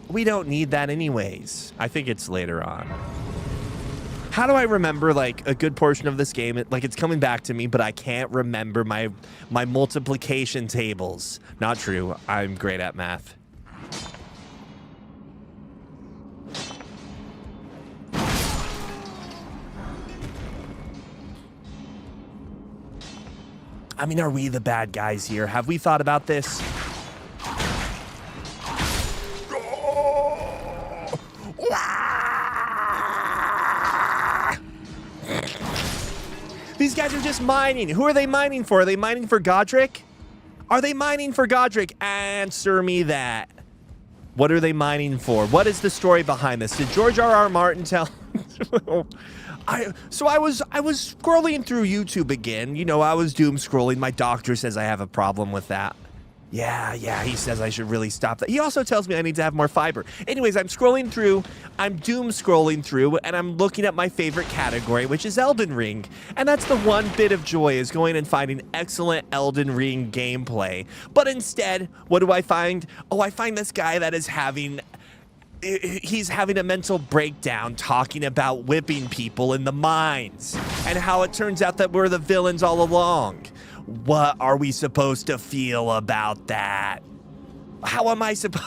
We don't need that anyways. I think it's later on. How do I remember, like, a good portion of this game? Like, it's coming back to me, but I can't remember my multiplication tables. Not true. I'm great at math. I mean, are we the bad guys here? Have we thought about this? These guys are just mining. Who are they mining for? Are they mining for Godric? Are they mining for Godric? Answer me that. What are they mining for? What is the story behind this? Did George R.R. Martin tell... I was scrolling through YouTube again. You know, I was doom scrolling. My doctor says I have a problem with that. Yeah, he says I should really stop that. He also tells me I need to have more fiber. Anyways, I'm scrolling through, I'm doom scrolling through, and I'm looking at my favorite category, which is Elden Ring. And that's the one bit of joy, is going and finding excellent Elden Ring gameplay. But instead, what do I find? Oh, I find this guy that is he's having a mental breakdown talking about whipping people in the mines and how it turns out that we're the villains all along. What are we supposed to feel about that? How am I supposed...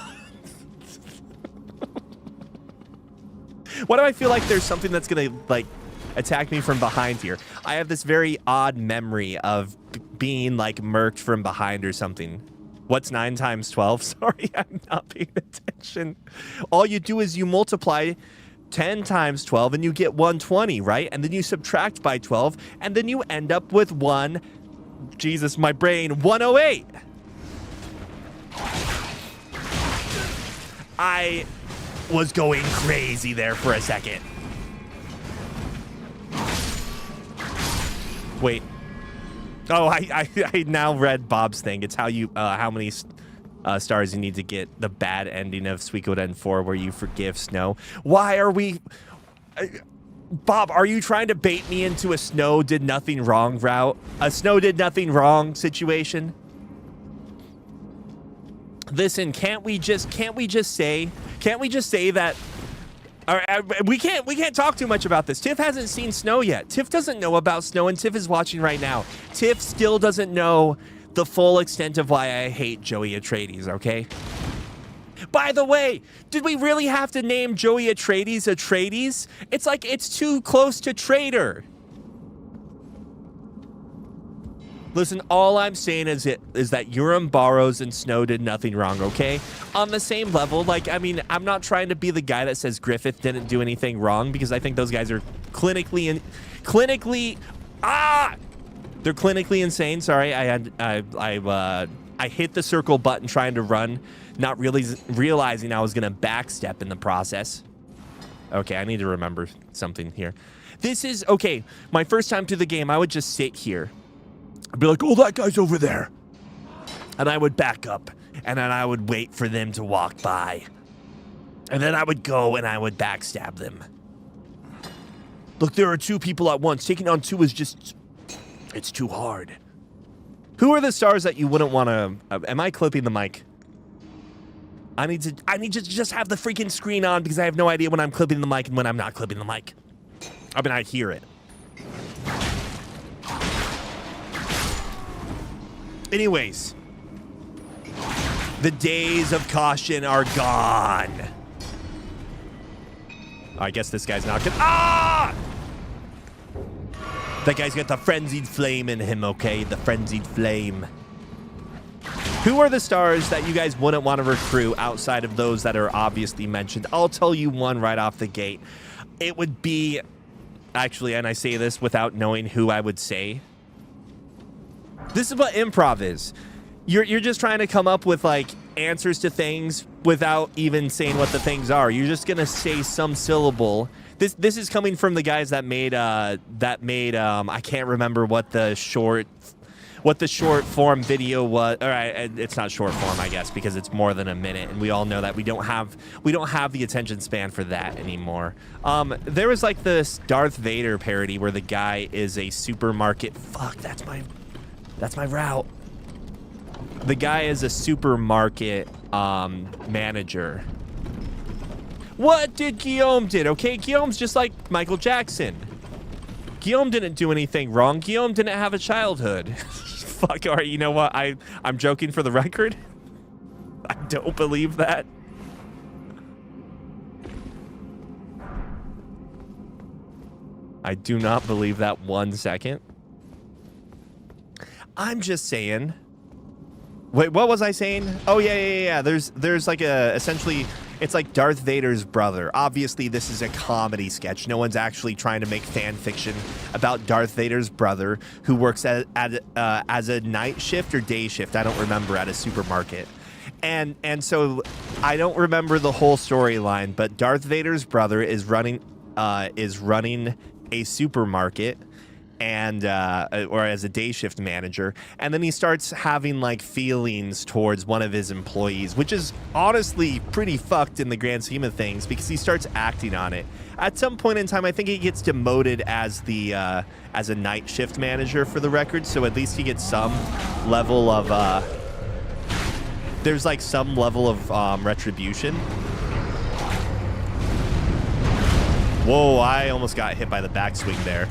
Why do I feel like there's something that's gonna, like, attack me from behind here? I have this very odd memory of being, like, murked from behind or something. What's 9 times 12? Sorry, I'm not paying attention. All you do is you multiply 10 times 12 and you get 120, right? And then you subtract by 12 and then you end up with 1 Jesus, my brain. 108. I was going crazy there for a second. Wait. Oh, I now read Bob's thing. It's how many stars you need to get the bad ending of Suikoden 4 where you forgive Snow. Why are we... Bob, are you trying to bait me into a Snow did nothing wrong route? A Snow did nothing wrong situation? Listen, can't we just say that we can't talk too much about this. Tiff hasn't seen Snow yet. Tiff doesn't know about Snow, and Tiff is watching right now. Tiff still doesn't know the full extent of why I hate Joey Atreides, okay? By the way, did we really have to name Joey Atreides? It's like it's too close to traitor. Listen, all I'm saying is that Urim Barrows and Snow did nothing wrong, okay? On the same level, like, I mean, I'm not trying to be the guy that says Griffith didn't do anything wrong, because I think those guys are clinically they're clinically insane. Sorry, I hit the circle button trying to run, not really realizing I was gonna backstep in the process. Okay, I need to remember something here. This is okay. My first time through the game, I would just sit here. I'd be like, oh, that guy's over there. And I would back up, and then I would wait for them to walk by. And then I would go and I would backstab them. Look, there are two people at once. Taking on two is just, it's too hard. Who are the stars that you wouldn't want to, am I clipping the mic? I need to just have the freaking screen on because I have no idea when I'm clipping the mic and when I'm not clipping the mic. I mean, I hear it. Anyways, the days of caution are gone. I guess this guy's not gonna... Ah! That guy's got the frenzied flame in him, okay? The frenzied flame. Who are the stars that you guys wouldn't want to recruit outside of those that are obviously mentioned? I'll tell you one right off the gate. It would be... Actually, and I say this without knowing who I would say. This is what improv is. You're just trying to come up with like answers to things without even saying what the things are. You're just gonna say some syllable. This is coming from the guys that made I can't remember what the short form video was. All right, it's not short form, I guess, because it's more than a minute, and we all know that we don't have the attention span for that anymore. There was like this Darth Vader parody where the guy is a supermarket. Fuck, that's my route. The guy is a supermarket manager. What did Guillaume did? Okay, Guillaume's just like Michael Jackson. Guillaume didn't do anything wrong. Guillaume didn't have a childhood. Fuck, all right, you know what? I'm joking for the record. I don't believe that. I do not believe that 1 second. I'm just saying. Wait, what was I saying? Oh, yeah. There's like essentially, it's like Darth Vader's brother. Obviously, this is a comedy sketch. No one's actually trying to make fan fiction about Darth Vader's brother who works as a night shift or day shift. I don't remember, at a supermarket. And so I don't remember the whole storyline, but Darth Vader's brother is running a supermarket. And or as a day shift manager, and then he starts having like feelings towards one of his employees, which is honestly pretty fucked in the grand scheme of things because he starts acting on it. At some point in time, I think he gets demoted as a night shift manager, for the record, so at least he gets some level of there's like some level of retribution. Whoa, I almost got hit by the backswing there.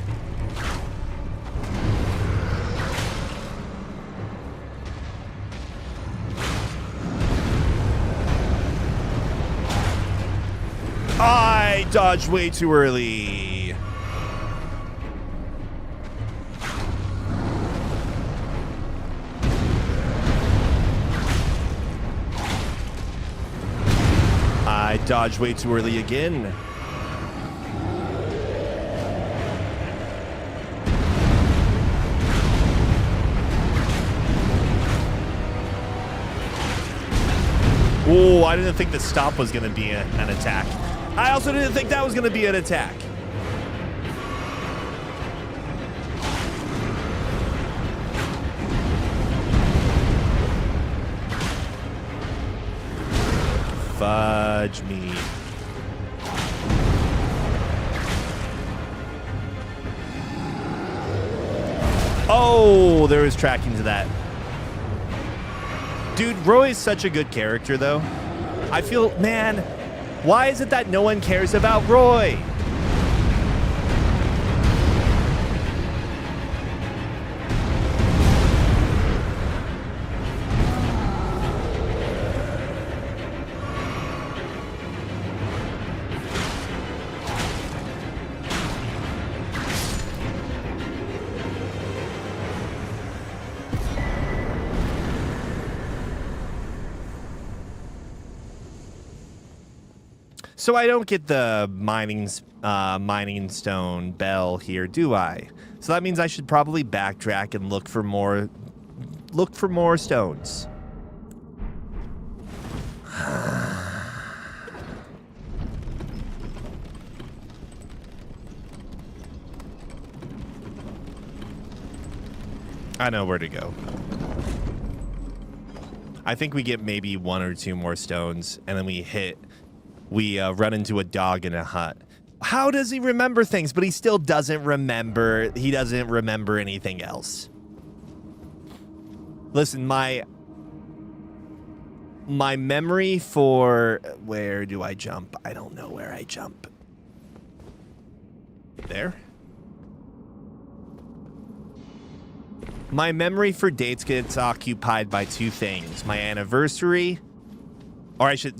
I dodged way too early. I dodged way too early again. Oh, I didn't think the stop was going to be an attack. I also didn't think that was going to be an attack. Fudge me. Oh, there was tracking to that. Dude, Roy's such a good character, though. I feel, man, why is it that no one cares about Roy? So I don't get the mining stone bell here, do I? So that means I should probably backtrack and look for more stones. I know where to go. I think we get maybe 1 or 2 more stones, and then we run into a dog in a hut. How does he remember things? But he still doesn't remember. He doesn't remember anything else. Listen, my memory for... Where do I jump? I don't know where I jump. There? My memory for dates gets occupied by 2 things. My anniversary, or I should,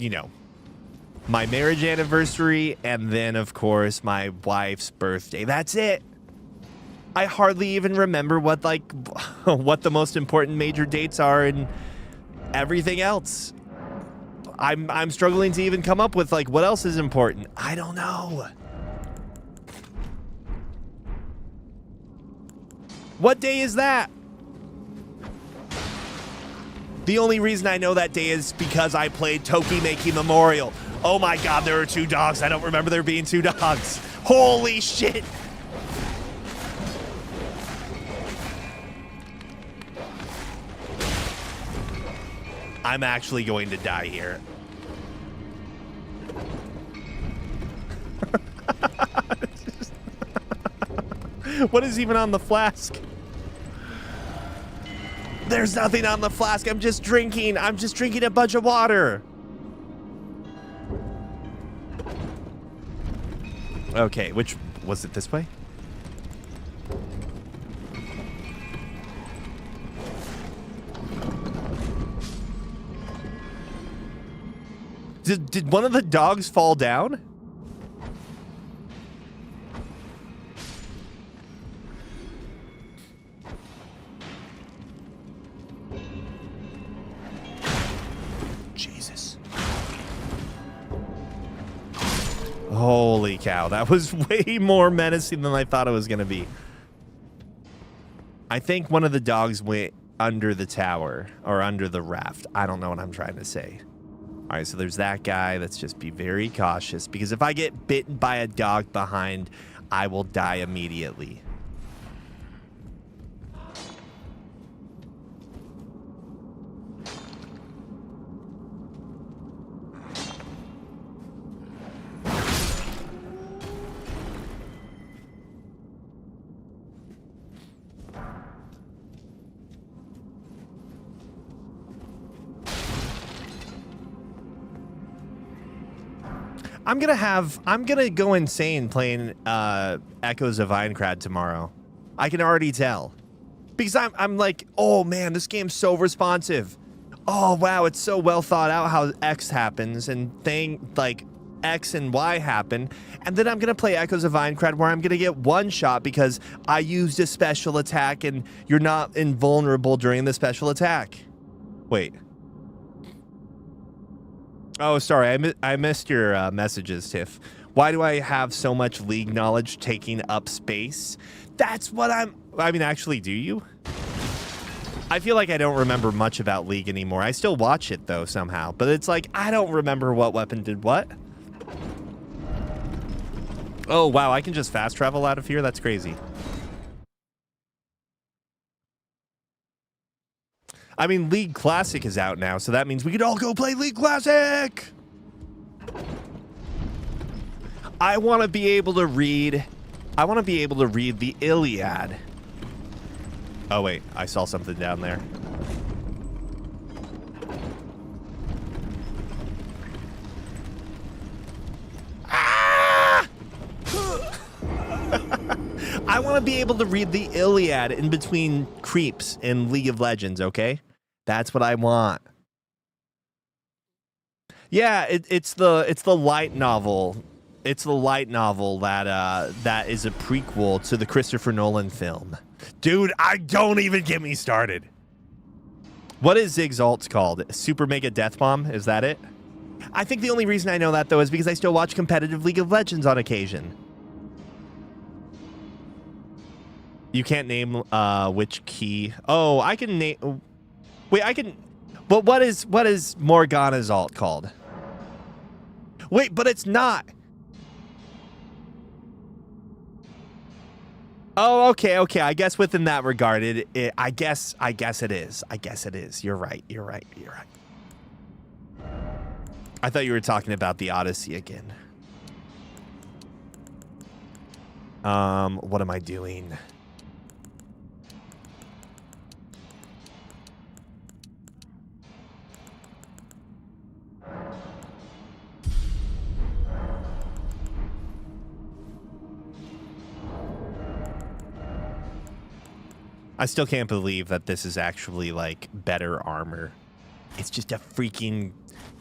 my marriage anniversary, and then, of course, my wife's birthday. That's it. I hardly even remember what the most important major dates are and everything else. I'm struggling to even come up with, what else is important. I don't know. What day is that? The only reason I know that day is because I played Tokimeki Memorial. Oh my god, there are 2 dogs. I don't remember there being 2 dogs. Holy shit. I'm actually going to die here. What is even on the flask? There's nothing on the flask. I'm just drinking a bunch of water. Okay, which was it, this way? Did one of the dogs fall down? Jesus. Holy cow, that was way more menacing than I thought it was going to be. I think one of the dogs went under the tower or under the raft. I don't know what I'm trying to say. All right, so there's that guy. Let's just be very cautious because if I get bitten by a dog behind, I will die immediately. I'm gonna go insane playing Echoes of Aincrad tomorrow. I can already tell. Because I'm like, oh man, this game's so responsive. Oh wow, it's so well thought out how X happens and X and Y happen. And then I'm gonna play Echoes of Aincrad where I'm gonna get one shot because I used a special attack and you're not invulnerable during the special attack. Wait. Oh, sorry, I missed your messages, Tiff. Why do I have so much League knowledge taking up space? That's what I mean, actually, do you? I feel like I don't remember much about League anymore. I still watch it, though, somehow. But it's like, I don't remember what weapon did what. Oh, wow, I can just fast travel out of here? That's crazy. I mean, League Classic is out now, so that means we could all go play League Classic! I want to be able to read... I want to be able to read the Iliad. Oh, wait. I saw something down there. Ah! I want to be able to read the Iliad in between creeps in League of Legends, okay? That's what I want. Yeah, it's the light novel. It's the light novel that is a prequel to the Christopher Nolan film. Dude, don't even get me started. What is Zig's alt called? Super Mega Death Bomb? Is that it? I think the only reason I know that, though, is because I still watch competitive League of Legends on occasion. You can't name which key. Oh, I can name... Wait, I can... But what is Morgana's alt called? Wait, but it's not... Oh, okay. I guess within that regard, I guess it is. You're right. I thought you were talking about the Odyssey again. What am I doing? I still can't believe that this is actually, like, better armor. It's just a freaking...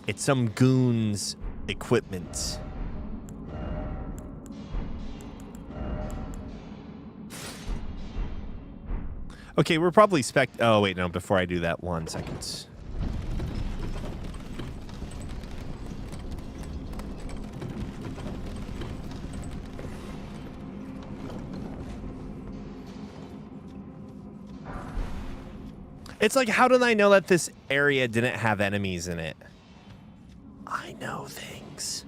It's some goon's equipment. Okay, we're probably Oh, wait, no. Before I do that, 1 second. It's like, how did I know that this area didn't have enemies in it? I know things.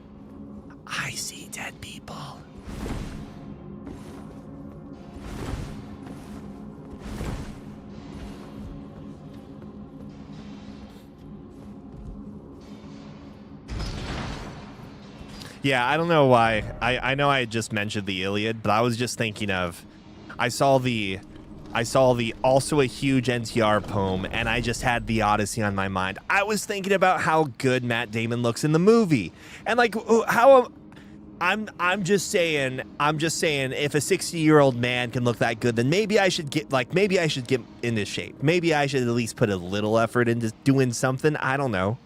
I see dead people. Yeah, I don't know why. I know I had just mentioned the Iliad, but I was just thinking of... I saw the also a huge NTR poem, and I just had the Odyssey on my mind. I was thinking about how good Matt Damon looks in the movie, and like how I'm just saying if a 60-year-old man can look that good, then maybe I should get into shape. Maybe I should at least put a little effort into doing something. I don't know.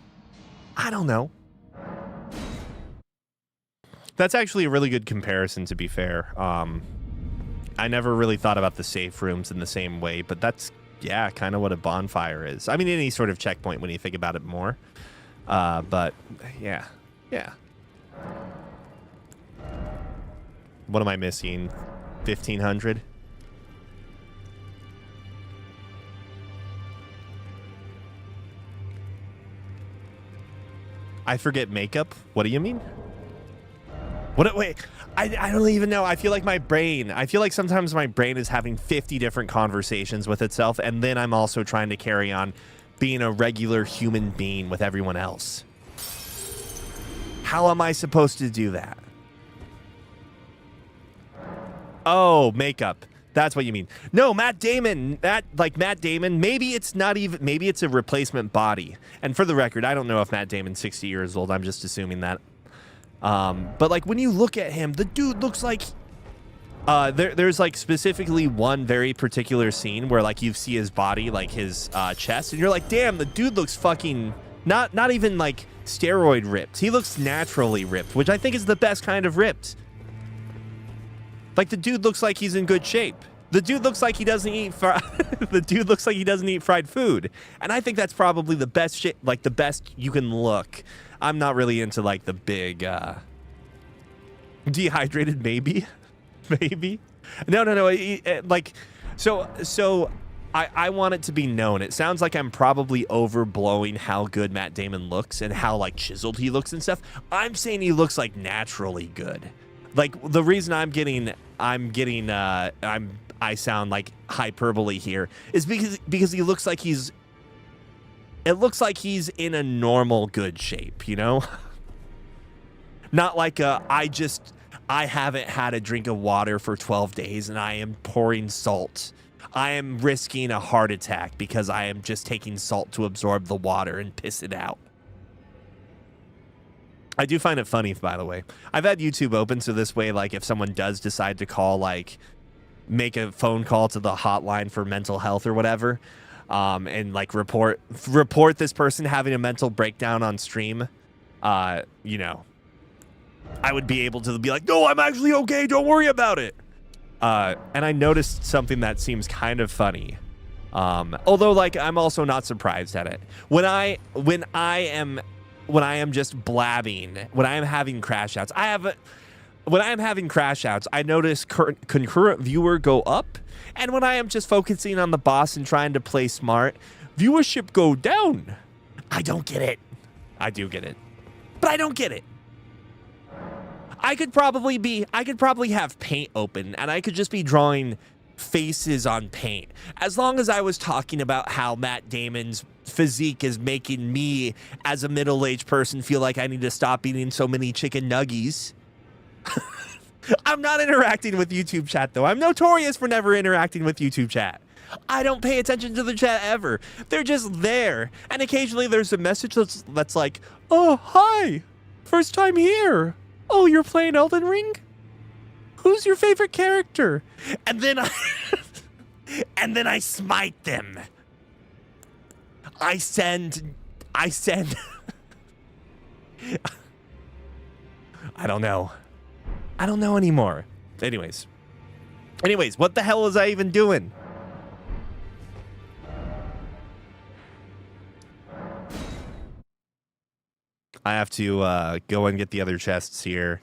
That's actually a really good comparison, to be fair. I never really thought about the safe rooms in the same way, but that's, yeah, kind of what a bonfire is. I mean, any sort of checkpoint when you think about it more. But, yeah. What am I missing? 1,500? I forget makeup? What do you mean? Wait, I don't even know. I feel like sometimes my brain is having 50 different conversations with itself, and then I'm also trying to carry on being a regular human being with everyone else. How am I supposed to do that? Oh, makeup. That's what you mean. No, Matt Damon. Matt Damon, maybe it's a replacement body. And for the record, I don't know if Matt Damon's 60 years old. I'm just assuming that. But like when you look at him, the dude looks like there's like specifically one very particular scene where like you see his body, like his chest, and you're like, damn, the dude looks fucking not even like steroid ripped. He looks naturally ripped, which I think is the best kind of ripped. Like the dude looks like he's in good shape. The dude looks like he doesn't eat fried food. And I think that's probably the best shit, like the best you can look. I'm not really into like the big dehydrated, maybe. No. Like so I want it to be known. It sounds like I'm probably overblowing how good Matt Damon looks and how like chiseled he looks and stuff. I'm saying he looks like naturally good. Like the reason I sound like hyperbole here is because he looks like it looks like he's in a normal good shape, you know? Not like I haven't had a drink of water for 12 days and I am pouring salt. I am risking a heart attack because I am just taking salt to absorb the water and piss it out. I do find it funny, by the way. I've had YouTube open so this way, like if someone does decide to call, like make a phone call to the hotline for mental health or whatever, and like report this person having a mental breakdown on stream, you know, I would be able to be like, no, I'm actually okay. Don't worry about it. And I noticed something that seems kind of funny. Although like I'm also not surprised at it. When I am just blabbing, when I am having crash outs, I notice concurrent viewer go up, and when I am just focusing on the boss and trying to play smart, viewership go down. I don't get it. I do get it, but I don't get it. I could probably have paint open and I could just be drawing faces on paint. As long as I was talking about how Matt Damon's physique is making me as a middle-aged person feel like I need to stop eating so many chicken nuggies. I'm not interacting with YouTube chat though. I'm notorious for never interacting with YouTube chat. I don't pay attention to the chat ever. They're just there. And occasionally there's a message that's like, oh, hi, first time here. Oh, you're playing Elden Ring? Who's your favorite character? And then I smite them. I send I don't know. I don't know anymore. Anyways, what the hell was I even doing? I have to go and get the other chests here.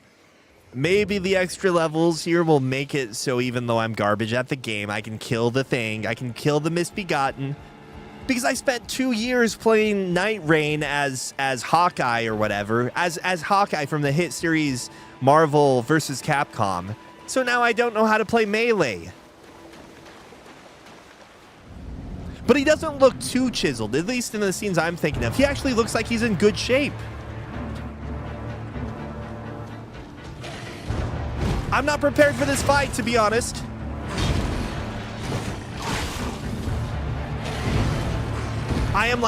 Maybe the extra levels here will make it so even though I'm garbage at the game, I can kill the thing. I can kill the Misbegotten. Because I spent 2 years playing Night Rain as Hawkeye or whatever. As Hawkeye from the hit series Marvel vs. Capcom. So now I don't know how to play Melee. But he doesn't look too chiseled, at least in the scenes I'm thinking of. He actually looks like he's in good shape. I'm not prepared for this fight, to be honest. I am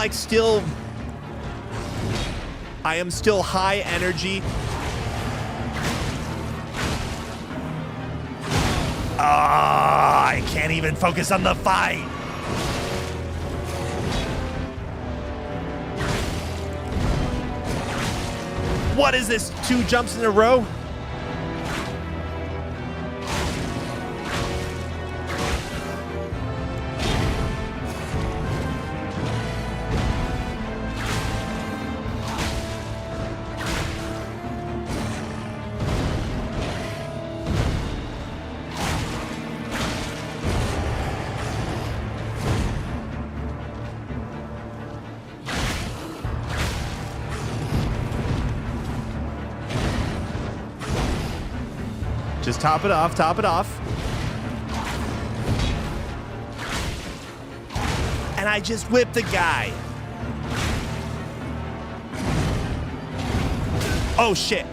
still high energy. I can't even focus on the fight. What is this? 2 jumps in a row? Just top it off, top it off. And I just whipped the guy. Oh, shit.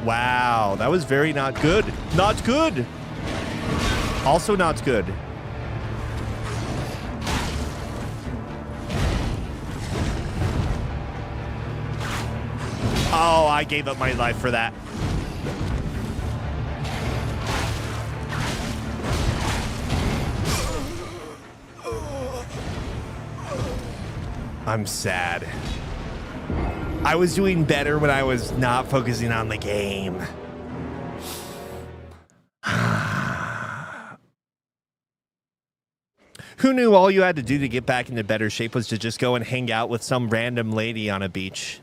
Wow, that was very not good. Not good. Also not good. Oh, I gave up my life for that. I'm sad. I was doing better when I was not focusing on the game. Who knew all you had to do to get back into better shape was to just go and hang out with some random lady on a beach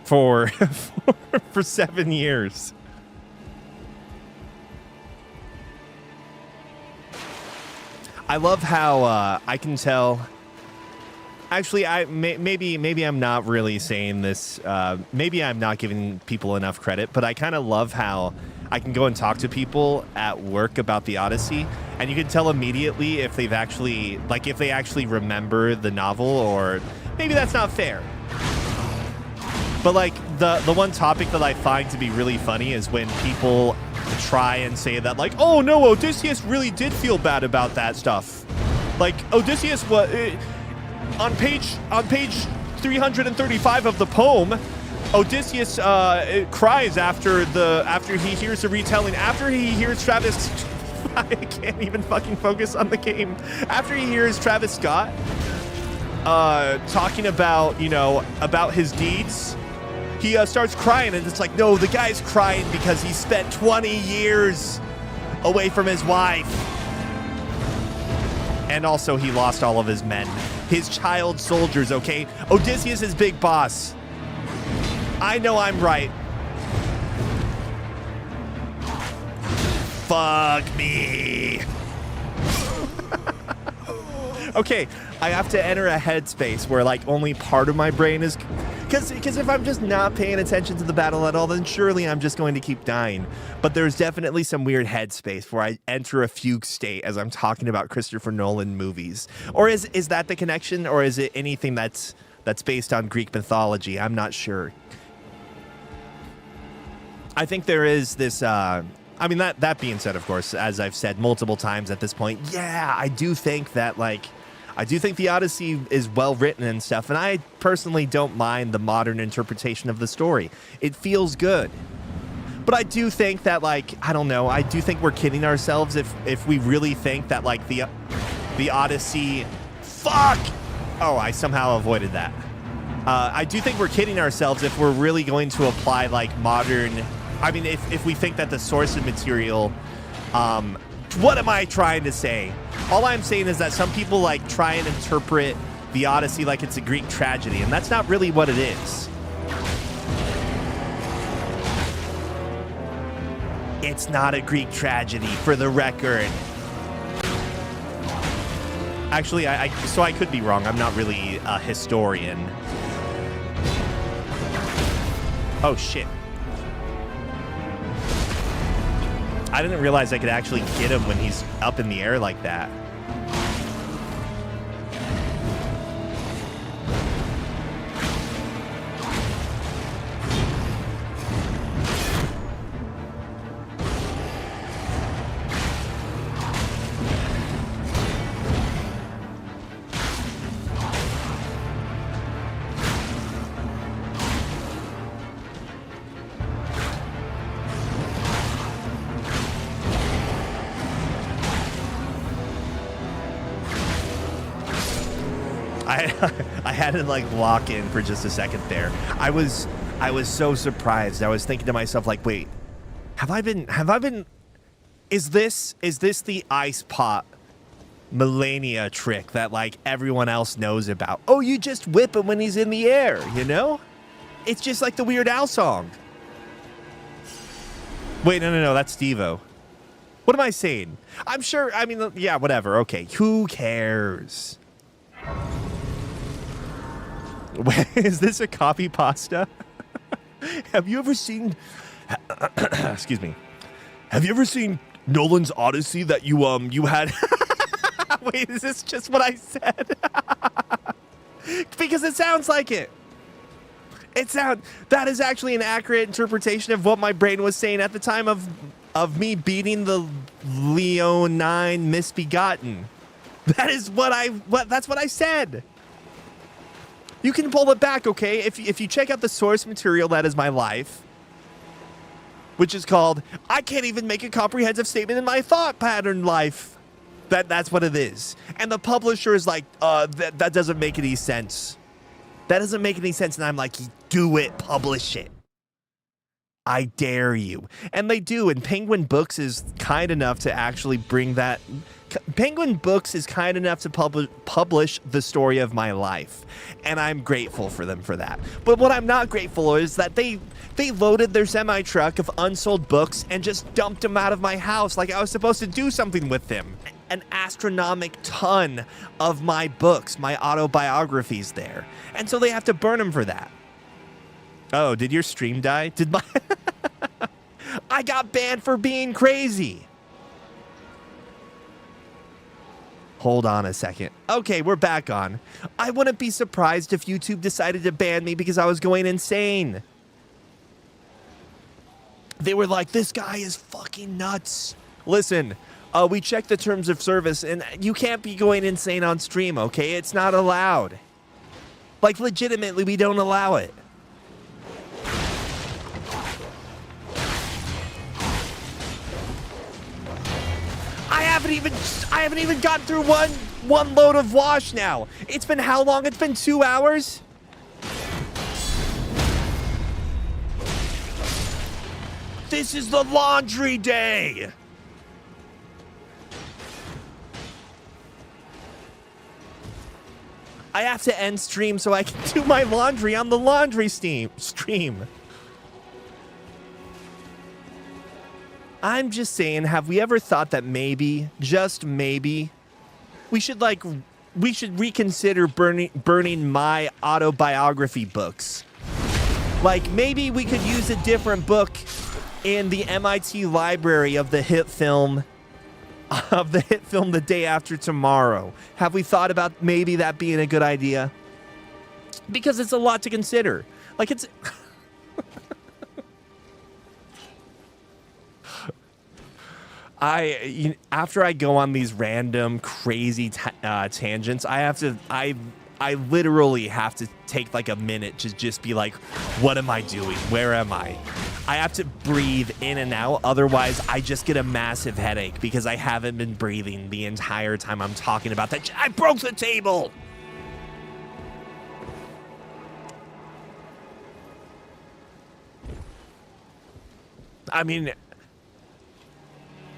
for for 7 years? I love how I can tell. Actually, maybe I'm not really saying this. Maybe I'm not giving people enough credit, but I kind of love how I can go and talk to people at work about the Odyssey, and you can tell immediately if they've actually, like, if they actually remember the novel, or maybe that's not fair. But like the one topic that I find to be really funny is when people try and say that, like, oh no, Odysseus really did feel bad about that stuff. Like Odysseus was on page 335 of the poem. Odysseus cries after he hears the retelling, after he hears Travis. I can't even fucking focus on the game. After he hears Travis Scott talking about, you know, about his deeds, he starts crying, and it's like, no, the guy's crying because he spent 20 years away from his wife. And also he lost all of his men, his child soldiers, okay? Odysseus is big boss. I know I'm right. Fuck me. Okay, I have to enter a headspace where, like, only part of my brain is... Because if I'm just not paying attention to the battle at all, then surely I'm just going to keep dying. But there's definitely some weird headspace where I enter a fugue state as I'm talking about Christopher Nolan movies. Or is that the connection? Or is it anything that's based on Greek mythology? I'm not sure. I think there is this... I mean, that being said, of course, as I've said multiple times at this point, yeah, I do think that, like... I do think the Odyssey is well written and stuff, and I personally don't mind the modern interpretation of the story. It feels good. But I do think that, like, I don't know, I do think we're kidding ourselves if we really think that, like, the Odyssey... Fuck! Oh, I somehow avoided that. I do think we're kidding ourselves if we're really going to apply, like, modern... I mean, if we think that the source of material... what am I trying to say? All I'm saying is that some people, like, try and interpret the Odyssey like it's a Greek tragedy, and that's not really what it is. It's not a Greek tragedy, for the record. Actually, so I could be wrong. I'm not really a historian. Oh, shit. I didn't realize I could actually get him when he's up in the air like that. I had to, like, lock in for just a second there. I was so surprised. I was thinking to myself, like, wait, have I been is this the ice pot Melania trick that, like, everyone else knows about? Oh, you just whip him when he's in the air, you know? It's just like the Weird Al song. Wait, no, that's Steve-O. What am I saying? I'm sure, I mean, yeah, whatever. Okay, who cares? Is this a copy pasta? Have you ever seen... Excuse me. Have you ever seen Nolan's Odyssey that you had... Wait, is this just what I said? Because it sounds like it. That is actually an accurate interpretation of what my brain was saying at the time of me beating the Leonine Misbegotten. That's what I said. You can pull it back, okay? If you check out the source material that is my life, which is called I Can't Even Make a Comprehensive Statement in My Thought Pattern Life. That's what it is. And the publisher is like, that doesn't make any sense. That doesn't make any sense. And I'm like, do it, publish it. I dare you. And they do. And Penguin Books is kind enough to actually bring that. Penguin Books is kind enough to publish the story of my life. And I'm grateful for them for that. But what I'm not grateful for is that they loaded their semi-truck of unsold books and just dumped them out of my house like I was supposed to do something with them. An astronomical ton of my books, my autobiographies there. And so they have to burn them for that. Oh, did your stream die? Did my... I got banned for being crazy. Hold on a second. Okay, we're back on. I wouldn't be surprised if YouTube decided to ban me because I was going insane. They were like, this guy is fucking nuts. Listen, we checked the terms of service and you can't be going insane on stream, okay? It's not allowed. Like, legitimately, we don't allow it. I haven't even gotten through one load of wash now. It's been how long? It's been 2 hours? This is the laundry day. I have to end stream so I can do my laundry on the laundry stream. I'm just saying, have we ever thought that maybe, just maybe, we should reconsider burning my autobiography books? Like, maybe we could use a different book in the MIT library of the hit film, The Day After Tomorrow. Have we thought about maybe that being a good idea? Because it's a lot to consider. Like, it's... after I go on these random crazy tangents, I literally have to take like a minute to just be like, what am I doing? Where am I? I have to breathe in and out. Otherwise, I just get a massive headache because I haven't been breathing the entire time I'm talking about that. I broke the table. I mean,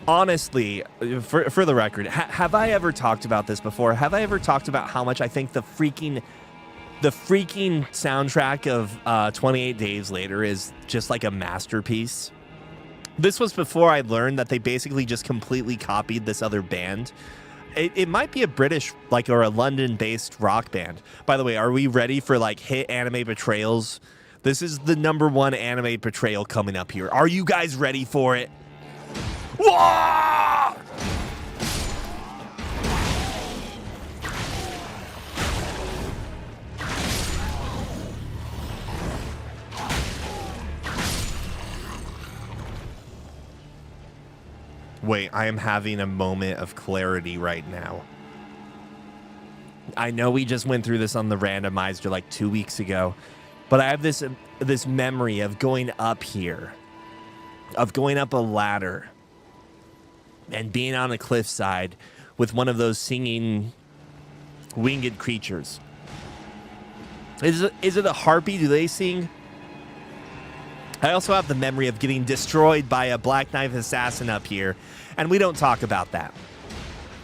honestly, for the record, have I ever talked about this before? Have I ever talked about how much I think the freaking soundtrack of 28 Days Later is just like a masterpiece? This was before I learned that they basically just completely copied this other band. It might be a British, like, or a London-based rock band. By the way, are we ready for like hit anime betrayals? This is the #1 anime betrayal coming up here. Are you guys ready for it? Whoa! Wait, I am having a moment of clarity right now. I know we just went through this on the randomizer like 2 weeks ago, but I have this memory of going up here, of going up a ladder and being on a cliffside with one of those singing winged creatures. Is it a harpy? Do they sing? I also have the memory of getting destroyed by a Black Knife assassin up here, and we don't talk about that.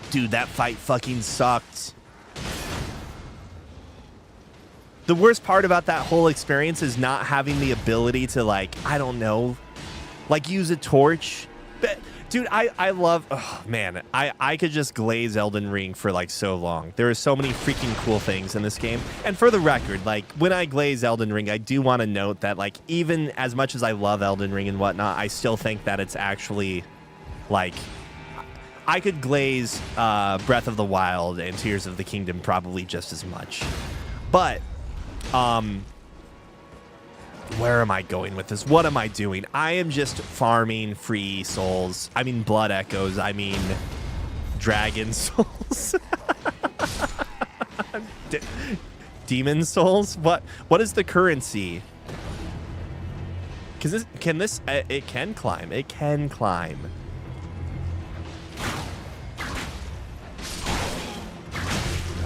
Dude, that fight fucking sucked. The worst part about that whole experience is not having the ability to, like, I don't know, like, use a torch. But, dude, I love, oh man, I could just glaze Elden Ring for like so long. There are so many freaking cool things in this game. And for the record, like, when I glaze Elden Ring, I do want to note that, like, even as much as I love Elden Ring and whatnot, I still think that it's actually, like, I could glaze Breath of the Wild and Tears of the Kingdom probably just as much. But, where am I going with this? What am I doing? I am just farming free souls. I mean, blood echoes. I mean, dragon souls. Demon souls? What is the currency? It can climb. It can climb.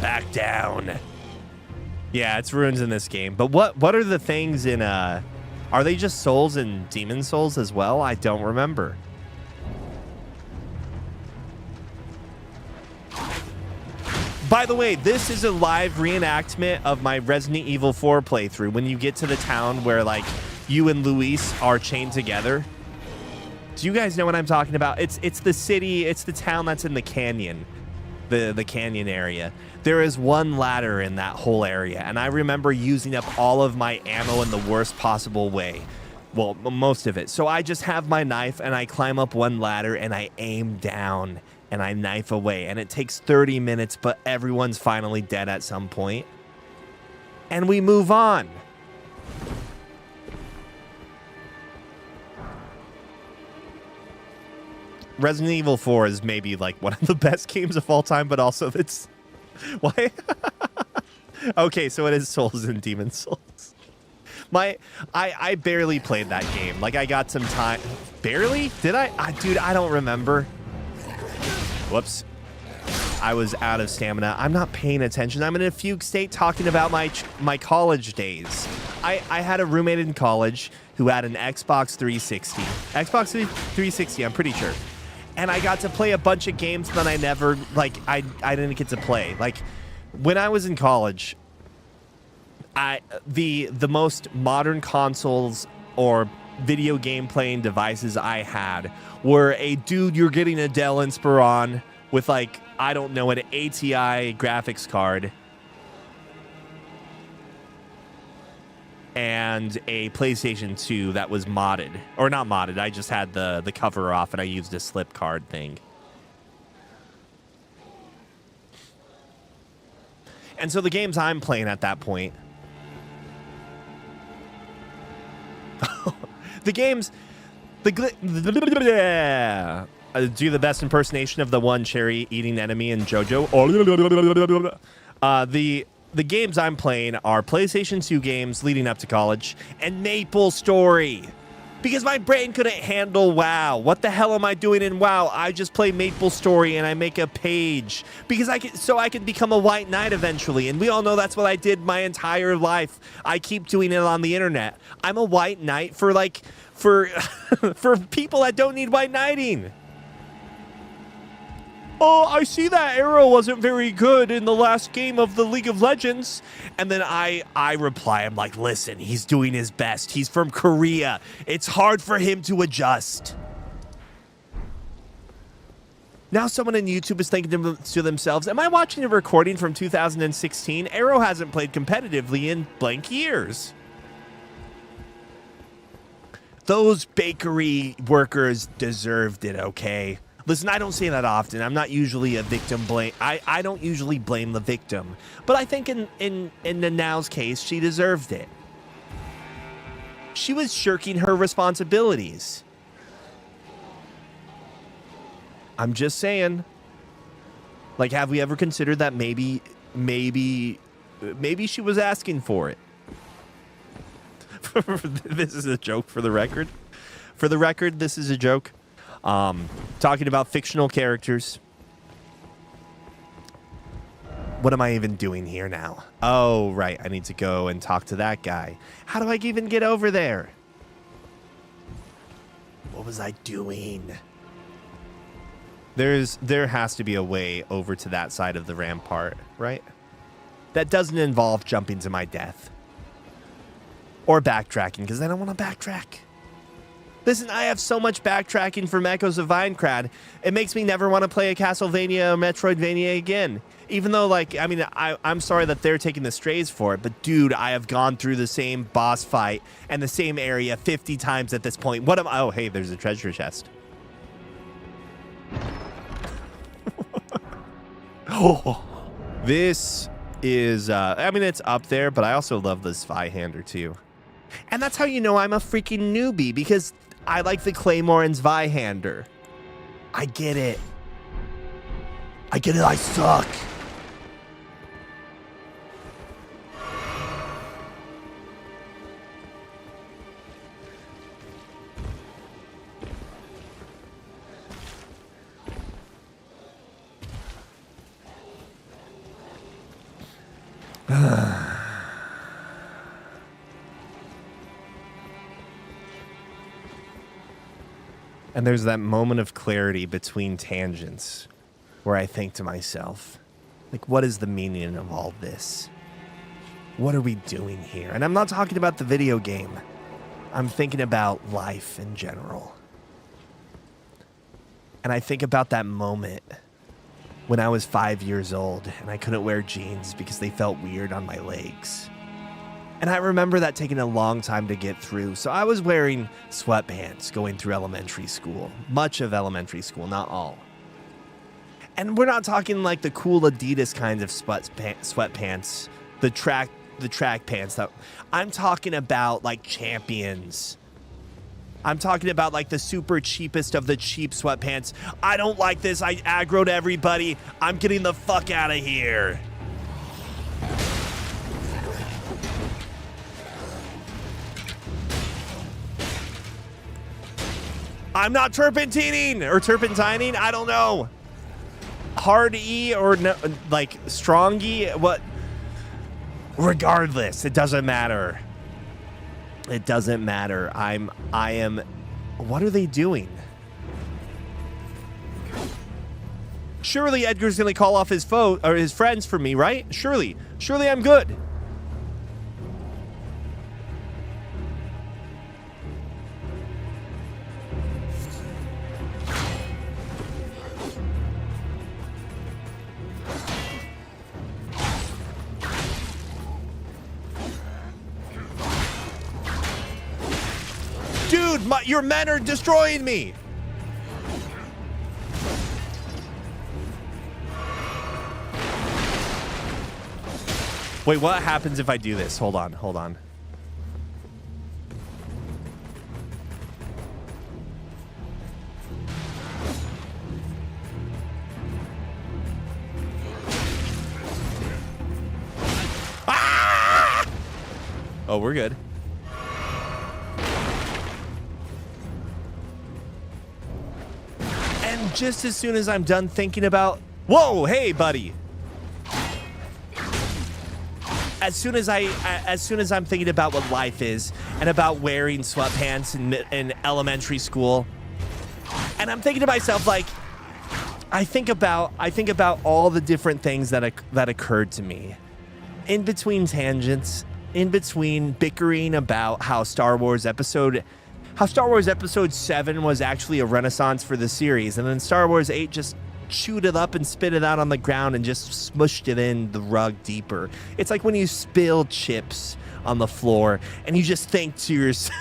Back down. Yeah, it's ruins in this game. But what are the things in are they just souls and demon souls as well? I don't remember. By the way, this is a live reenactment of my Resident Evil 4 playthrough. When you get to the town where like you and Luis are chained together. Do you guys know what I'm talking about? It's the city, it's the town that's in the canyon. The canyon area. There is one ladder in that whole area, and I remember using up all of my ammo in the worst possible way. Well, most of it. So I just have my knife, and I climb up one ladder, and I aim down, and I knife away. And it takes 30 minutes, but everyone's finally dead at some point. And we move on. Resident Evil 4 is maybe like one of the best games of all time, but also it's why? Okay, so it is Souls and Demon Souls. I barely played that game. Like I got some time. Barely? Did I? Dude, I don't remember. Whoops. I was out of stamina. I'm not paying attention. I'm in a fugue state talking about my college days. I had a roommate in college who had an Xbox 360. Xbox 360, I'm pretty sure. And I got to play a bunch of games that I never, like, I didn't get to play. Like, when I was in college, the most modern consoles or video game playing devices I had were a dude, you're getting a Dell Inspiron with, like, I don't know, an ATI graphics card and a PlayStation 2 that was modded. Or not modded, I just had the cover off and I used a slip card thing. And so the games I'm playing at that point... the games... do the best impersonation of the one cherry-eating enemy in JoJo. The games I'm playing are PlayStation 2 games leading up to college and Maple Story. Because my brain couldn't handle WoW. What the hell am I doing in WoW? I just play Maple Story and I make a page. Because I can become a white knight eventually. And we all know that's what I did my entire life. I keep doing it on the internet. I'm a white knight for for people that don't need white knighting. Oh, I see that arrow wasn't very good in the last game of the League of Legends. And then I reply, I'm like, listen, he's doing his best. He's from Korea. It's hard for him to adjust. Now someone on YouTube is thinking to themselves, am I watching a recording from 2016? Arrow hasn't played competitively in blank years. Those bakery workers deserved it, okay? Listen, I don't say that often. I'm not usually a victim blame. I don't usually blame the victim. But I think in Nanau's case, she deserved it. She was shirking her responsibilities. I'm just saying. Like, have we ever considered that maybe she was asking for it? This is a joke for the record. For the record, this is a joke. Talking about fictional characters. What am I even doing here now? Oh, right. I need to go and talk to that guy. How do I even get over there? What was I doing? There has to be a way over to that side of the rampart, right? That doesn't involve jumping to my death. Or backtracking, because I don't want to backtrack. Listen, I have so much backtracking from Echoes of Vinecrad. It makes me never want to play a Castlevania or Metroidvania again. Even though, like, I mean, I'm sorry that they're taking the strays for it, but dude, I have gone through the same boss fight and the same area 50 times at this point. What am I? Oh, hey, there's a treasure chest. Oh, this is, I mean, it's up there, but I also love the Zweihander too. And that's how you know I'm a freaking newbie, because I like the Claymore and Zweihander. I get it. I get it, I suck. And there's that moment of clarity between tangents where I think to myself, like, what is the meaning of all this? What are we doing here? And I'm not talking about the video game. I'm thinking about life in general. And I think about that moment when I was 5 years old and I couldn't wear jeans because they felt weird on my legs. And I remember that taking a long time to get through. So I was wearing sweatpants going through elementary school. Much of elementary school, not all. And we're not talking like the cool Adidas kinds of sweatpants, the track pants. I'm talking about like Champions. I'm talking about like the super cheapest of the cheap sweatpants. I don't like this. I aggroed everybody. I'm getting the fuck out of here. I'm not turpentining or turpentining. I don't know. Hard E or no, like strong E. What? Regardless, it doesn't matter. It doesn't matter. I am. What are they doing? Surely Edgar's gonna call off his foe or his friends for me, right? Surely I'm good. Dude, your men are destroying me. Wait, what happens if I do this? Hold on. Ah! Oh, we're good. And just as soon as I'm done thinking about... Whoa, hey, buddy. As soon as I'm thinking about what life is and about wearing sweatpants in elementary school, and I'm thinking to myself, like, I think about all the different things that occurred to me in between tangents, in between bickering about how Star Wars Episode 7 was actually a renaissance for the series, and then Star Wars 8 just chewed it up and spit it out on the ground and just smushed it in the rug deeper. It's like when you spill chips on the floor and you just think to yourself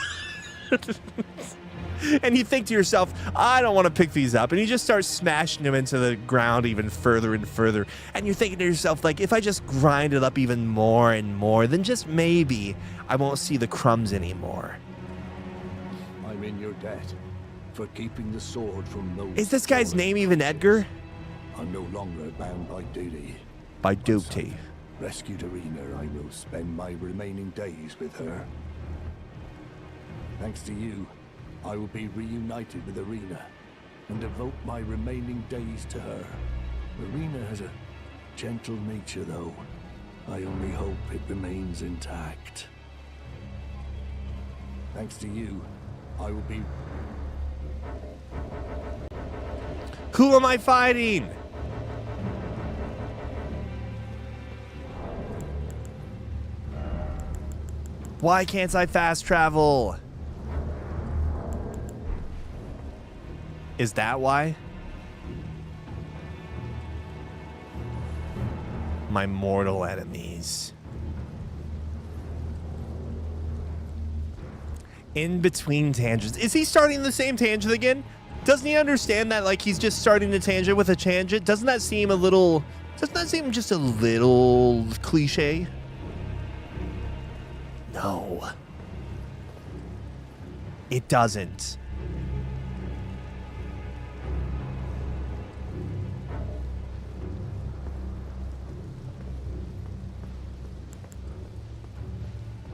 I don't want to pick these up, and you just start smashing them into the ground even further and further, and you're thinking to yourself, like, if I just grind it up even more and more, then just maybe I won't see the crumbs anymore. I'm in your debt for keeping the sword from those... Is this guy's name even Edgar? I'm no longer bound by duty. By duty. Rescued Arena, I will spend my remaining days with her. Thanks to you, I will be reunited with Arena and devote my remaining days to her. Arena has a gentle nature, though. I only hope it remains intact. Thanks to you, I will be... Who am I fighting? Why can't I fast travel? Is that why? My mortal enemies. In between tangents. Is he starting the same tangent again? Doesn't he understand that, like, he's just starting a tangent with a tangent? Doesn't that seem just a little cliche? No. It doesn't.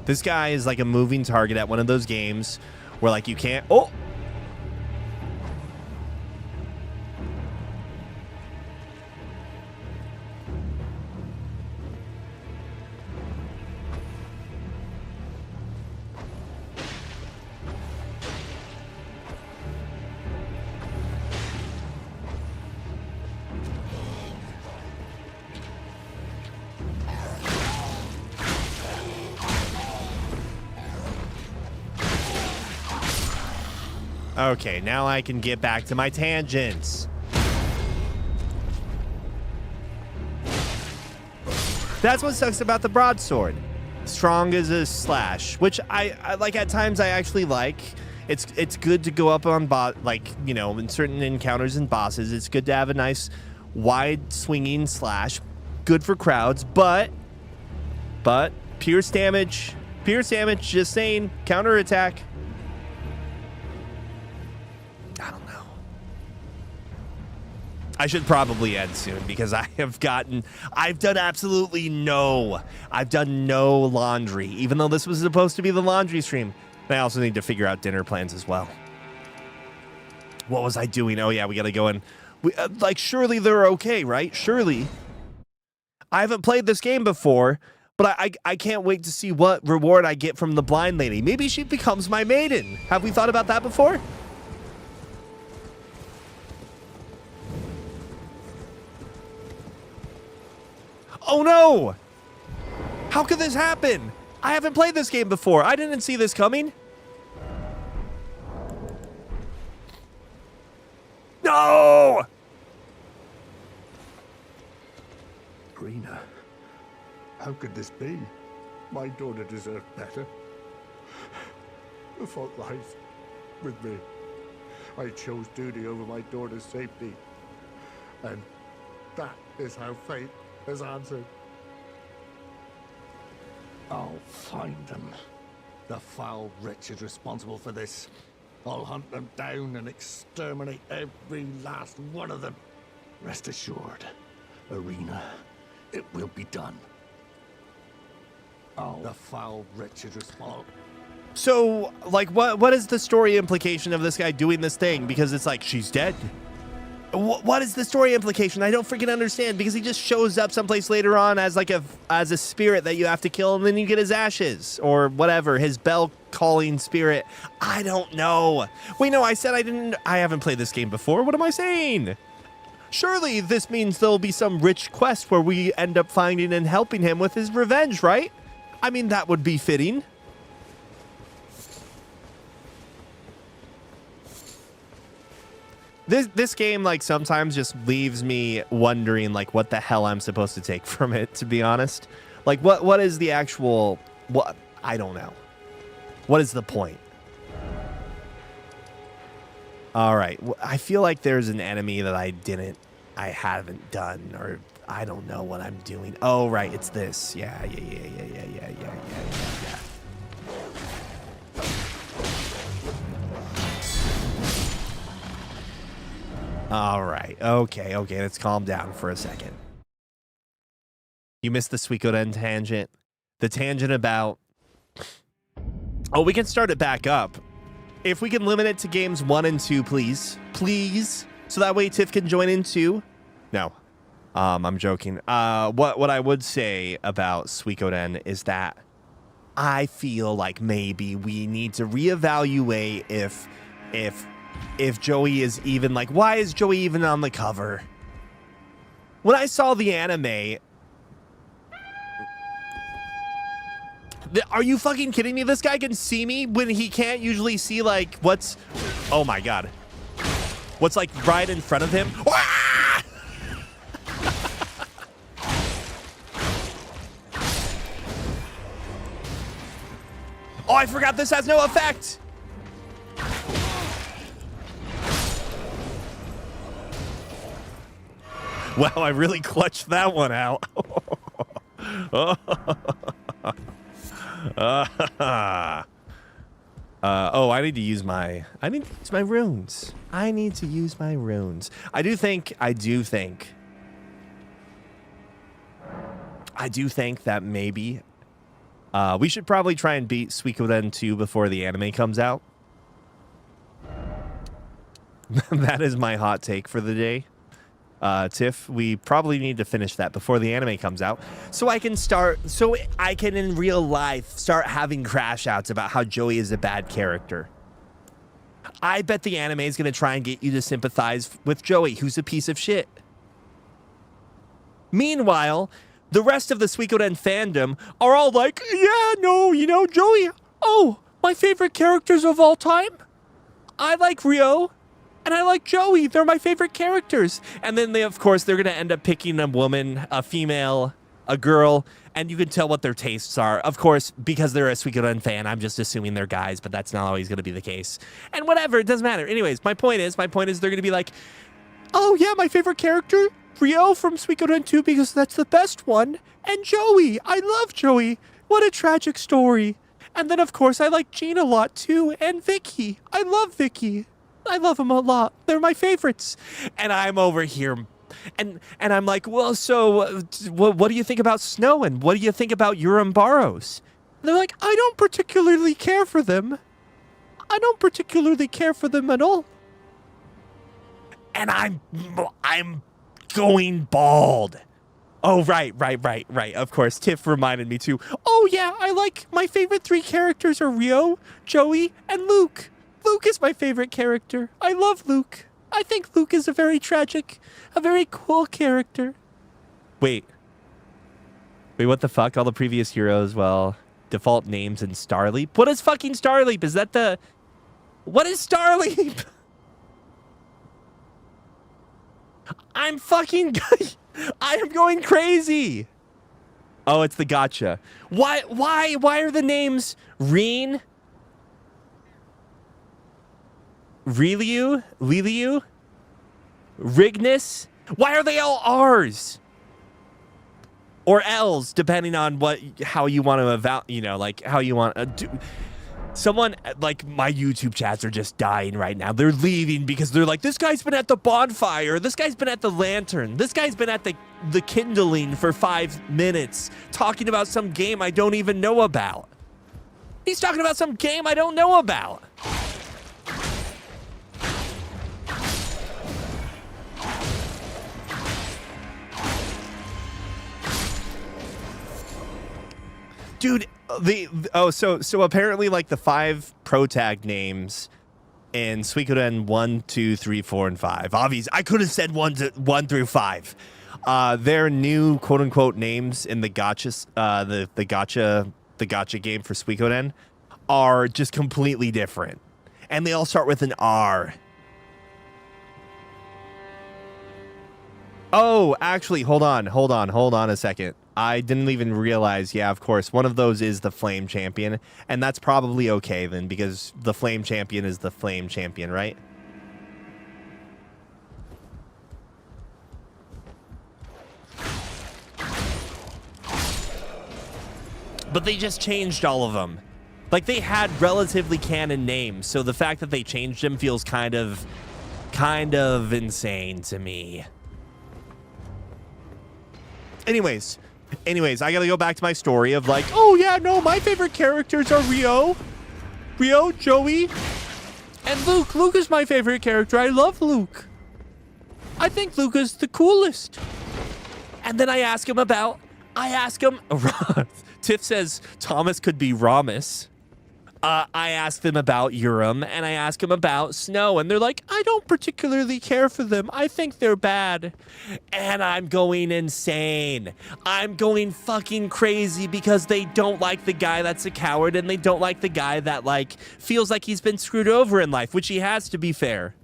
This guy is like a moving target at one of those games where, like, you can't... Oh! Okay, now I can get back to my tangents. That's what sucks about the broadsword. Strong as a slash, which I like at times I actually like. It's good to go up on in certain encounters and bosses. It's good to have a nice wide swinging slash. Good for crowds, but pierce damage, just saying, counterattack. I don't know. I should probably end soon because I've done no laundry, even though this was supposed to be the laundry stream. I also need to figure out dinner plans as well. What was I doing? Oh yeah, we gotta go in. Surely they're okay, right? Surely. I haven't played this game before, but I can't wait to see what reward I get from the blind lady. Maybe she becomes my maiden. Have we thought about that before? Oh no! How could this happen? I haven't played this game before. I didn't see this coming. No! Rena, how could this be? My daughter deserved better. The fault lies with me. I chose duty over my daughter's safety. And that is how fate has answered. I'll find them. The foul wretches responsible for this. I'll hunt them down and exterminate every last one of them. Rest assured, Arena, it will be done. Oh, the foul wretches responsible. So, what is the story implication of this guy doing this thing? Because it's like, she's dead. What is the story implication? I don't freaking understand, because he just shows up someplace later on as a spirit that you have to kill, and then you get his ashes or whatever, his bell calling spirit. I don't know. Wait, no, I said I haven't played this game before. What am I saying? Surely this means there'll be some rich quest where we end up finding and helping him with his revenge, right? I mean, that would be fitting. This game, sometimes just leaves me wondering, what the hell I'm supposed to take from it, to be honest. What is the actual... I don't know. What is the point? All right. I feel like there's an enemy that I haven't done, or I don't know what I'm doing. Oh, right. It's this. Yeah. All right. Okay. Let's calm down for a second. You missed the Suikoden tangent. The tangent about... Oh, we can start it back up. If we can limit it to games 1 and 2, please. Please. So that way Tiff can join in too. No. I'm joking. What I would say about Suikoden is that I feel like maybe we need to reevaluate if Joey is even, why is Joey even on the cover? When I saw the anime... Are you fucking kidding me? This guy can see me when he can't usually see, what's... Oh my god. What's, right in front of him? Ah! Oh, I forgot this has no effect! Wow, I really clutched that one out. Oh, I need to use my runes. I do think that maybe we should probably try and beat Suikoden 2 before the anime comes out. That is my hot take for the day. Tiff, we probably need to finish that before the anime comes out, so I can in real life start having crash outs about how Joey is a bad character. I bet the anime is going to try and get you to sympathize with Joey, who's a piece of shit. Meanwhile, the rest of the Suikoden fandom are all like, yeah, no, Joey, oh, my favorite characters of all time. I like Rio and I like Joey. They're my favorite characters. And then of course, they're going to end up picking a woman, a female, a girl, and you can tell what their tastes are. Of course, because they're a Suikoden fan, I'm just assuming they're guys, but that's not always going to be the case. And whatever, it doesn't matter. Anyways, my point is they're going to be like, oh yeah, my favorite character, Rio from Suikoden 2, because that's the best one. And Joey, I love Joey. What a tragic story. And then, of course, I like Jean a lot, too. And Vicky. I love Vicky. I love them a lot. They're my favorites. And I'm over here. And I'm like, well, so what do you think about Snow? And what do you think about Urim Barrows? And they're like, I don't particularly care for them. I don't particularly care for them at all. And I'm going bald. Oh, right. Of course, Tiff reminded me too. Oh, yeah, I like my favorite 3 characters are Rio, Joey, and Luke. Luke is my favorite character. I love Luke. I think Luke is a very cool character. Wait, what the fuck? All the previous heroes, well, default names in Starleap? What is fucking Starleap? Is that what is Starleap? I am going crazy. Oh, it's the gotcha. Why are the names Reen, Reliu, Rignus? Why are they all R's? Or L's, depending on how you want to like how you want to someone, like, my YouTube chats are just dying right now. They're leaving because they're like, this guy's been at the bonfire. This guy's been at the lantern. This guy's been at the kindling for 5 minutes talking about some game I don't even know about. He's talking about some game I don't know about. Dude, so apparently, like, the 5 protag names in Suikoden 1, 2, 3, 4, and 5. Obviously, I could have said 1 through 5. Their new quote unquote names in the gotchas, the gotcha game for Suikoden are just completely different, and they all start with an R. Oh, actually, hold on a second. I didn't even realize, yeah, of course, one of those is the Flame Champion, and that's probably okay then, because the Flame Champion is the Flame Champion, right? But they just changed all of them. Like, they had relatively canon names, so the fact that they changed them feels kind of insane to me. Anyways, I gotta go back to my story of like, oh yeah, no, my favorite characters are Rio, Joey, and Luke. Luke is my favorite character. I love Luke. I think Luke is the coolest. And then I ask him, Tiff says Thomas could be Ramus. I ask them about Urim, and I ask them about Snow, and they're like, I don't particularly care for them. I think they're bad. And I'm going insane. I'm going fucking crazy because they don't like the guy that's a coward, and they don't like the guy that, like, feels like he's been screwed over in life, which he has, to be fair.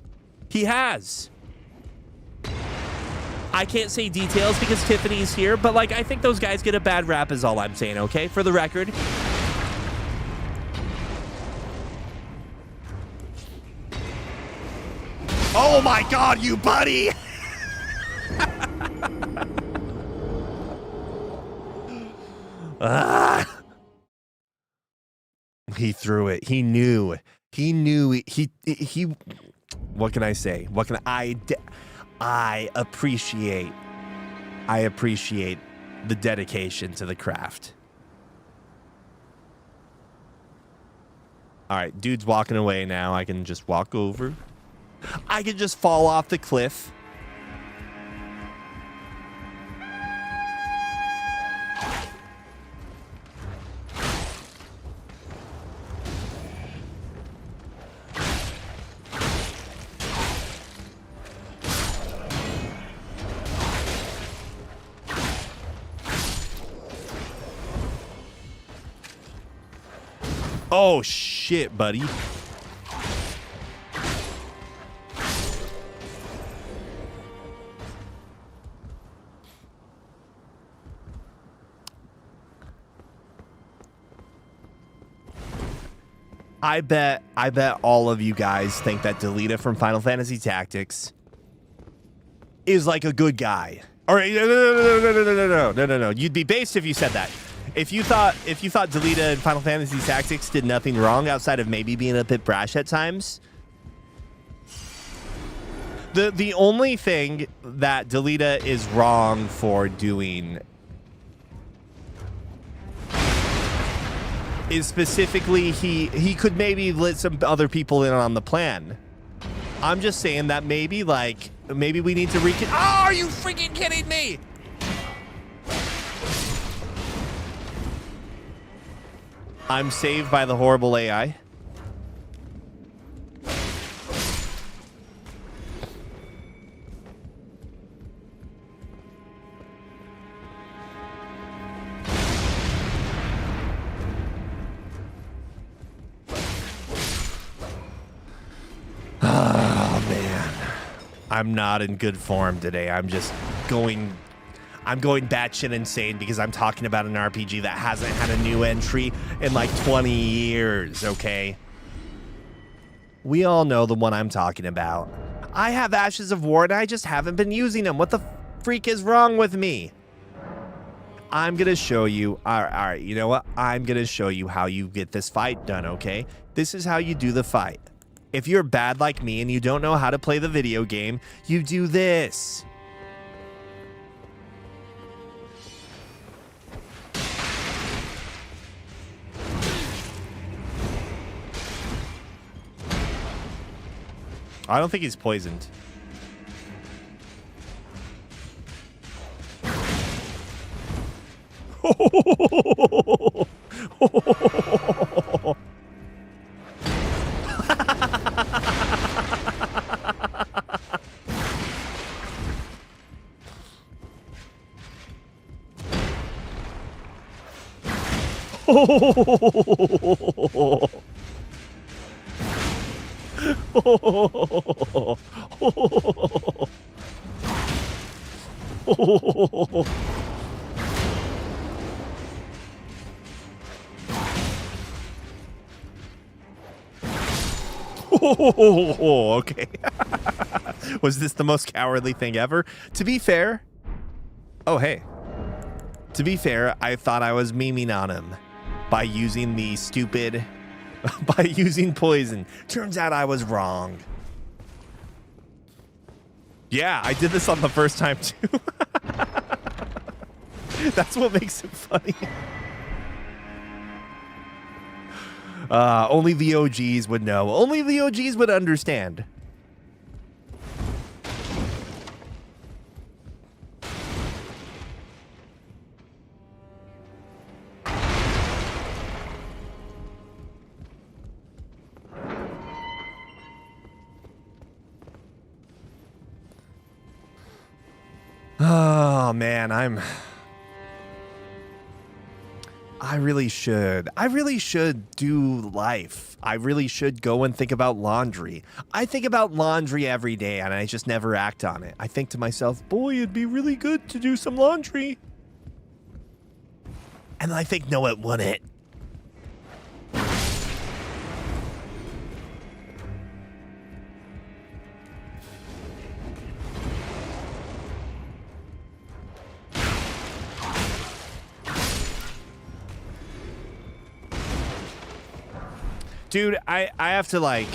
He has. I can't say details because Tiffany's here, but, like, I think those guys get a bad rap is all I'm saying, okay? For the record. Oh my god, you buddy! He threw it. He knew. He what can I say? I appreciate the dedication to the craft. All right, dude's walking away now. I can just walk over. I could just fall off the cliff. Oh shit, buddy. I bet all of you guys think that Delita from Final Fantasy Tactics is like a good guy. All right, no. You'd be based if you said that. If you thought Delita in Final Fantasy Tactics did nothing wrong outside of maybe being a bit brash at times, the only thing that Delita is wrong for doing is specifically he could maybe let some other people in on the plan. I'm just saying that maybe we need to Oh, are you freaking kidding me? I'm saved by the horrible AI. Oh, man. I'm not in good form today. I'm going batshit insane because I'm talking about an RPG that hasn't had a new entry in like 20 years, okay? We all know the one I'm talking about. I have Ashes of War and I just haven't been using them. What the freak is wrong with me? I'm going to show you. All right, you know what? I'm going to show you how you get this fight done, okay? This is how you do the fight. If you're bad like me and you don't know how to play the video game, you do this. I don't think he's poisoned. Okay. Was this the most cowardly thing ever? To be fair, oh hey. To be fair, I thought I was memeing on him by using the stupid, by using poison. Turns out I was wrong. Yeah, I did this on the first time too. That's what makes it funny. Only the OGs would know. Only the OGs would understand. Oh man, I really should do life. I really should go and think about laundry. I think about laundry every day and I just never act on it. I think to myself, boy, it'd be really good to do some laundry. And I think, no, it wouldn't. Dude, I have to like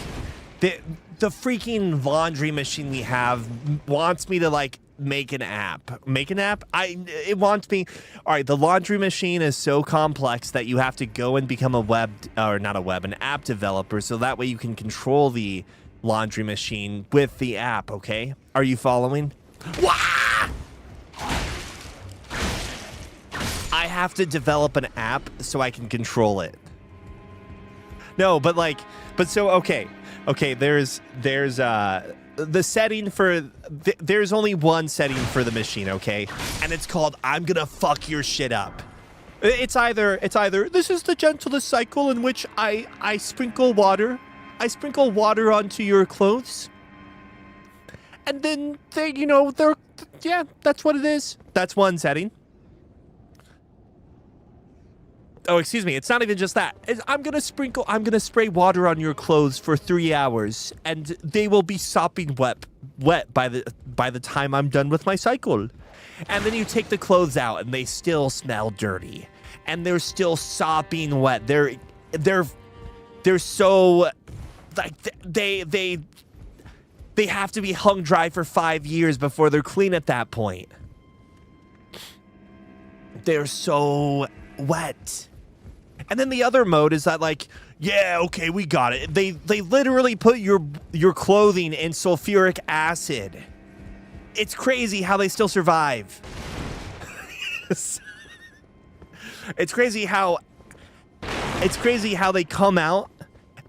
the freaking laundry machine we have wants me to like make an app. Make an app? It wants me. All right, the laundry machine is so complex that you have to go and become an app developer so that way you can control the laundry machine with the app, okay? Are you following? Wah! I have to develop an app so I can control it. No, okay, there's the setting for, there's only one setting for the machine, okay? And it's called, I'm gonna fuck your shit up. It's either, this is the gentlest cycle in which I sprinkle water onto your clothes. And then yeah, that's what it is. That's one setting. Oh, excuse me. It's not even just that. I'm going to spray water on your clothes for 3 hours, and they will be sopping wet by the time I'm done with my cycle. And then you take the clothes out, and they still smell dirty, and they're still sopping wet. They're so, like, they have to be hung dry for 5 years before they're clean at that point. They're so wet. And then the other mode is that, like, yeah, okay, we got it. They literally put your clothing in sulfuric acid. It's crazy how they still survive. It's crazy how they come out,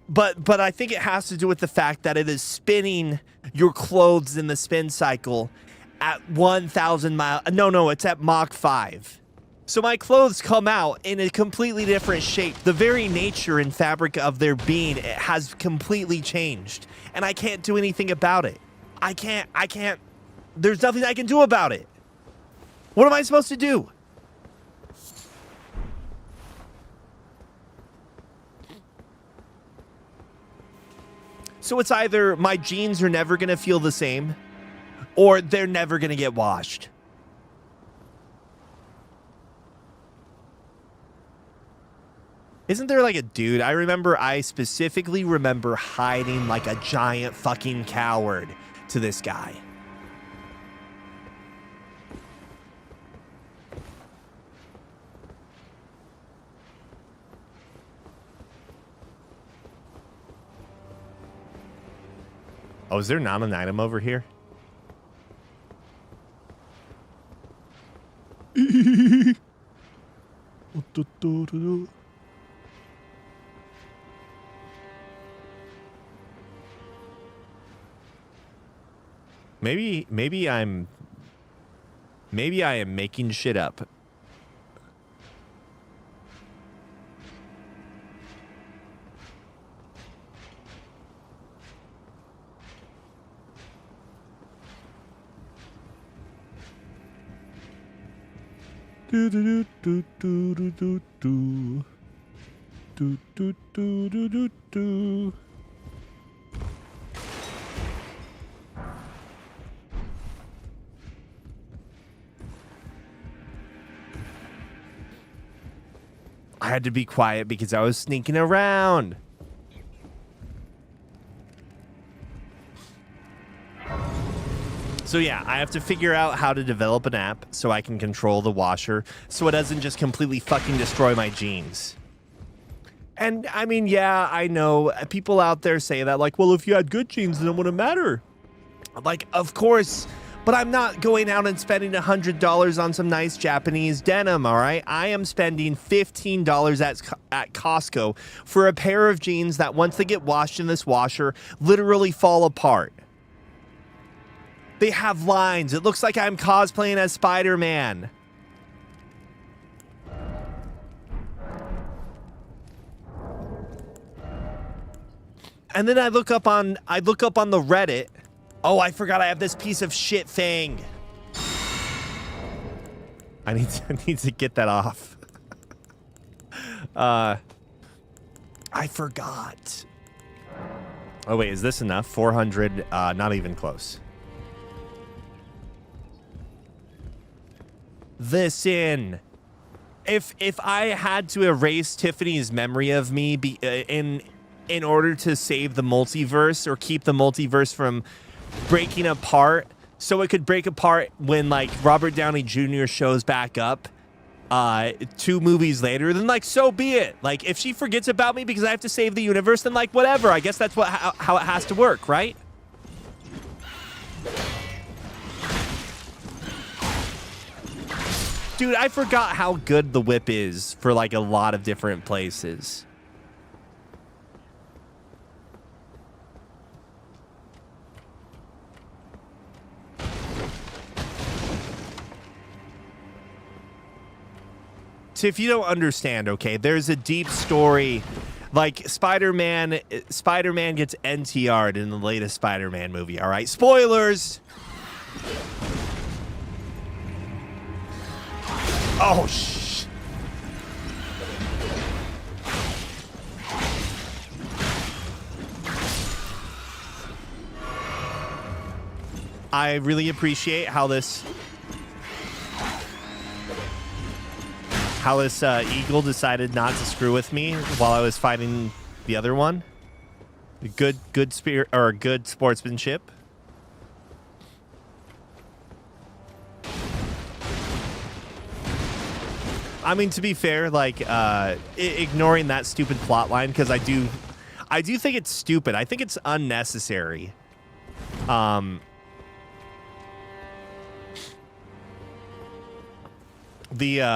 but I think it has to do with the fact that it is spinning your clothes in the spin cycle at 1,000 miles. No, it's at Mach 5. So my clothes come out in a completely different shape. The very nature and fabric of their being has completely changed. And I can't do anything about it. I can't. There's nothing I can do about it. What am I supposed to do? So it's either my jeans are never going to feel the same, or they're never going to get washed. Isn't there like a dude? I specifically remember hiding like a giant fucking coward to this guy. Oh, is there not an item over here? Maybe I am making shit up. Do do do do do do do do do do do do do. I had to be quiet because I was sneaking around. So yeah, I have to figure out how to develop an app so I can control the washer so it doesn't just completely fucking destroy my jeans. And I mean, yeah, I know people out there say that, like, well, if you had good jeans, then it wouldn't matter. Like, of course, but I'm not going out and spending $100 on some nice Japanese denim, all right? I am spending $15 at Costco for a pair of jeans that once they get washed in this washer, literally fall apart. They have lines. It looks like I'm cosplaying as Spider-Man. And then I look up on the Reddit. Oh, I forgot I have this piece of shit thing. I need to get that off. I forgot. Oh wait, is this enough? 400, not even close. Listen, if I had to erase Tiffany's memory of me in order to save the multiverse or keep the multiverse from breaking apart, so it could break apart when like Robert Downey Jr. shows back up 2 movies later, then like so be it. Like if she forgets about me because I have to save the universe, then like whatever. I guess that's how it has to work, right? Dude, I forgot how good the whip is for like a lot of different places. So if you don't understand, okay, there's a deep story. Like Spider-Man gets NTR'd in the latest Spider-Man movie, all right? Spoilers! Oh, I really appreciate how this eagle decided not to screw with me while I was fighting the other one. Good spirit, or good sportsmanship. I mean, to be fair, like ignoring that stupid plot line, because I do think it's stupid. I think it's unnecessary. The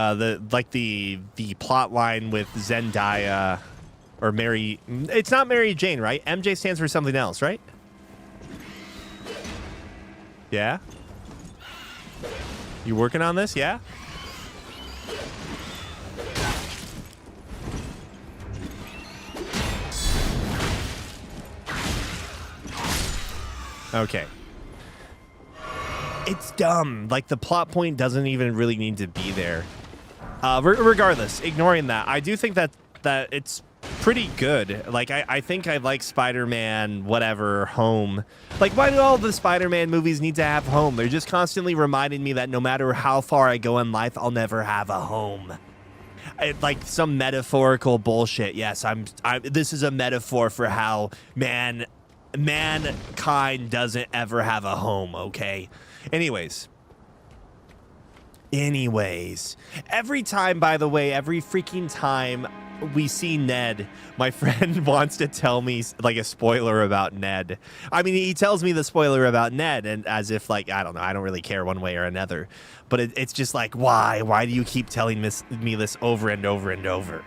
plot line with Zendaya or Mary, it's not Mary Jane, right? MJ stands for something else, right? Yeah. You working on this? Yeah. Okay. It's dumb. Like, the plot point doesn't even really need to be there. Regardless, ignoring that, I do think that it's pretty good. Like, I think I like Spider-Man, whatever, home. Like, why do all the Spider-Man movies need to have home? They're just constantly reminding me that no matter how far I go in life, I'll never have a home. Like some metaphorical bullshit. Yes, this is a metaphor for how mankind doesn't ever have a home, okay? Anyways, every time, by the way, every freaking time we see Ned, my friend wants to tell me like a spoiler about Ned. I mean, he tells me the spoiler about Ned, and as if, like, I don't know, I don't really care one way or another, but it's just like, why do you keep telling me this over and over and over?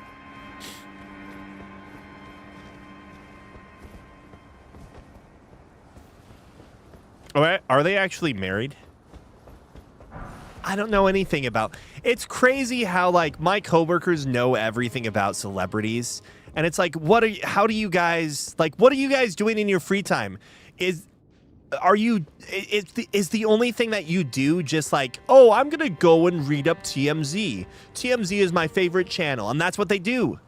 Are they actually married? I don't know anything about. It's crazy how, like, my coworkers know everything about celebrities, and it's like, what are you guys doing in your free time? Is the only thing that you do just like, oh, I'm gonna go and read up TMZ. TMZ is my favorite channel, and that's what they do.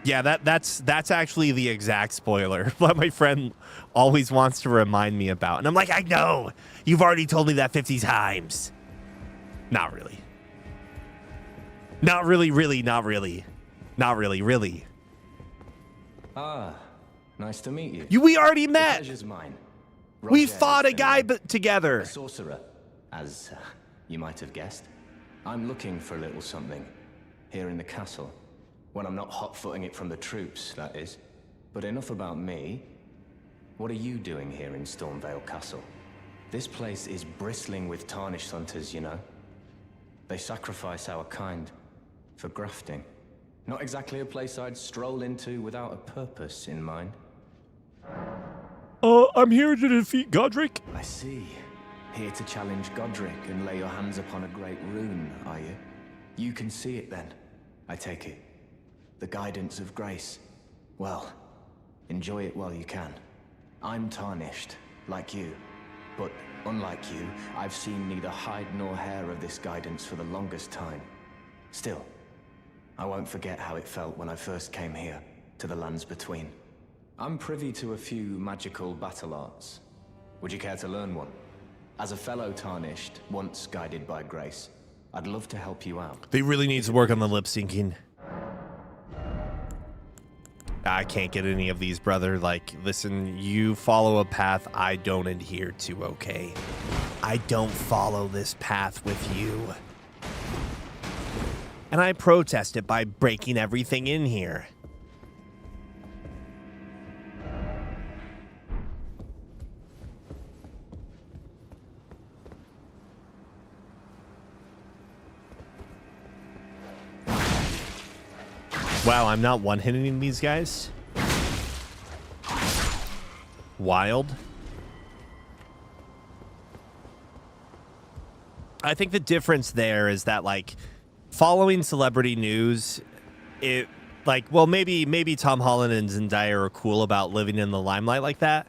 Yeah, that's actually the exact spoiler that my friend always wants to remind me about. And I'm like, I know. You've already told me that 50 times. Not really. Not really. Ah, nice to meet you. We already The met. pleasure's mine. We Roger fought a guy Elden, together. a sorcerer, as you might have guessed. I'm looking for a little something here in the castle. When I'm not hot-footing it from the troops, that is. But enough about me. What are you doing here in Stormvale Castle? This place is bristling with tarnished hunters, you know. They sacrifice our kind for grafting. Not exactly a place I'd stroll into without a purpose in mind. I'm here to defeat Godric. I see. Here to challenge Godric and lay your hands upon a great rune, are you? You can see it then, I take it. The guidance of grace. Well, enjoy it while you can. I'm tarnished, like you. But unlike you, I've seen neither hide nor hair of this guidance for the longest time. Still, I won't forget how it felt when I first came here, to the lands between. I'm privy to a few magical battle arts. Would you care to learn one? As a fellow tarnished, once guided by grace, I'd love to help you out. They really need to work on the lip syncing. I can't get any of these, brother. Like, listen, you follow a path I don't adhere to, okay? I don't follow this path with you. And I protest it by breaking everything in here. Wow, I'm not one-hitting these guys. Wild. I think the difference there is that, like, following celebrity news, it, like, well, maybe Tom Holland and Zendaya are cool about living in the limelight like that,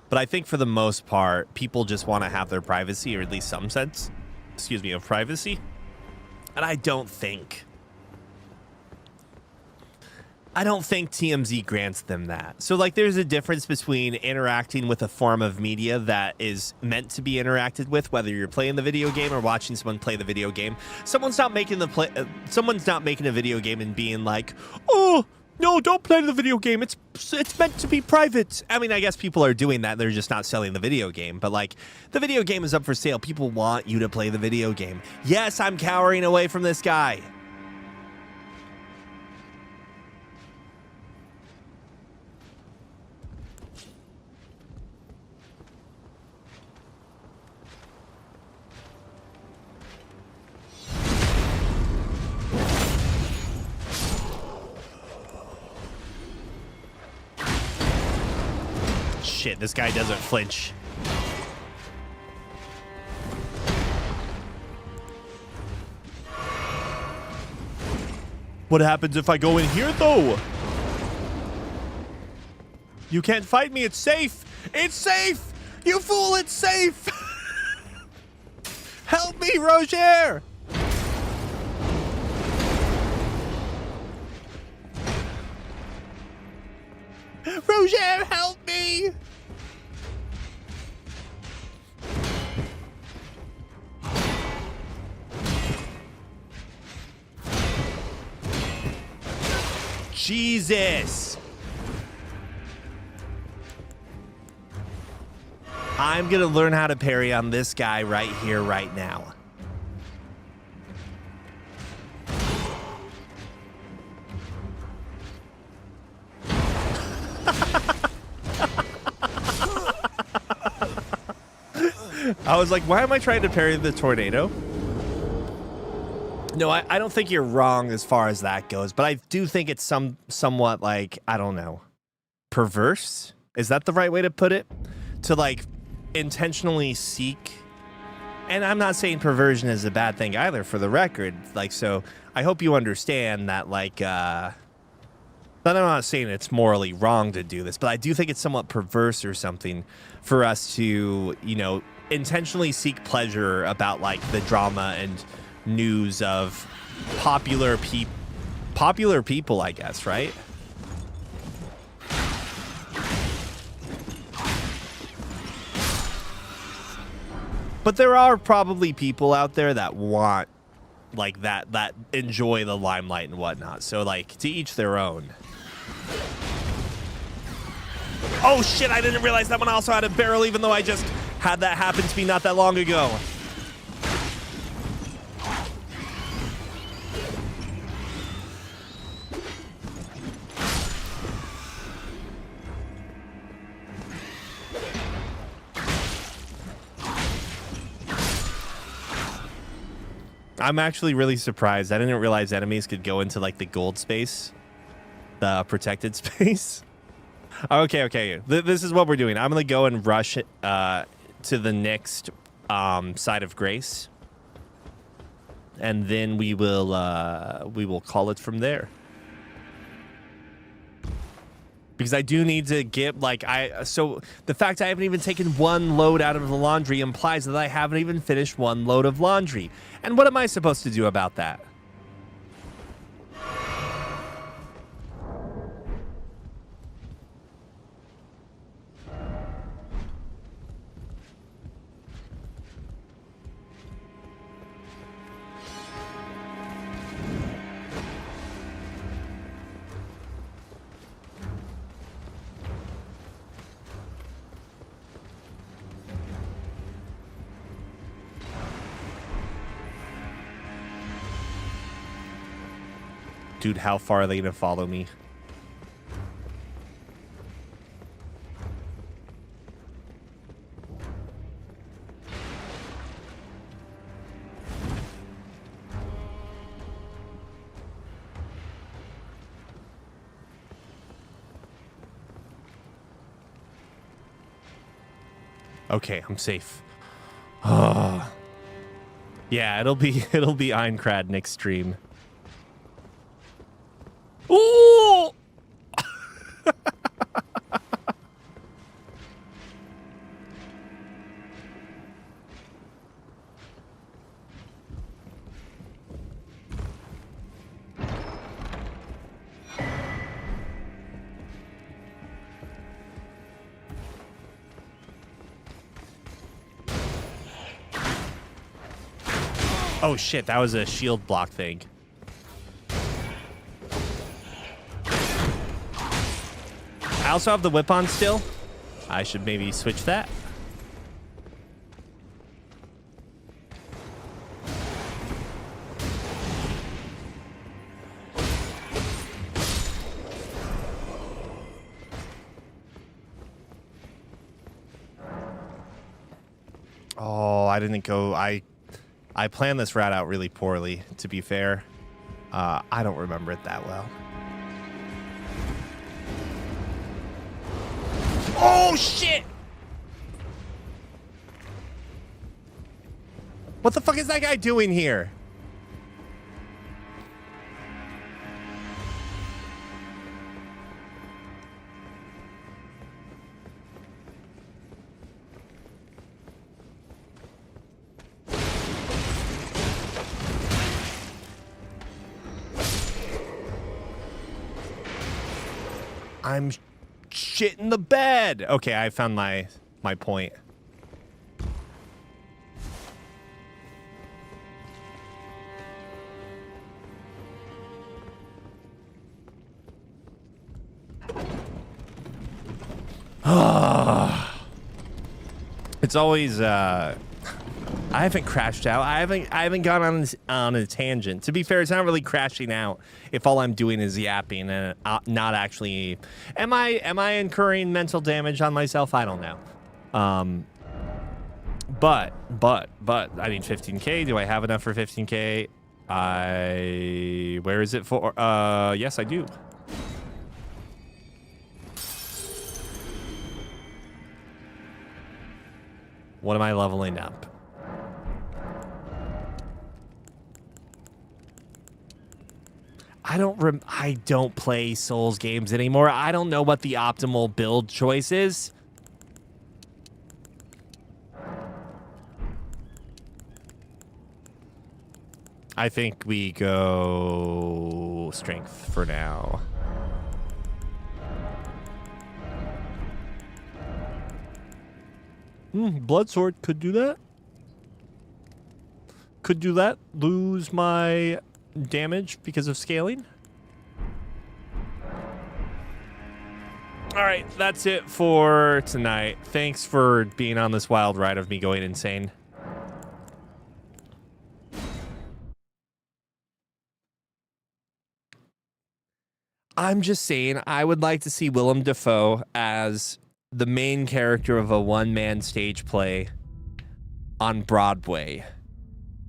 but I think for the most part, people just want to have their privacy, or at least some sense, of privacy. And I don't think I don't think TMZ grants them that. So, like, there's a difference between interacting with a form of media that is meant to be interacted with, whether you're playing the video game or watching someone play the video game. Someone's not making a video game and being like, "Oh, no, don't play the video game. It's meant to be private." I mean, I guess people are doing that. They're just not selling the video game. But, like, the video game is up for sale. People want you to play the video game. Yes, I'm cowering away from this guy. Shit, this guy doesn't flinch. What happens if I go in here, though? You can't fight me. It's safe. It's safe. You fool, it's safe. Help me, Roger. Roger, help me. Jesus. I'm going to learn how to parry on this guy right here, right now. I was like, why am I trying to parry the tornado? No, I don't think you're wrong as far as that goes, but I do think it's somewhat like, I don't know, perverse? Is that the right way to put it? To like intentionally seek, and I'm not saying perversion is a bad thing either, for the record. Like, so I hope you understand that, like, but I'm not saying it's morally wrong to do this, but I do think it's somewhat perverse or something for us to, you know, intentionally seek pleasure about like the drama and news of popular people, I guess, right? But there are probably people out there that want like that enjoy the limelight and whatnot. So like, to each their own. Oh shit, I didn't realize that one also had a barrel, even though I just had that happen to me not that long ago. I'm actually really surprised. I didn't realize enemies could go into like the gold space, the protected space. Okay. This is what we're doing. I'm gonna go and rush to the next side of grace, and then we will call it from there. Because I do need to get like so the fact I haven't even taken one load out of the laundry implies that I haven't even finished one load of laundry. And what am I supposed to do about that? Dude, how far are they gonna follow me? Okay, I'm safe. Oh. Yeah, it'll be Einkrad next stream. Ooh! Oh shit, that was a shield block thing. I also have the whip on still. I should maybe switch that. Oh, I didn't go. I planned this route out really poorly, to be fair. I don't remember it that well. Oh, shit! What the fuck is that guy doing here? I'm shitting the bed. Okay, I found my point. It's always I haven't crashed out. I haven't gone on a tangent. To be fair, it's not really crashing out if all I'm doing is yapping and not actually. Am I incurring mental damage on myself? I don't know. But I need 15K. Do I have enough for 15K? Where is it for? Yes, I do. What am I leveling up? I don't play Souls games anymore. I don't know what the optimal build choice is. I think we go strength for now. Blood sword could do that. Could do that. Lose my damage because of scaling. All right, that's it for tonight. Thanks for being on this wild ride of me going insane. I'm just saying, I would like to see Willem Dafoe as the main character of a one-man stage play on Broadway.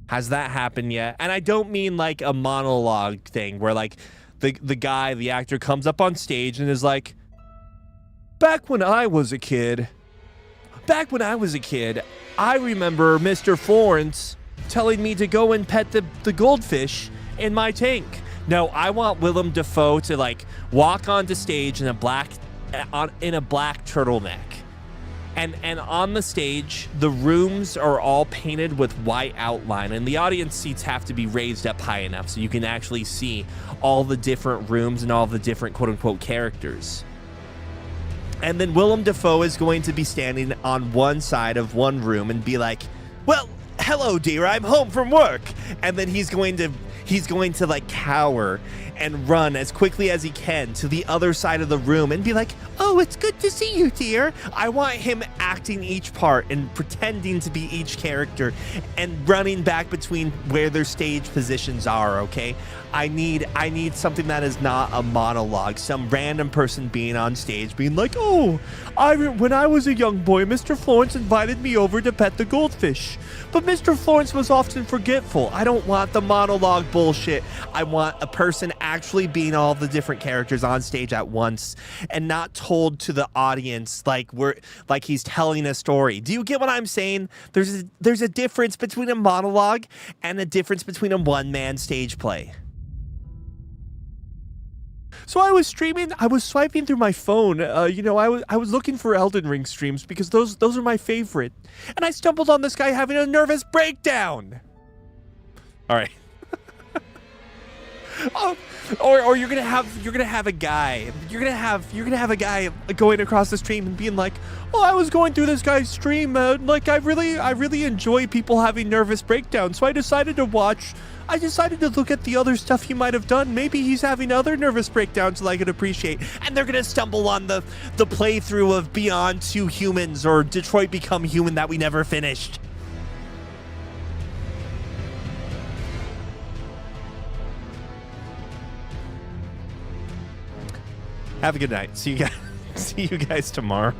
Has that happened yet? And I don't mean like a monologue thing where like the actor comes up on stage and is like, back when I was a kid, I remember Mr. Florence telling me to go and pet the goldfish in my tank. No, I want Willem Dafoe to like walk onto stage in a black turtleneck. And on the stage, the rooms are all painted with white outline, and the audience seats have to be raised up high enough so you can actually see all the different rooms and all the different quote-unquote characters. And then Willem Dafoe is going to be standing on one side of one room and be like, well, hello, dear, I'm home from work. And then he's going to like cower and run as quickly as he can to the other side of the room and be like, oh, it's good to see you, dear. I want him acting each part and pretending to be each character and running back between where their stage positions are, okay? I need something that is not a monologue, some random person being on stage being like, oh, when I was a young boy, Mr. Florence invited me over to pet the goldfish. But Mr. Florence was often forgetful. I don't want the monologue bullshit. I want a person actually being all the different characters on stage at once and not told to the audience like he's telling a story. Do you get what I'm saying? There's a difference between a monologue and a difference between a one-man stage play. So I was streaming, I was swiping through my phone, I was looking for Elden Ring streams because those are my favorite. And I stumbled on this guy having a nervous breakdown. All right. Or you're gonna have a guy going across the stream and being like, "Oh, I was going through this guy's stream, like I really enjoy people having nervous breakdowns, so I decided to look at the other stuff he might have done. Maybe he's having other nervous breakdowns that I could appreciate." And they're gonna stumble on the playthrough of Beyond Two Humans or Detroit Become Human that we never finished. Have a good night. See you guys tomorrow.